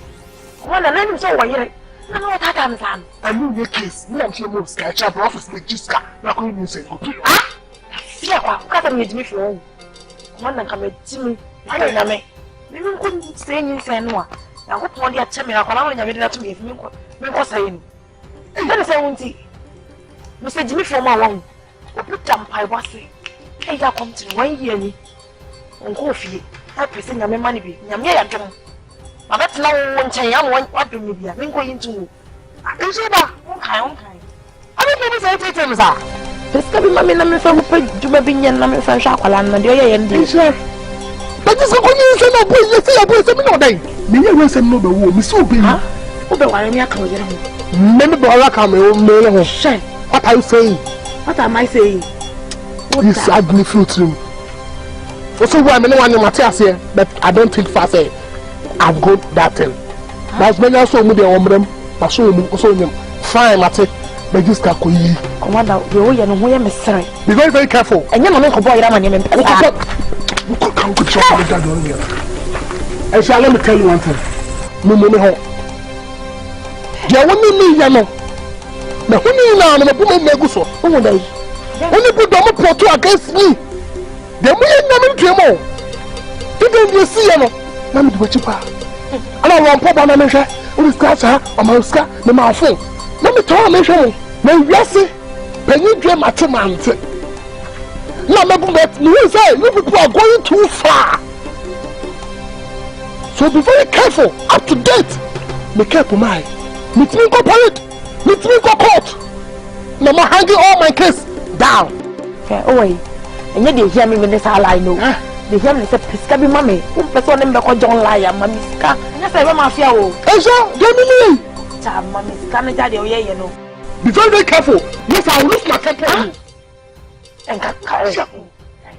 One of them is over here. I know what happened, son.
I knew your case. Me and your mom sketch up office with Jiska. Now, couldn't you say, okay?
Ah? Yeah, cut me for one and come to me. I don't know. You couldn't say anything. Now, what more do you tell me? I'm going to make that to me if you was saying. That is, I won't see. Mr. Jimmy from my one. Put down my bossy. Hey, I come to 1 year. On coffee. I present your money. I'm here. I bet no one say I want what to be. I'm going to. I can say that. Okay. I don't know if I tell you. This can be my name from Jumabinian and from Shakalan and the end.
But this is going to say, no, boy, you say, boy, some no day. Me, I will say, no, the woman, so be.
Who the one I call you?
Many dollar come home.
Shame.
What are you saying?
What am I saying?
This ugly fruit. Also, why many one in Matthias here, but I don't think fast. I've got that thing. That's many also with the ombrem, but so fine, Mate. But this can go ye.
Commander, the way and where I'm sorry.
Be very, very careful.
And you're not a boy, I'm a man.
Come good job with that on here. And shall let me tell you one thing. mumuni ho dia woni mi ya no na huni na na bu me gu so won dai woni bu do mo poto against me de mu ye na me twemo even you see ya no na me do chipa ala wan po ba na me hwe woni skasa o ma ska me ma fo na me to me hwe na wiase penyi dwe matemante na me bu bet you say you people are going too far. So be very careful, up to date. Be careful, my. Meet me go parade. Meet me go court. No more hanging all my case down.
Okay, oh wait. And you didn't hear me when this all I know. They hear me say, "Piska be mommy." Who person them be called John Liar, mommy Ska. And I say, "Where my fear oh?"
Esha, give me.
Cha, mommy Ska, me daddy oh yeah, you know.
Be very careful. Yes, I will lose my temper.
And carry.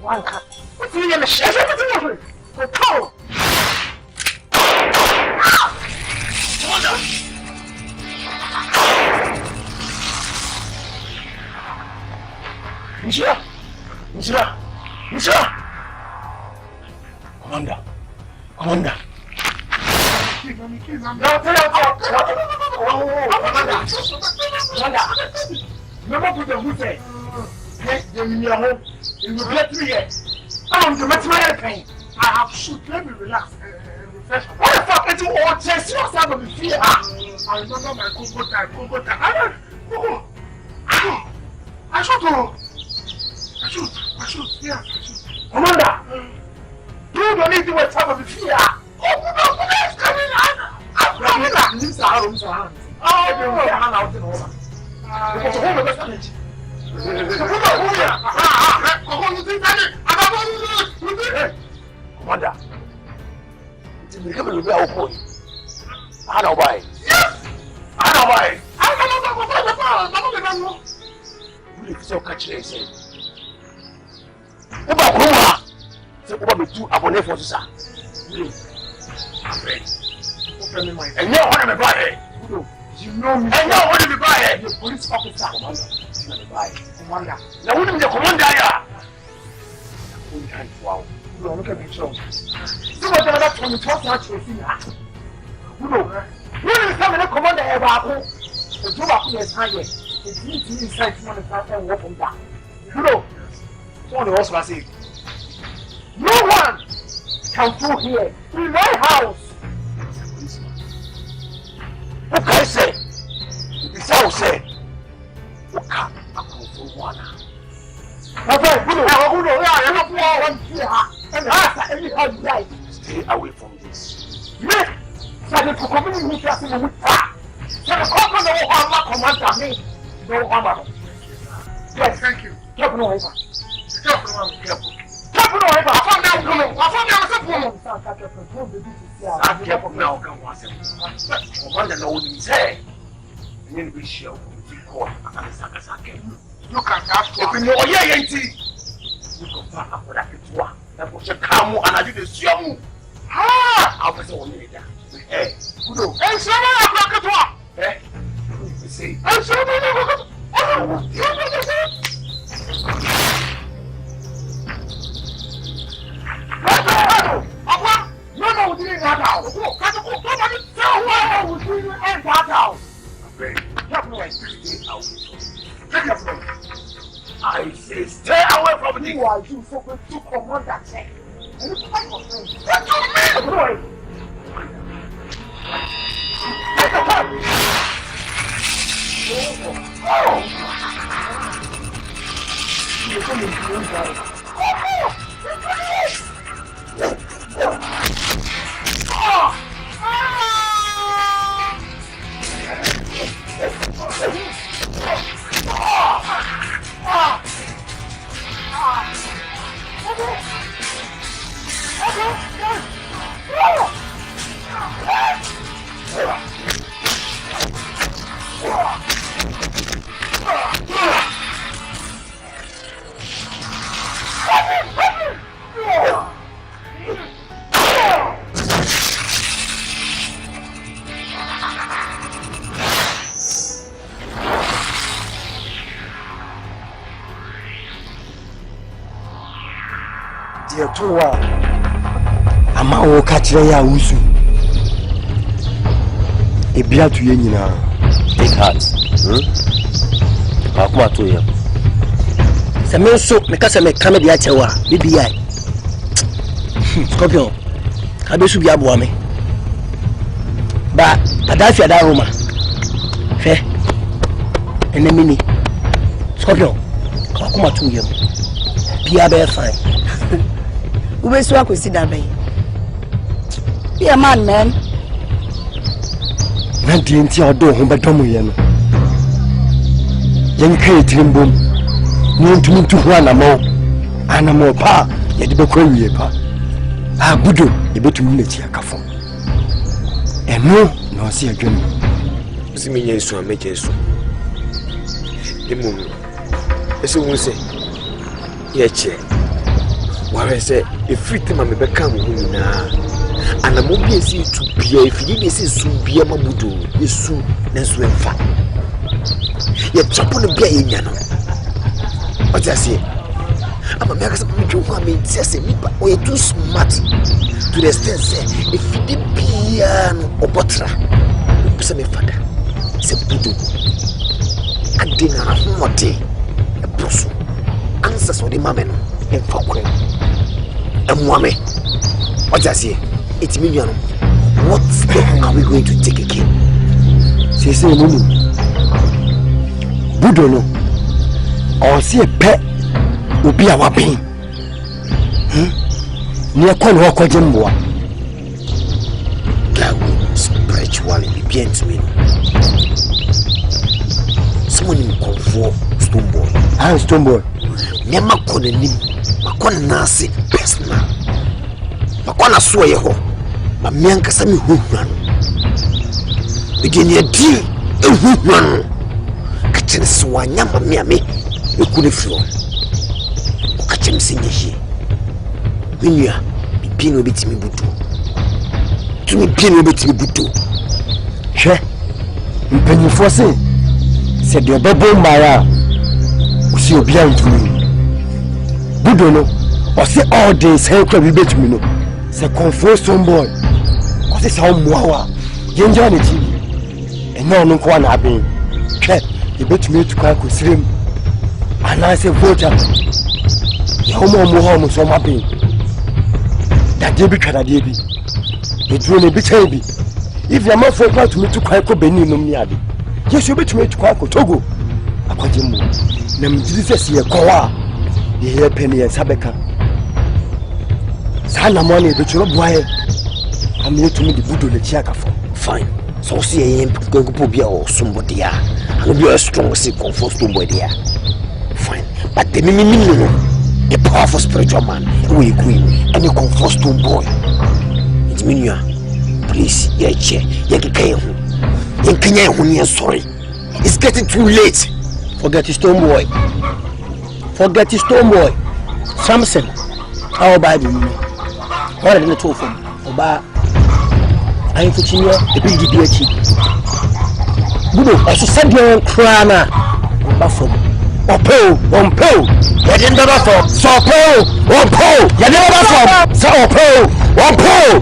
One cup.
What's the name of shit? Everything. Go.
Misha! Commander! Commander! Remember to the who said, yes, the home, you will get me here. I'm the material pain. I have shoot, let me relax. What the fuck is you all chest? You have to be fear. I remember my Congo time. I shoot, yeah, I shoot. Commander, you don't need to wait time to be fear. Oh, police coming on. I'm coming on. These are arms around. Oh, everyone hand out in order. Because the whole of the village. Commander. We come to be our boy. I know why. Yes! I know why. I know. We so catch this. Oba Kuma. So Oba be two abone for sir. And you want to buy it. You know me. And you want to buy it. The police officer commander. You want to buy it. Commander. Now who is the commander here? Wow. Look at me, so. So what that from the top to see that. You know, when you come in a commander ever, the job of the higher. It needs to inside someone and walk on back. You know, someone else was saying, no one can go here in my house. What can I say? It's how I say. What can I go for one? Stay away from this. Yes! So the community who just in the week. So the company will have my commander me. No harm. Yes, thank you. Careful, no over. Careful. Careful, no over. I found out. Careful now, can watch it. Commander, no one is here. And then we shall be called Asante. Look at that. If you know, yeah, you can find out what I can do. That was a calm and I did a show. Ah, I was only there. Hey, BUDO. And someone I broke it up. Eh? You see? And someone I broke it up. No, we didn't have out. I say stay away from me. Who are you supposed to command that thing? What do you mean? Ama wo ka kire ya wusu ebia to yenyina
take heart akuma to ye
se me so me ka se me ka me dia chewa bibi ai Scorpio ka be su bia bo me ba Gaddafi ada Roma fe enemy ni Scorpio akuma to ye bia be fine
we so akosi da be be a man
na die nti odo ho bedomo ye no yen kai trimbom ni ntumi tu ho anamo pa ye de bekwa wie pa BUDO ye betumi na chi akafo eno na osi adwene
simi yesu ameje so emu ese won se ye che ware se efiti ma me beka mo nyina anamo bi esi tu bia efidi bi esi su bia ma BUDO yesu na so emfa ye chopo no bia ye nya no otasi ama me akasa me twu kwa me tiase nipa o ye too smart to the extent say efidi bia no obotra pese me fada se BUDO adina homote e proso ansa so de mame no emfa kwen emwame otasi it mean you know what step are we going to take again
say no BUDO no or see a pet obi a wabin ni ekon ho kojemboa
gawo spiritually bien to me someone in comfort stone boy me makona nim makona nase personal makona so ye ho ma me ankasa me huhua no begin adi ehuhua no kachene so anya ma me ame ekune firo okachem sinyehi minya bibino betimi BUDO tumi bibino betimi BUDO
hwe mpanyifo se de bebo mara usi obi antumi BUDO no o se all days he kwa bi betumi no se confuse someboy ko se sa omuawa yenja na ti eno no ko na abin hwe e betumi tukwa ko sirem ana se voja ya omo so mabin da de bi twada de bi e duro ne bi chai bi if your man for to me tukwa ko benin no mi ade yesu betumi tukwa ko Togo akwajembo na mjiri se ye kowa ye peni ye sabeka sana money be churo boye amye to me the BUDO le chia kafo
fine so see ye go bia o somebody a no be a strong say comfort stone boy there fine but the mimi no the powerful spiritual man we queen and you comfort stone boy it mean you please ye che ye keke hu ye kenya hu ni sorry it's getting too late.
Forget his stone boy. Samson. How Bible me? What are the two from? Oba. I am teaching you the big DBH. BUDO, I should send you a crana. Oba from. Opo. You didn't know from. So Opo. You didn't know from. So Opo.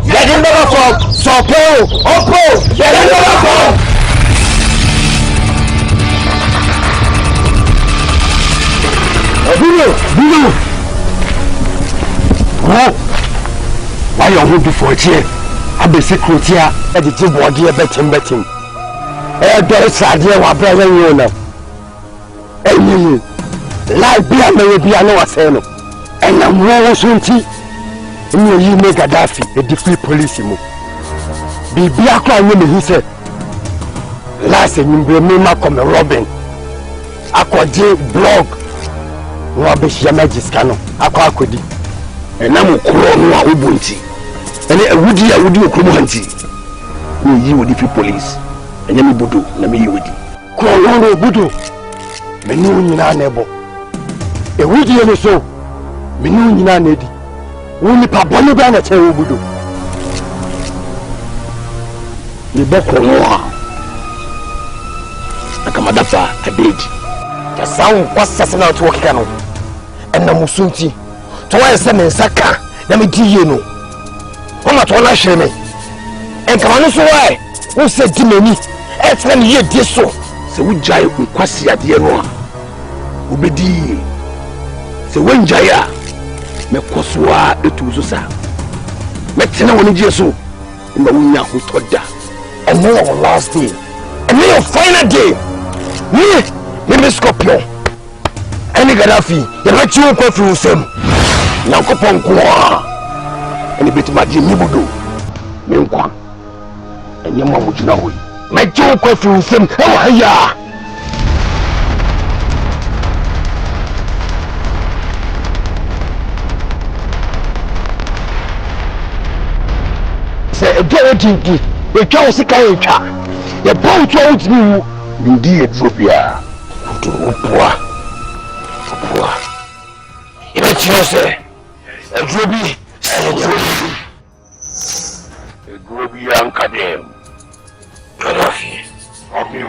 You didn't know from. So Opo. You didn't know from.
BUDO. Oh, why you hold before here? I be secret here. I did you body a betting. There is a dear what brother you know. You like be a may be a no aseno. And I'm more soon tea. You make Gaddafi a defeat police. Be a crime woman, he said. Last and you bring me Malcolm Robin. I could blog. Rubbish Yamajis Cano, Aquakudi, and I'm Kurono Ubunti, and a woody Kumanti. You would defeat police, and Yami BUDO, Nami Yudi. Kurono BUDO, Menuna Nebo. A woody and so, Menuna Nedi, only Pabonabana Tell BUDO. The Boko Noir. Akamadafa, a big. The sound was sassanal to Okyere. And Namusunti to why send me Saka, let me do you know. What I shame me. And come on, so why? Who said Dimeni? Efren ye deso. Se wujai nkwasi ade no a. Obedi. Se wenjaya me koswa etuzo sa. Metena woni jeso. Na wunya hotoda. And now our last day. And now your final day. Me Scorpio. Any Gaddafi, you let you go through some. Now go on kwa. Any bit my Jimmy BUDO. Me nkwa. And your mom would know. Let you go through some. Oh yeah. Say a guarantee. We can't see Kaika. The boat told you. Indeed, Ethiopia. To Upua. You know, say, a Droby, a Droby young Cadem. Gaddafi, of you.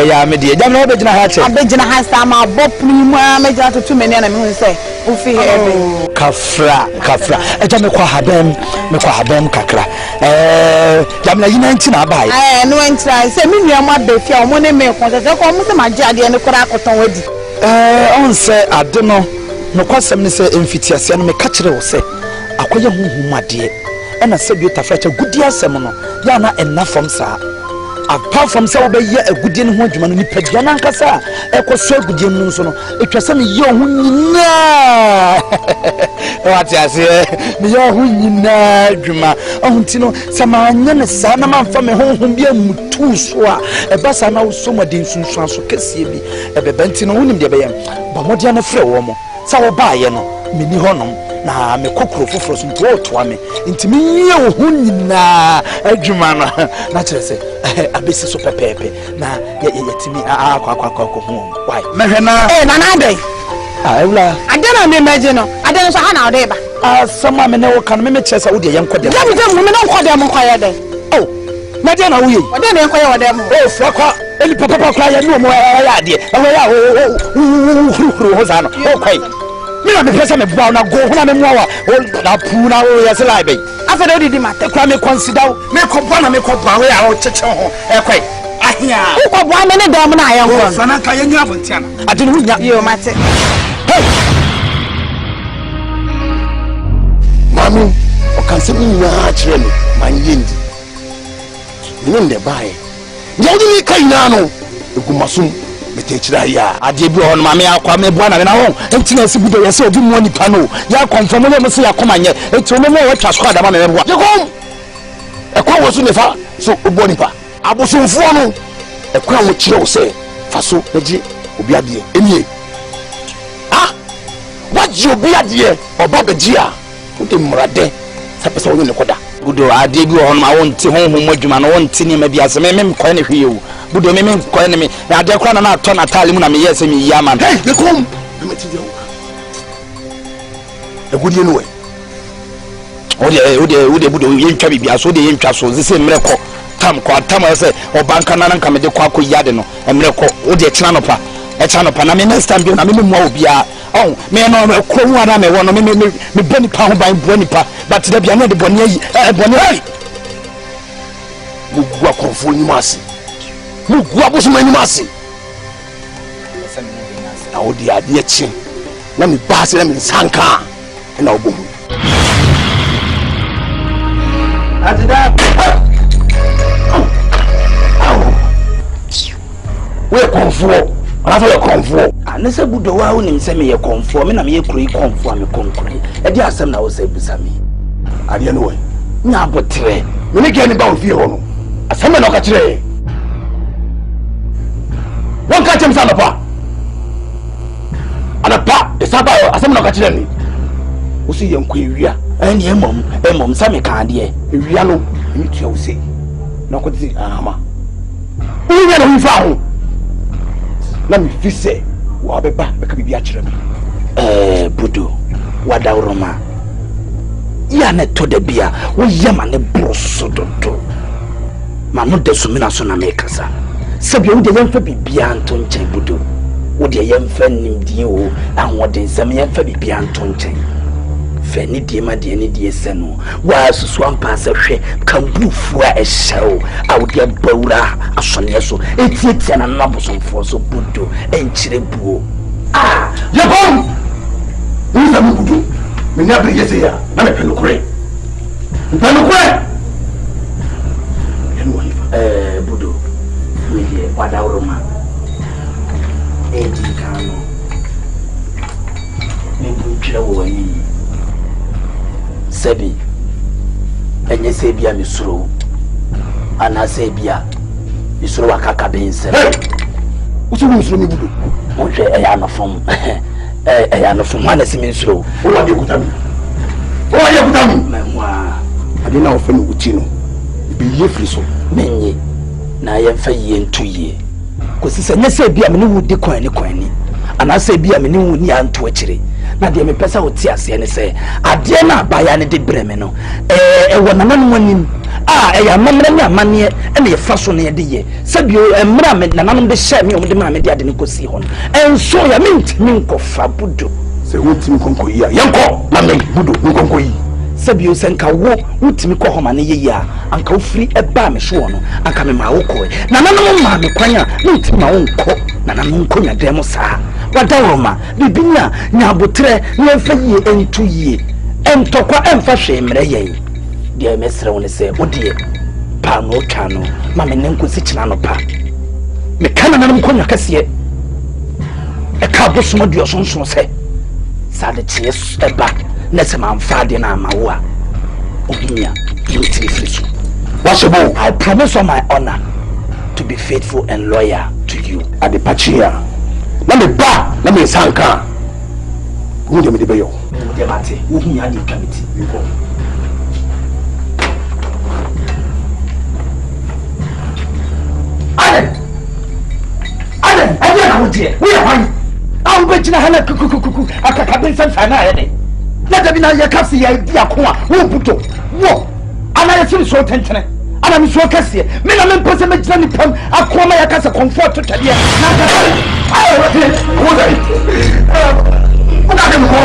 Ya media jam no be jina ha che
abegina ha sa ma bopni mu amegina to too many na me hu say u fi here
kafra eja me kwa habem kakra jam na yina nti na bai
no entra say me nua ma be fia o mo ne me ko se ko mo se ma je ade ne kora akoton wadi
on se ade no kwasem ne se emfitiase no me ka kire wo se akoye huhumade e na se bi tafacha gudi asem no ya na enafom saa apart from say obeye agudie ne ho adwuma no nipa dia na nkasa ekoso agudie mu nso no etwase me ye ho nyina wati ase me ye ho nyina adwuma ohunti no samanya ne sa na manfa me ho bia mutu so a ebasa na so modin sunsu aso kese bi ebebenti no hunim de beye ba modia na frɛ wo mo sa wo baaye no meni honom na me kokoro foforo so nto otoa me ntimi ye ho nyina adwuma no na kire se abesi so pepepe na yetimi akwa ho why mehwe na
na dey
ewla
adena me meje no adena so ha na ode ba
sama me ne wo kan me kire se wo de ye nkode
me no nkode mo kwaye dey
oh meje na wo ye
ode na nkode wo dey mo
fra kwa eli papa kwa ya no mo ya ade ya ho za no o kwai me na me pesa me bua na go ho na me moa na pu na o yes like be
afa de odidi mate
kwa me consider me ko bua na me ko bua we ya o cheche ho kwai ahia
ko bua me ne dam na ayen ko
sana ka ye nya abontia na ade no nya
yo mate
mami o kan se mi na kire me man yendi menim de bae nja wodi ni kai na no egumasum metechira ya
ade bi ho no mame akwa me bua na me na ho entina si budo yese obi mu nipa no ya confirm le mo se yakoma nye enti o me wo twa squad ama me bua
yekom ekwa wo so ne fa so obo nipa abosomfo no ekwa wo kire wo se fa so eji obi ade enie waji obi ade oba beji a wo de mrade sa pesa wo ne koda
budo ade bi ho no ma wonti honhom adwuma no wonti ni ma bi ase me ko ne hwe o budo me ko ne me na ade kra na ato na tale mu na me yese me yi ama
hey yekom me ti de egudie no we ode
budo yentwa bibi aso de yentwa so zese mreko tam ko atam ese obanka na nka me de kwa yade no mreko ode kira no pa na me next time bi na me mu obi a oh me no ko hu ara me wono me boni pa ho ban boni pa but da bia no de boni ayi boni ai
mugwa konfo ni masi mugwa bosuma ni masi na odi ade chi na me ba se na me sanka na obomu
atida
we konfo rafa ye konfo
anese budo wa wonim se me ye konfo me na me ye kuro konfo a me konkuri e di asem na wo se busami
ade no we
nya abotre
me ne gani ba ofie ho no asem na ka kire won ka chem sa na pa ana pa e sa ba asem na ka kire ni wo si ye nko ewia
ani emom sa me ka de
ewia no mi tua wo se na ko ti ahama wo nya no fa ho na mi fi se wa beba beka bibi a kire me
budo wada uroma ya ne to da bia wo yema ne broso dodo ma no de so mina so na me kasa sabi wo de yemfa bibia nto nchen budo wo de yemfa nimdie o ahode nsam yemfa bibia nto nchen fe ni die ma de ni die se no wa susu ampa se hwe kambufu a ehyew a wo de bawura asone so etietia na nabosomfo so budo enchire buo
yabom ni sa budo me na brige se ya na me penukure
budo we de wada uroma eji kanu me bu tire wo yi sebi enye sebia misuro ana sebia misuro wakaka bense
usu misuro mi budo
mo hwe eya no fom eya no fom ana se misuro
o wa de kutami
memwa
ade na ofa no wuti no bi ye firi so
menye na yemfa ye ntuye kosi se nye sebia me ne wudi kwan ni ana sebia me ne wuni anto akire na de me pesa oti ase ne se ade na abaya ne de breme no wona nanu wanim ya mamra ni amane ene ye fa so ne de ye sabio emra me nananom de hye me de ma me de ade ne kosi ho enso ya mentimi nkofa budo
se wotimi konko yi yanko na me budo nkonko yi
sabio senka wo wotimi ko homa ne ye ya anka ofiri eba me so no anka me ma wo ko nananom ma me kwanya mentimi ma wo nko nananom nko nya dem saa wada roma bibinya nya abotre ne fa yi entu yi entokwa emfa hwe mre ye de mesre woni se odie pa no twa no ma me nenko si kina no pa me kana nanum konya kase e ka bosumo dio sonson se sade tie eba na se man fa de na mawo a obinya yotiri frisu
washebo
I promise on my honor to be faithful and loyal to you
adepachia na me ba na me sanka wo de me de beyo
de mate wo hu ya de kamiti ko Aden aden na wodie wo ya hwan awu be gina hala kukukuku akaka ben san fa na ya de na da bi na ya kasi ya di akwa wo buto wo ana ya siri so tentene ana mi so kasi me na me mpose me gina ni pam akwa ma ya kasa comfort to tade na ka ayo wo dai una dem ko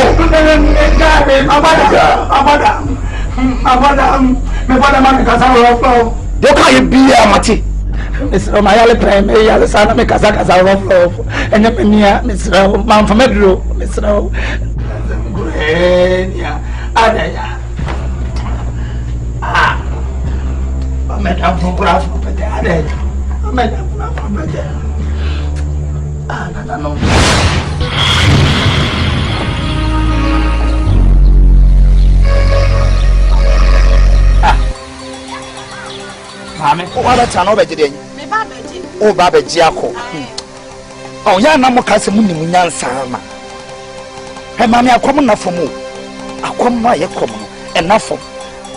abada me bada ma ka sa ro
do ka ye bia mate
Mr. Mayale Prime, Yale Sana, Kazaka, Rof, and Nepenia, Mr. Manfamedro, Mr. Gurenia, Adaya. Madame Photograph, no. Mame, what a channel by today? Oh, Baba Giaco. Oh, ya mo kase mu ni nyansa ma. He mame akom na fomu. Akom ma ye kom no enafo.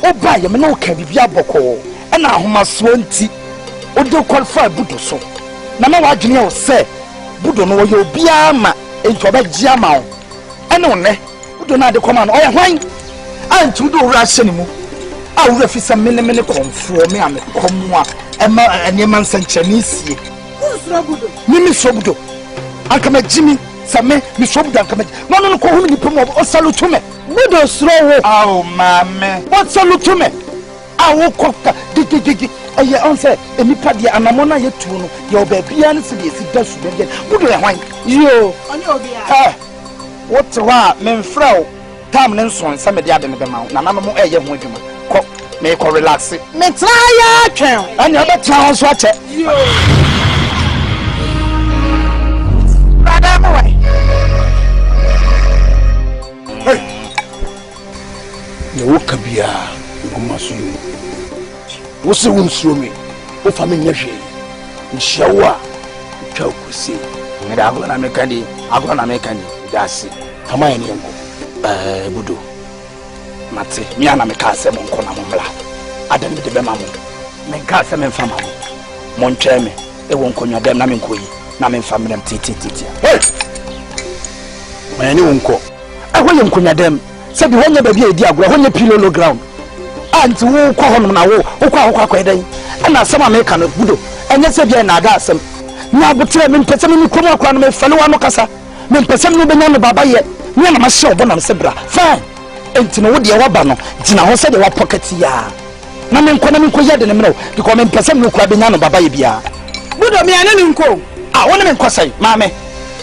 O ba ye me no ka bibia boko. E na ahoma so nti. O de qualify budo so. Na ma wadwene o se budo no ye obia ma enti oba gia ma o. E no ne budo na de koma no o ye hwan. Anti budo wura hye ne mu. A wura fi sa mene konfo me ame komwa. E ma enema nsankyanisie.
Usro budo.
Mimi so budo. Ankama jimi same mi sobu dan kama no ko hu ni pem o salutu me budo sro wo aw mame what salutu me awo koka gigi eye on say enipa de anamona yetu no ye obabia ne se de si da su be budo ya hwan yo oni obia what wa men frau tam ne nson sa me de ade ne be ma na na mo eye ho adwuma ko me ko relax me try ya twen anya be try ho so ache yo
Hey! You walk a beer, you must you. What's the wound through me? If I'm in your shade, shower, choke, see. I'm gonna make any, that's it. Come on, Budo. Mate, me and I'm a castle on Konamla. I don't need the Bemamu. Make castle and family. Montreme, it won't con your damn Naminkui, Namin family and Titi. Hey! My uncle. I want him to them. Said the one baby idea, when you pillow no ground. And to walk on now, and now some American Budo, and yes, again, I got some. Now, but tell me, Pesam, come up on me, fellow Amocasa, men Pesam no banana baba yet. Me and my show, Bonam Sebra. Fine. And to know what the Wabano, Tina Hose de Wapocket ya. Namin Konami Koya de Nemo, because men Pesam no Quabinano Baba Bia. Budo me and Ninko. I want him Cosay, Mamma.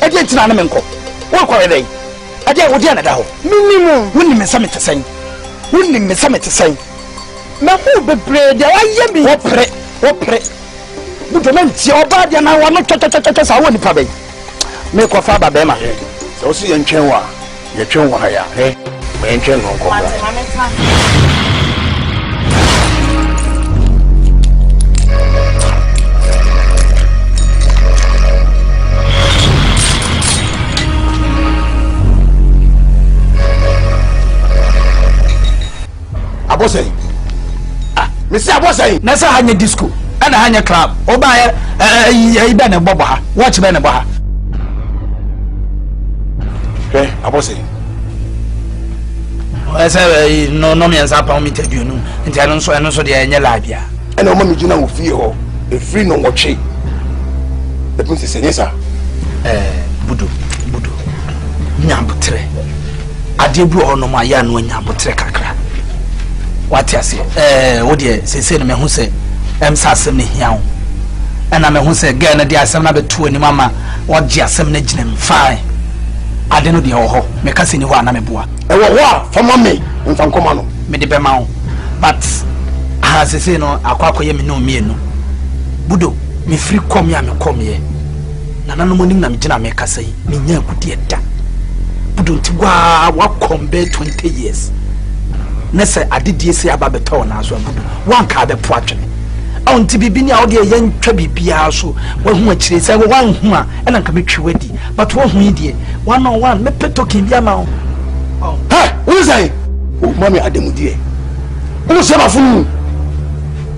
Again, Tinamenko. Walk away. Adia wodiana da ho minimum wonni me same te sen na hu bebre dia waye bi wo pre budo na ntia oba dia na wono tototototto sa woni pa be me ko fa ba be ma so si ye ntwen wa ya he me ntwen no ko Osei. Mr. Osei. Na sa hanya disco. Ana hanya club. Oba ibe na bobo ha. Watch be na bobo ha. Abosei. Ese no me ansa pa mi tadu nu. Nti anu so de enye labia. Ana o ma mi gina wo fie ho. E free no watch. The princess Enesa. Budo. Nyambutre. Ade bu ho no ma ya no nyambutre kakra. What you say? What you say? Me who say? Sasem ni hiao. And me who say? Girl, na asem na betu ni mama. What asem na ginem fine. I don't know the ho. Me kasi ni wa na me boa. For mommy. Mfan koma no. Me de be ma. But as I say no, akwa ye me no mie no. Budo, me free come ya me come ye. Na nanu mo nim na me gina me kasa yi. Me nya akudi eda. Budo ntigwa wa kombe 20 years. Nese adidie se aba beto na so abudu wan ka be po atwene onti bibini a wo de ye ntwa bibia so wa hu akire se wan hu a ena nka metwi wadi but wo hu die 1-on-1 me peto kin bia ma oh hey wo say o mami ademudie wo se ba funu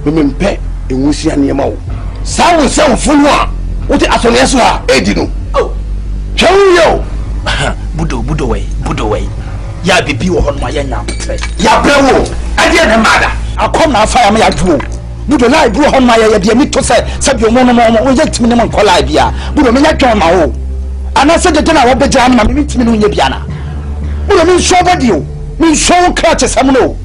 me mpe enwusia ne ma wo sa wo se wo funu a wo te atone so a edi no oh chewu yo budo way ya bibi wo hono ya nyamtre ya brewo ade na mada akom na afa ya ma ya duo budo na ibu hono ya de mi to se bi omo no o je timi ne mo kola bia budo me nya twon ma wo ana se de na wo beja na me timi no nya bia na budo mi so body o mi so kra che sam no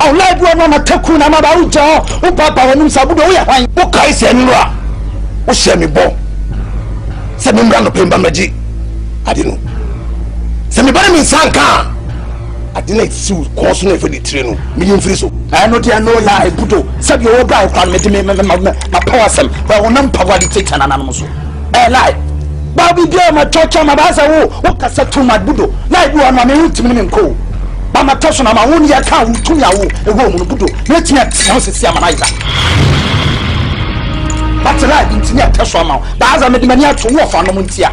aw la ibu no na taku na ma ba wo ja wo papa wo nim sa budo wo ya hwan wo kai se ni ro a wo hye mi bo se mi mbra no pemba maji ade no se mi ba mi sanka I didn't see cause no for the train. Me free so.
I know they are no lie, Budo. Sabi o ba kwa me my power sem. But wonam power dictate na nanom so. Lie. Ba bi bia ma chocha ma ba sa wo kasa to ma Budo. Lie bi wa ma me ntimi me nko. Ba ma toso na ma woni ya ka wo tumi awo e ho mu no Budo. Na tia tia sesi ama na iza. But lie bi ntini ateso ama. Ba za me de mani ato wo fa no mu ntia.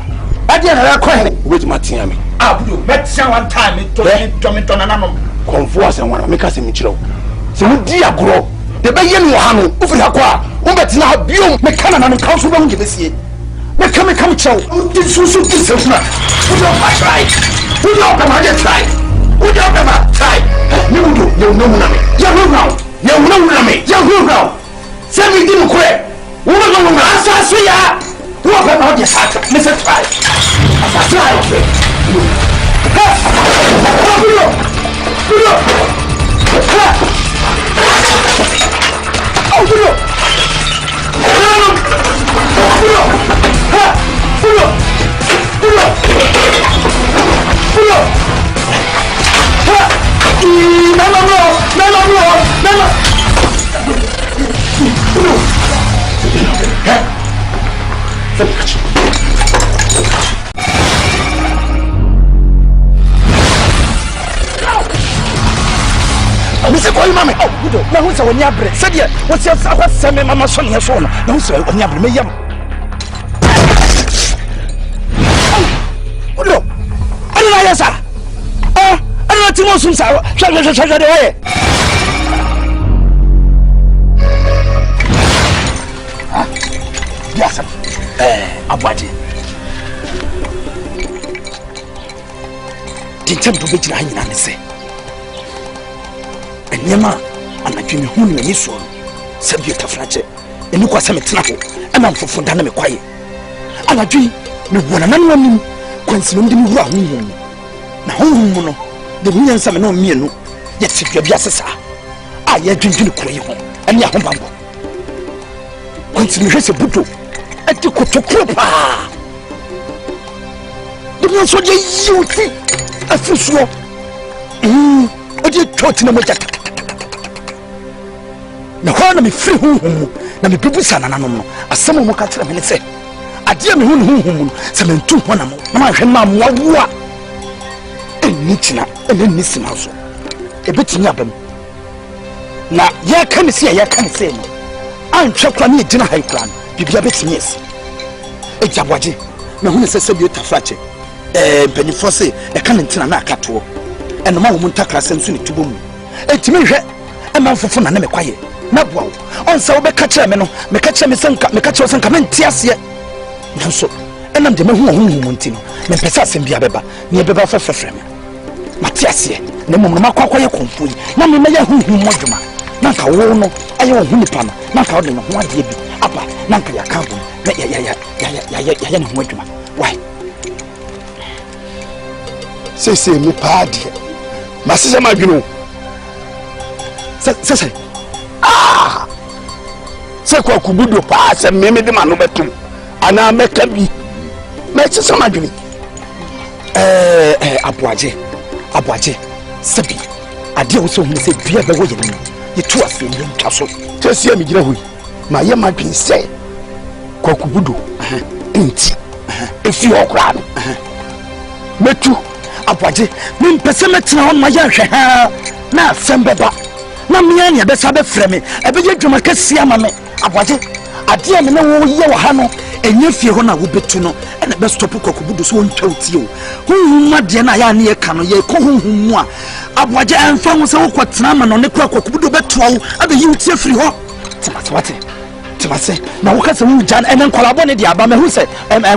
Ade na ya kwa hene.
Wait ma tia me.
Budo, bet one time to na
Conforce and one make us a michiro. So we dear grow. The bayan wahano, Ufriaqua, Umbetina, Bium, Mecana and Council won't give us here. Come chow, did Susu Discipline. Would not pass right. Would not come and try. Would not ever try. You know me. You now. You know me. You now. Send me didn't quit. Woman, I say, ya. What about your heart? Mr. Try. As I try.
Mr. Boy, Mamma, Budo, now who's on your bread? Said, what's your semi mamma son here phone? No, sir, on your me yam. Budo, I don't know, sir. I don't know, since I shall away. Yes, sir. Abadi. Did you to be lying and say? Enyema anadwene hu ne ni so sabi tafrache eni kwasa metena ho ema mfofo da na me kwaye anadwi me wona nan wanim kwansino ndi me wura hu na hu no de nyansa me no mienu ye tidwa bia sesa a ye dwendwene kroyi ho eni ahobambo kwansino hwese Budo ati kotokro pa de nyanso de yuti afusuo odi toti na moja na hwana me free hu na me bibusa na nanom no asem mo ka tira me ne se ade me hu no se me ntu ho na mo na ma hwe ma moawoa eni tina eni sima so ebetinya bam na ya ka ne se ya ka ne se no antwa kwa ne gina high plan bibia betinya esi ejabwaje na hu ne se bi tafrache benifo se e ka ne ntina na akato eno ma wo muntakra se nso ne tubo mu etimi hwe e ma mfofo na ne mekwaye na boa wo onsa wo be ka kire me no me ka kire me senka me ka kire senka me ntiase nanso enam de me hu mu ntino me pesa asem bia beba ne beba fefefre me matiase ne mom no makwakoye konfui na me me ya hu modwuma na ka wo no aye wo hu nipa no na ka wo de no ho ade bi apa na ka ya ka bo na ya ne hu modwuma why
say me paadi masese madwino
say
se kwa kubudo pa se meme de mano betum ana meka bi me sese madwini
aboaje sabi ade wo so hu se bia be wo ye ni ye tu afi ni ntwa so
tese mi gira hoyi ma ye madwin se kwa kubudo enti efi okra no metu aboaje me mpese metena ho ma ya hwe ha na asem beba na me ne be sabe freme ebe je dwuma kase ama me aboaje ade me na wo ye wo ha no enye fie ho na wo betu no ena be stop kwakubudo so wontwa utie o hunhum ade na ya ne ye ka no ye ko hunhum mu a aboaje anfa ho se wo kwatena ama no ne kwakubudo betu wo abe yi utie firi ho timase na wo kase wo jan enen kolabo ne dia ba me hu se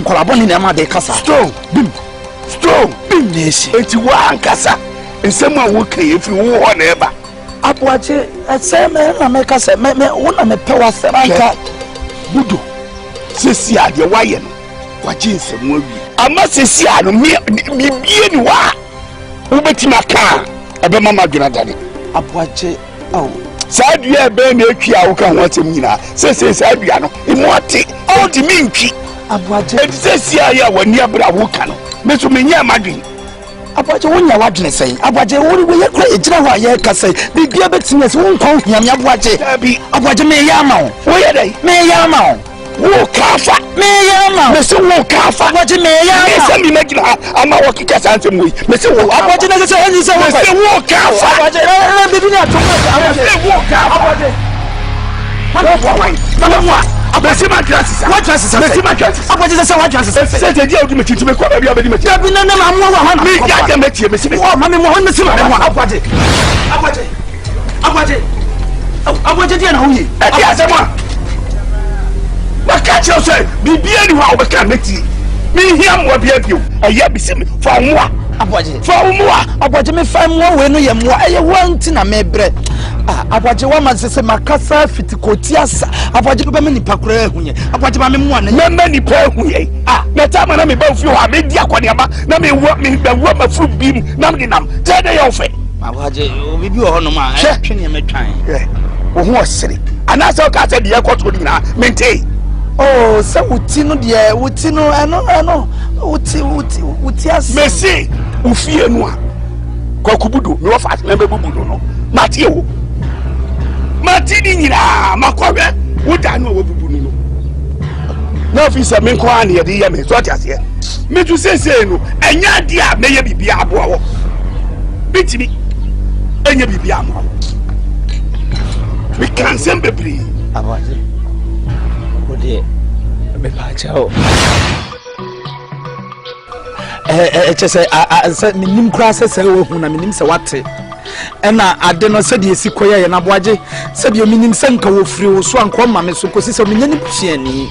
kolabo ne ma de kasa strong bim nesi enti wa ankasa nsem a wo kan efi wo ho na eba
aboaje asem na me kasa me wona me pe wa seranka
Budo sesi ade wa ye no wa ji nsem awi ama sesi ado mi bie ni wa wo betima ka ebe mama dwena dade
aboaje
sadua ebe na etwi a wo kan ho atem nyina sesi sadua no Immortal di mi ntwi
aboaje
sesi a ya wani abra wo kan no me so menya amadwen
Abaje wonya wadwene sei. Abaje wo ye kra ejira ho aye ka sei. Bibia betime se won kon hiam ya abaje. Abaje me ya ma wo. Wo ye dai? Me ya ma wo. Wo kafa. Me ya ma. Me se wo kafa. Abaje me ya ma. Me se mi magina ama wo kika Asante mu. Me se wo. Abaje na se anyi se wo. Me se wo kafa. Abaje bibi na to. Abaje wo kafa. Abaje. Mama abese ma classes what classes abese ma classes abaje say what classes say dey dey me titi me kwa bia be di me titi bi na ma mo wa ha na me ya ga me tie me si me wa ma me mo ho me si ma mo abaje dey na ho yi e ti asemo wa ka che o say bibia ni wa o be ka me ti me hia mo bia bio e ya bi si me fa mo abaje me fa mo we no ye mo e ye wanti na me bre abaje wa ma sese makasa fitikoti asa abaje be me nipa kura ehunye abaje ma me mo na me nipa ehunye na tama na me ba fi ho me di akwane ma na me wo ma fu bim na me nam tede ye ofe abaje obibi wo no ma twene me twan wo ho osere ana se o ka se de ye koto ni na mente oh se wuti no de wuti no eno wuti asa mesi ufie no a kwakubudo me wo fa na me bubudo no mati wo mati ni nyina makwawe wuda no wo bubu no na ofisa me nko an ye de ye me so atiase me tu sese no enya de a me ye bibia aboa wo bitimi enya bibia amo we can sembe bri abaje ode me pa chao chese a minim kura sese wo hu na minim se wate ena ade no se de esikoye ye na boaje se de minim se nka wo firi wo so anko ma me so kosi se minya ni busuani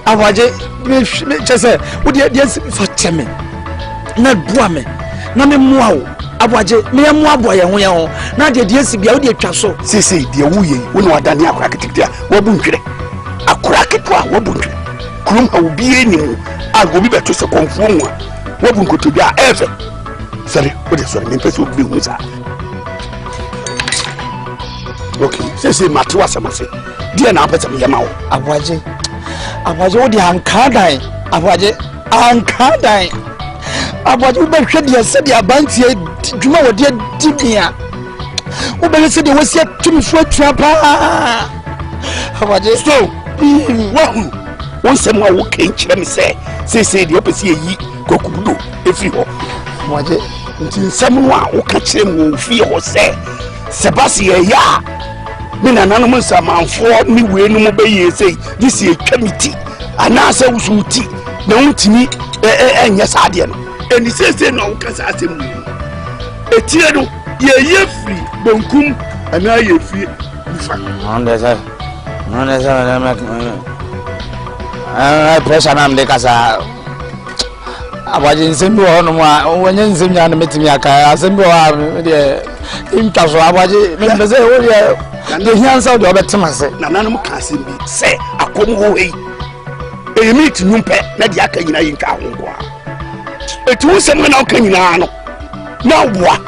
abaje me chese wo de fateme na bua me na me mua wo abaje me mua aboa ye ho na de esi bia wo de atwa so sese de wo ye wo na wadane akora ketekea wo bu ntwere akora ketwa wo bu ntwere kurum ha wo bi enimu agobi beto se konfuo nwa wo bu nkotobia efe sare wo de sore me pese wo bi hu sa okay sese matwa samase dia na apese me yama wo abaje wo de ankadan abaje wo be hwe de se de abantie djuma wo de dibia wo be se de wo se tumfo atwa pa abaje so wo won se mo wo kan kire me se de opese yi kokubudo efi ho abaje nti nsem no a wo ka kire mo fi ho se basi ya me na nanu mo samanfo ni we no mo be ye sei this ye committee ana se wusuti na untimi enye saade no eni sese no wo kasa asem ni etie no ye free bonkum ana ye free ifa no ndesa na pressure na mde kasa abaje nsembi wo no ma wonye nsemi ya na metimi aka asembi wo de imtaso abaje me se wo de hiansa de obetemase na nanom ka asembi se akom ho hei emit numpe na de aka nyina yinka ho kwa etu sem na aka nyina no na boa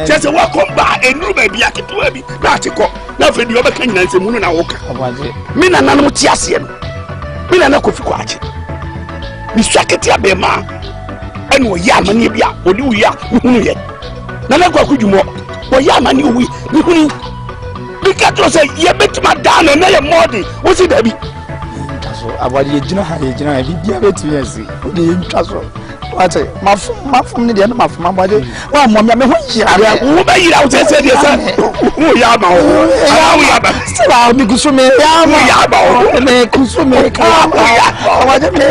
tese wa komba enuru ba bia ketewa bi na ateko na fe de obeka nyina nsemu no na woka abaje me na nanom ti ase no me na kofi kwa ache mi swakete abema eno ya mani bia oni uya hunu ye na kwa kudwumo wo ya mani uwi ni hunu bikato say ye betima dano na ye modi wo si dabi ntaso abadi ye jina ha ye jina bi bia betimi asi wo de ntaso wate mafum ni de na mafum abadi wa mo me ho yira wo ba yira wo se de se wo ya ba wo ya ba sira mi kusume ya ba me kusume ka abadi me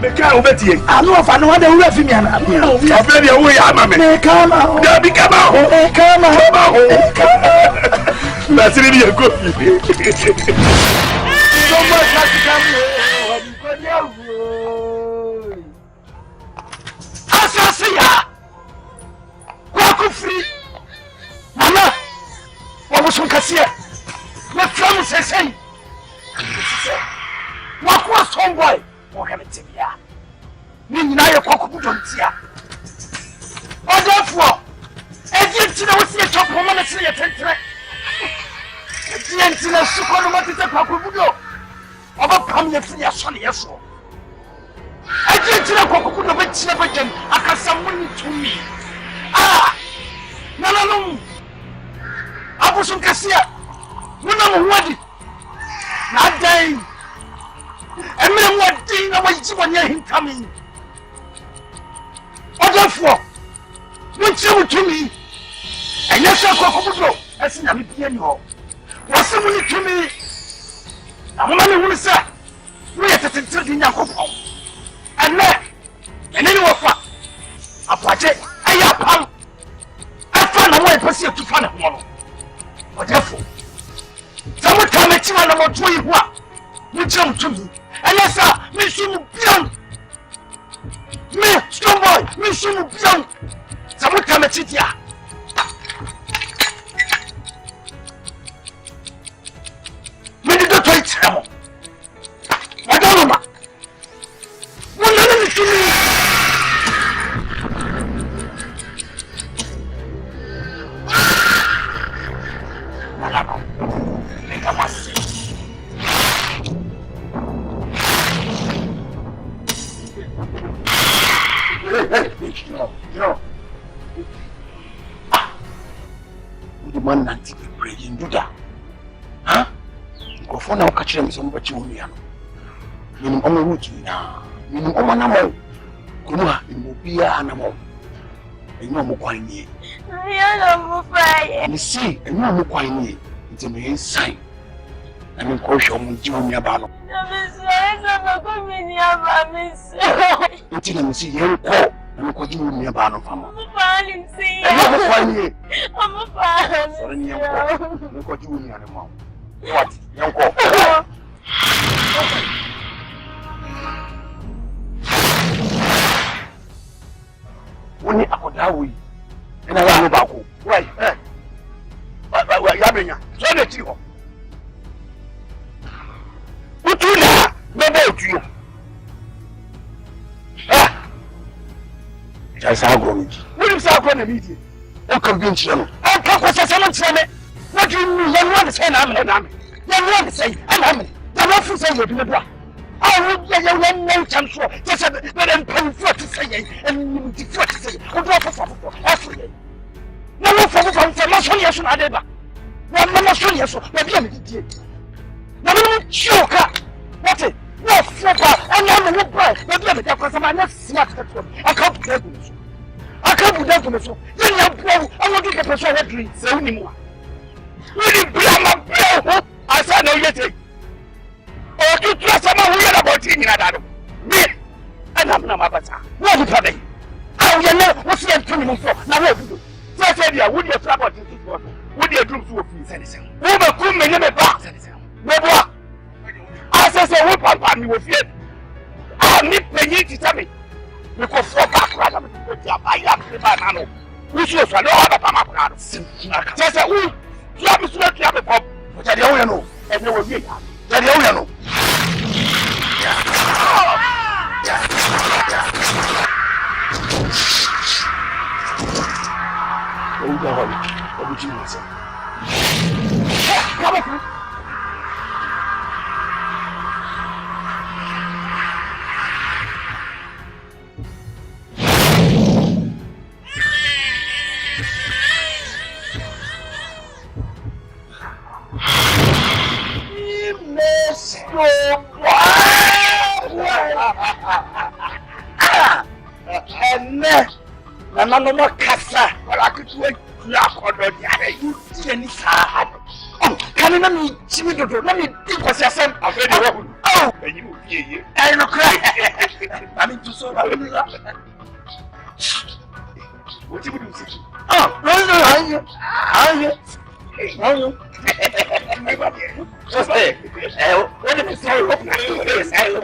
me ka obeti anu ofa no wade wo afi mi ana ofa de wo ya ma me ka ma da bi ka ma me ka ma na siri ni ko so much has come asasiya kwa free mama wo so kase me from sesei wa kwa someboy wo ka metibia ni nyina ye kwa kubudo ntia odafo ejiti na wo sie chopo ma na sie ye tentre ejiti na suko no matete kwa kubudo oba pam ye fi ya so ne yeso ejiti chira kwa kukuda bachira bajan akasamuni to me. No. Abusun kasia. Muna mwadi. Na dai. Emre mwadi na waji wanya hintami. Odafo. Munchira to me. Enyesha kwa kukudo. Esi na bibia ni ho. Wasimuni to me. Na mama ni hunisa. Muye tetetere di nyankopon. Ene ni wofa. Apache aya pam. Afa na wo pese tufa na ho no. Odefo. Zamu tamechi na mo toyi ho a. Mujam tumi. Ene sa me sumu biam. Me strong boy, me sumu biam. Zamu tamechi dia. Me di do toyi tsamo. Wadoma. Wala ni tumi. No. The man nanti be praying do that. Huh? Go for now catch them some bachi woni ano. Minimum omo root na. Minimum omo na mo. Kuma imobia na mo. Enyo mo kwan ni.
Ya no mo faye.
You see, enyo mo kwan ni. It's a main sign. I mean ko show mo ji woni aba no.
Na me so ko mi ni aba me so.
Nti na me si yen ko. I'm going to do about no family.
I'm fine.
Sorry, I'm going to do animal. What? Young call. When you are down, and I am about right. Yabinya, so let you. What do you know? About you? Jasa grown. What is our grown meeting? O convention. I can't question someone. What do you mean? You want to say I'm an army. You want to say I'm army. The officer say you're doing it. I will get your one no chance for just a bit and pay for to say and for to say. What do I for? Actually, no for Masonius and Adeba. One Masonius, but let me did. No, choker. What's it? No, flipper, and I'm a boy. But let me tell you, I'm not smart. I can't play with you. I can't put that to myself. Then you blow. I want to get a shot at you. Say anymore. Really, blame my blow. I said, no, yet. Or to trust someone who are about in that. Me, and I'm not my batter. What is happening? How you know what's the entertainment for? Now, what do you do? So I said, yeah, would you trap out into what? Would you do to a few citizens? Who will come and never back citizens? Never. I said, what papa me with it? I need penny to tell me. Because for back, rather, I have the banana. Which was a lot of Pama. Just a wood. You have to let you have a pop. But I don't know. And there will be. I don't know. Oh, God. What would you say? Come on. No more casa. Well, I could wait. You see any sad. Oh, can you let me see me? Let me think what's your son. I'm very well. Oh, and you hear. I don't cry. I mean, to so. What do you do? Oh, no. Just say, what did you say?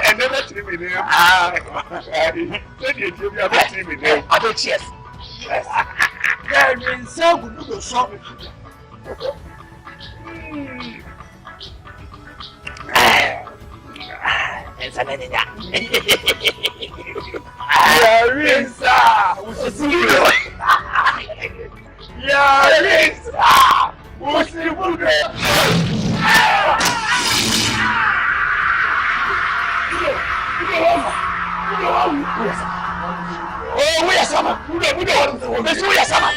And never see me there. I don't cheers. There is so good to show me. It's an enemy. What's the bullet?
Oh, we are summer. We are summer.